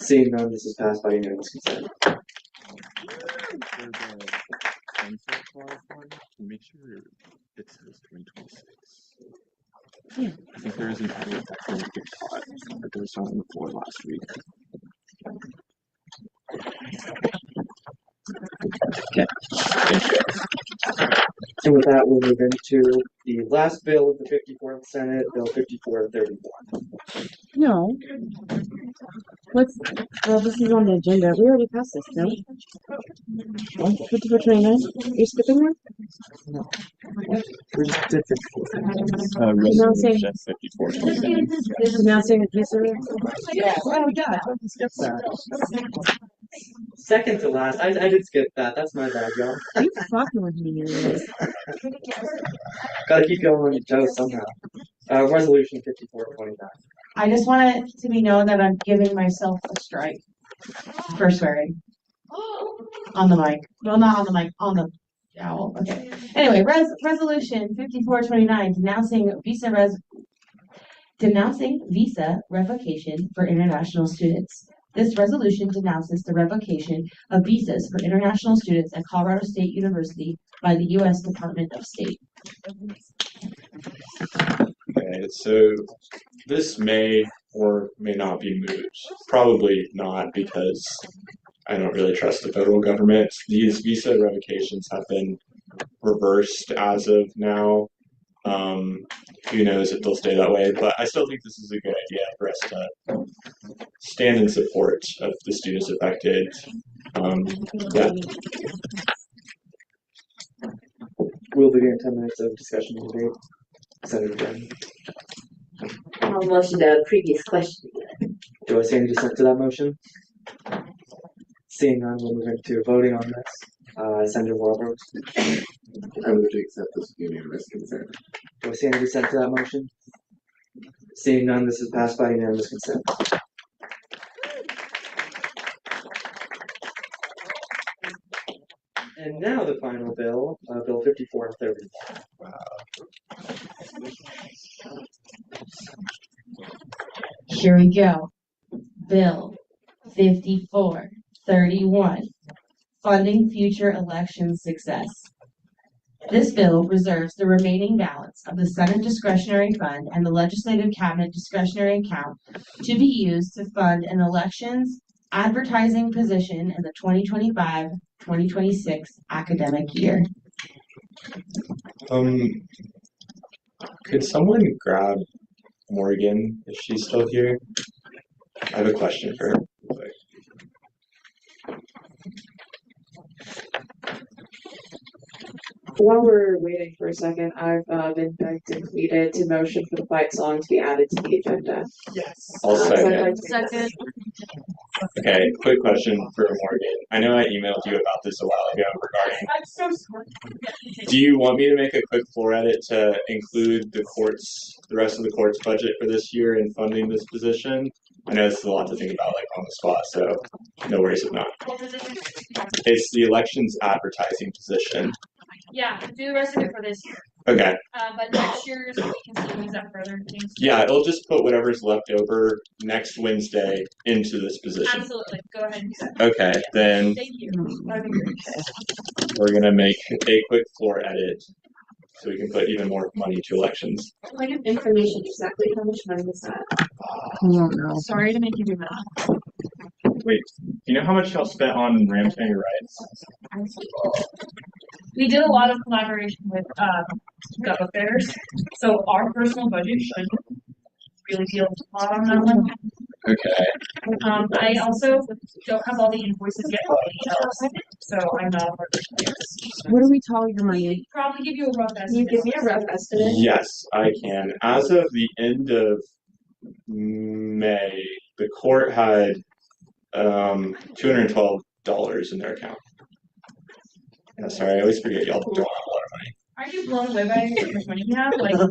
Seeing none, this is passed by unanimous consent. Make sure it says 2026. I think there is an edit that didn't get caught, but there was one on the floor last week. Okay. And with that, we'll move into the last bill of the 54th Senate, Bill 5431. No. Well, this is on the agenda. We already passed this, no? 5429? Are you skipping one? No. We just did 54. Resolution 54. Announcing a piece of it? Yeah. Oh, yeah. I skip that. Second to last. I did skip that. That's my bad, y'all. You fucking with me, you Gotta keep going on your toes somehow. Resolution 5429. I just want it to be known that I'm giving myself a strike for swearing. On the mic. Well, not on the mic, on the owl. Okay. Anyway, resolution 5429 denouncing visa revocation for international students. This resolution denounces the revocation of visas for international students at Colorado State University by the U.S. Department of State. Okay, so this may or may not be moot. Probably not, because I don't really trust the federal government. These visa revocations have been reversed as of now. Who knows if they'll stay that way, but I still think this is a good idea for us to stand in support of the students affected. Yeah. We'll begin 10 minutes of discussion and debate. Senator Brown. I'll motion the previous question. Do I see any dissent to that motion? Seeing none, we'll move into voting on this. Senator Warburg. I move to accept this unanimous consent. Do I see any dissent to that motion? Seeing none, this is passed by unanimous consent. And now the final bill, Bill 5431. Here we go. Bill 5431, funding future election success. This bill reserves the remaining balance of the Senate discretionary fund and the legislative cabinet discretionary account to be used to fund an elections advertising position in the 2025-2026 academic year. Could someone grab Morgan if she's still here? I have a question for her. While we're waiting for a second, I've been begged and pleaded to motion for the fight song to be added to the agenda. Yes. I'll second. Second. Okay, quick question for Morgan. I know I emailed you about this a while ago regarding. I'm so sorry. Do you want me to make a quick floor edit to include the rest of the court's budget for this year in funding this position? I know this is a lot to think about, like on the spot, so no worries if not. It's the elections advertising position. Yeah, do the rest of it for this year. Okay. But next year's, we can still use that for other things. Yeah, it'll just put whatever's left over next Wednesday into this position. Absolutely. Go ahead and do that. Okay, then Thank you. That'd be great. we're gonna make a quick floor edit so we can put even more money to elections. Point of information, exactly how much money is that? I don't know. Sorry to make you do that. Wait, do you know how much y'all spent on Ramsey rights? We did a lot of collaboration with Gov Affairs, so our personal budget should really feel a lot on that one. Okay. I also don't have all the invoices yet for anything else, so I'm not a part of this. What do we call your money? Probably give you a rough estimate. Can you give me a rough estimate? Yes, I can. As of the end of May, the court had $212 in their account. Yeah, sorry, I always forget y'all don't have a lot of money. Aren't you blown away by how much money you have? Like, hold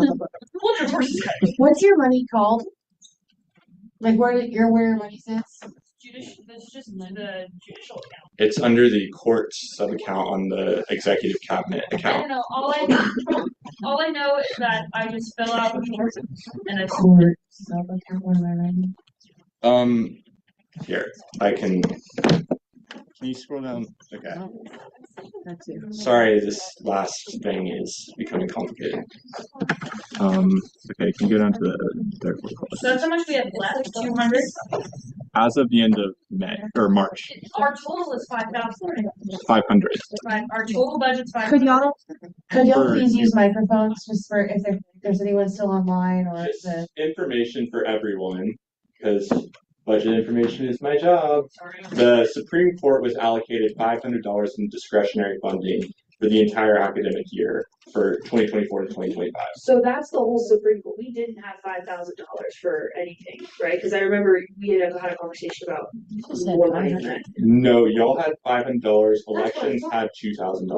your horses. What's your money called? Like where your money sits? That's just the judicial account. It's under the court's sub-account on the executive cabinet I account. don't know. All I know is that I just fill out the form and it's Court sub-account. What am I writing? Here, I can you scroll down? Okay. That's it. Sorry, this last thing is becoming complicated. Okay, can you go down to the So that's how much we have left, 200. as of the end of May or March, Our total is 5,000. 500. Our total budget's 5,000. Could y'all For- please use microphones just for if there's anyone still online or if Just information for everyone, because budget information is my job. The Supreme Court was allocated $500 in discretionary funding for the entire academic year for 2024 to 2025. So that's the whole Supreme Court. We didn't have $5,000 for anything, right? Because I remember we had a conversation about more money than that. No, y'all had $500. Elections had $2,000.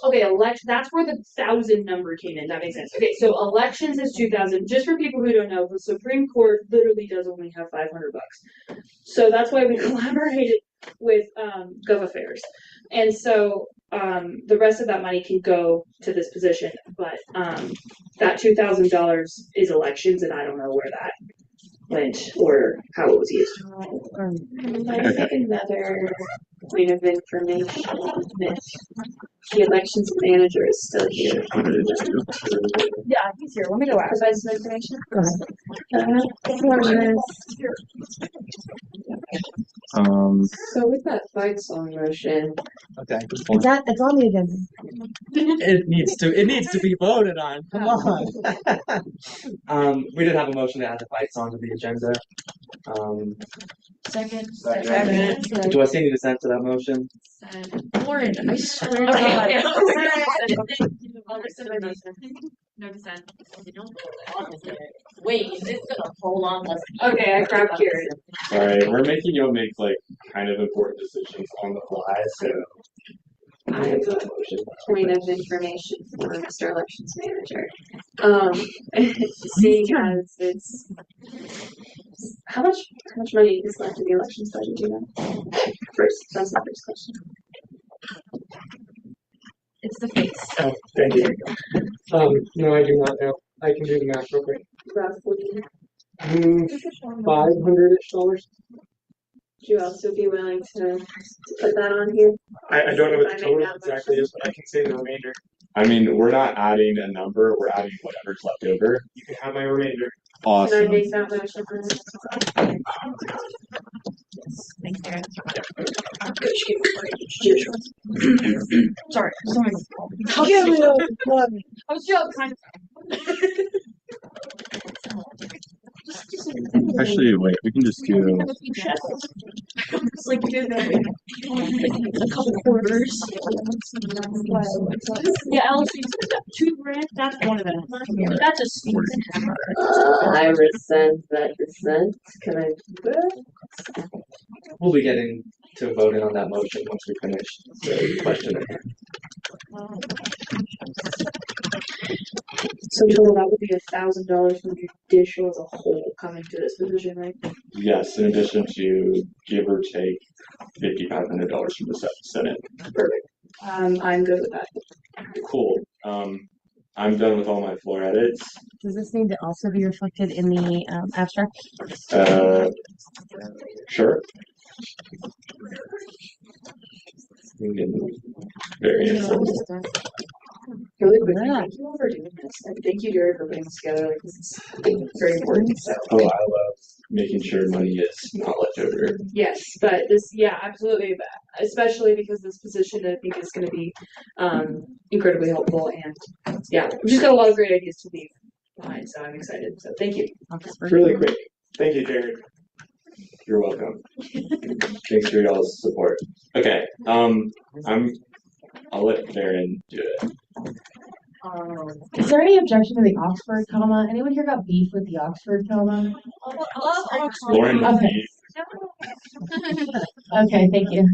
Okay, that's where the 1,000 number came in. That makes sense. Okay, so elections is 2,000. Just for people who don't know, the Supreme Court literally does only have $500. So that's why we collaborated with Gov Affairs, and so the rest of that money can go to this position. But that $2,000 is elections, and I don't know where that went or how it was used. I think another point of information that the elections manager is still here. Yeah, he's here. Let me go ask. Provide some information. So with that fight song motion, Okay. it's on the agenda. It needs to be voted on. Come on. We did have a motion to add the fight song to the agenda. Second. Do I see any dissent to that motion? Lauren, I swear Okay. No dissent. Wait, is this gonna prolong us? okay, I grabbed Kieran. Sorry, we're making y'all make like kind of important decisions on the fly, so I have a point of information for Mr. Elections Manager. Seeing as it's how much money is left in the elections budget, do you know? First, that's the first question. It's the face. Oh, thank you. No, I do not know. I can do the math real quick. Roughly. $500-ish. Would you also be willing to put that on here? I don't know what If the I make total that exactly is, but I can say the remainder. I mean, we're not adding a number, we're adding whatever's left over. You can have my remainder. Can I Awesome. make that motion for this? Thanks, Karen. Sorry. I was joking. Actually, wait, we can just do. It's like you did a couple quarters. Yeah, LSU, $2,000. That's one of them. But that's a steep. I resent that dissent. Can I do that? We'll be getting to voting on that motion once we finish the question. So total that would be $1,000 from judicial as a whole coming to this position, right? Yes, in addition to give or take $5,500 from the Senate. Perfect. I'm good with that. Cool. I'm done with all my floor edits. Does this need to also be reflected in the abstract? Sure. Variances. Really quick, thank you all for doing this. And thank you, Jared, for putting this together. Like, this is very important. So. Oh, I love making sure money is not left over. Yes, but this, yeah, absolutely, especially because this position I think is going to be incredibly helpful, and yeah, we've just got a lot of great ideas to leave behind, so I'm excited. So thank you. Really quick. Thank you, Jared. You're welcome. Thanks for y'all's support. Okay. I'll let Darren do it. Is there any objection to the Oxford comma? Anyone here got beef with the Oxford comma? Lauren, Okay. Okay, thank you.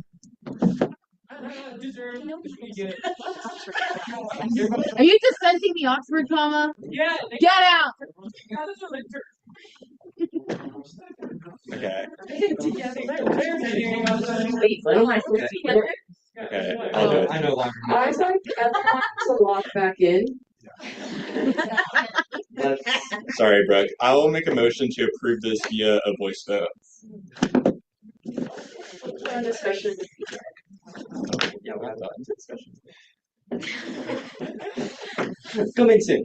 Are you dissenting the Oxford comma? Yeah. Get out! Okay. Wait, what am I supposed to be in? Okay. I'll do it. I know longer. I thought everyone to lock back in. Sorry, Brooke. I will make a motion to approve this via a voice vote. Discussion. Yeah, we'll have that discussion. Coming soon.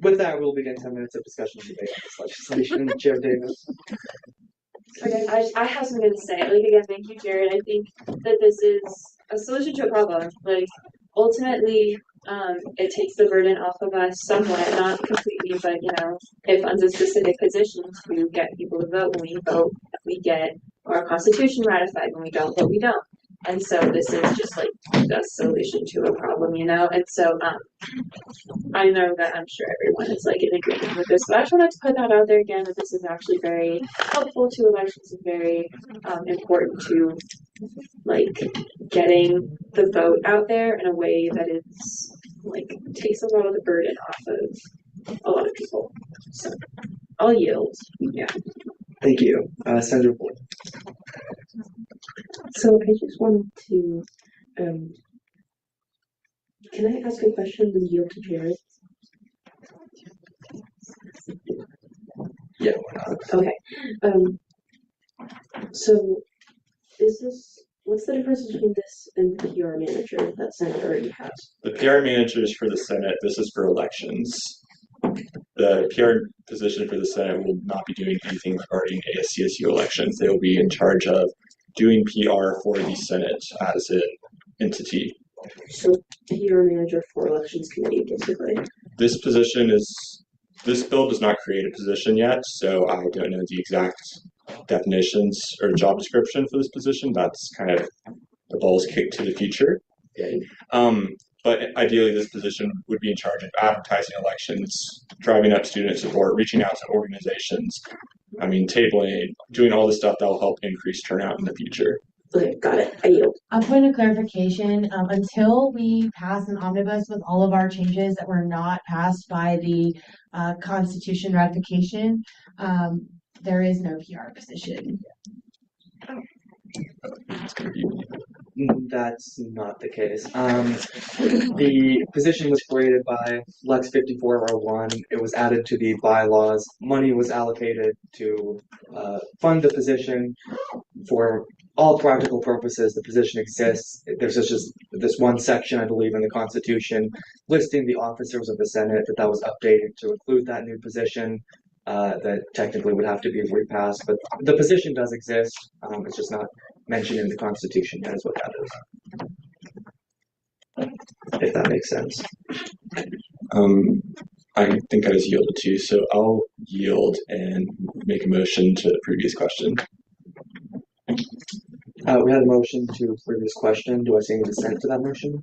With that, we'll begin 10 minutes of discussion and debate on this legislation. Chair Davis. Okay, I have something to say. Like, again, thank you, Jared. I think that this is a solution to a problem. Like, ultimately, it takes the burden off of us somewhat, not completely, but it funds a specific position to get people to vote. When we vote, we get our constitution ratified. When we don't vote, we don't. And so this is just like a solution to a problem, And so I know that I'm sure everyone is like in agreement with this, but I just wanted to put that out there again that this is actually very helpful to elections and very important to like getting the vote out there in a way that is like takes a lot of the burden off of a lot of people. So I'll yield. Yeah. Thank you. Senator Boyd. So I just wanted to, can I ask a question and yield to Jared? Yeah, why not? Okay. So what's the difference between this and the PR manager that Senate already has? The PR manager is for the Senate. This is for elections. The PR position for the Senate will not be doing anything regarding ASCSU elections. They will be in charge of doing PR for the Senate as an entity. So PR manager for elections committee, basically. This bill does not create a position yet, so I don't know the exact definitions or job description for this position. That's kind of the ball's kicked to the future. Okay. But ideally, this position would be in charge of advertising elections, driving up student support, reaching out to organizations, tabling, doing all the stuff that will help increase turnout in the future. Okay, got it. I yield. A point of clarification, until we pass an omnibus with all of our changes that were not passed by the Constitution ratification, there is no PR position. That's not the case. The position was created by Lex 5401. It was added to the bylaws. Money was allocated to fund the position. For all practical purposes, the position exists. There's just this one section, I believe, in the Constitution listing the officers of the Senate that was updated to include that new position. That technically would have to be repassed, but the position does exist. It's just not mentioned in the Constitution yet, is what that is. If that makes sense. I think I was yielded to, so I'll yield and make a motion to the previous question. We had a motion to previous question. Do I see any dissent to that motion?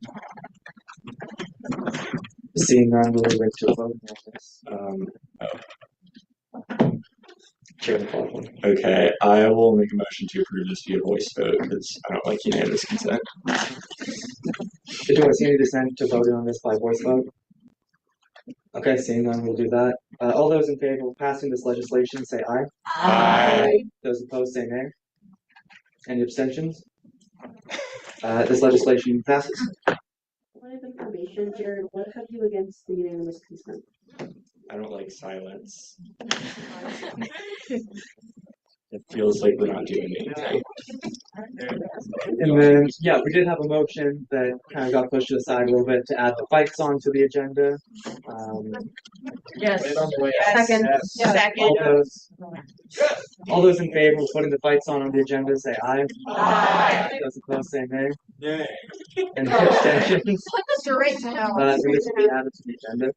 Seeing none, we'll move to a vote on this. Chair McLaughlin. Okay, I will make a motion to approve this via voice vote because I don't like unanimous consent. Do I see any dissent to voting on this by voice vote? Okay, seeing none, we'll do that. All those in favor of passing this legislation say aye. Aye. Those opposed say nay. Any abstentions? This legislation passes. point of information, Jared, what have you against the unanimous consent? I don't like silence. It feels like we're not doing anything. And then, yeah, we did have a motion that kind of got pushed to the side a little bit to add the fight song to the agenda. Yes. Second. Second. All those in favor of putting the fight song on the agenda, say aye. Aye. Those opposed, say nay. Nay. And abstentions. Straight to hell. So this will be added to the agenda.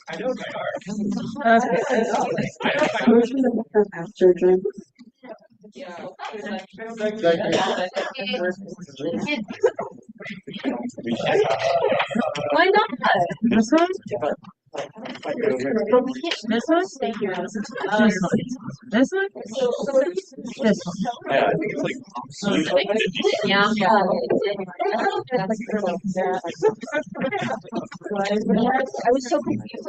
I know they are. Motion to have after adjournment. Why not? This one? This one? Thank you. This one? This one. I think it's like Yeah. I was so confused.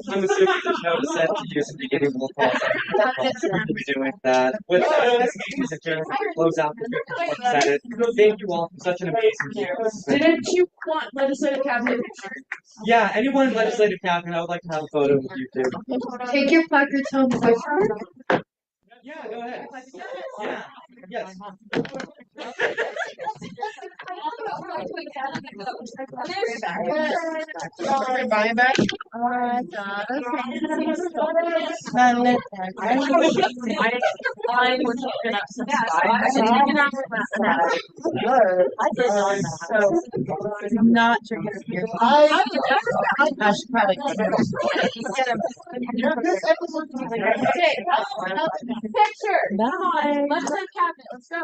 I'm assuming there's no dissent to use the beginning roll call. We'll be doing that. With that, this meeting is adjourned. Close out the Senate. Thank you all for such an amazing year. Didn't you want legislative cabinet? Yeah, anyone in legislative cabinet, I would like to have a photo with you too. Take your placards home. Yeah, go ahead. Yeah, yes. Buy it back. Not drinking beer. I should probably. Okay. Picture. Bye. Let's have cabinet. Let's go.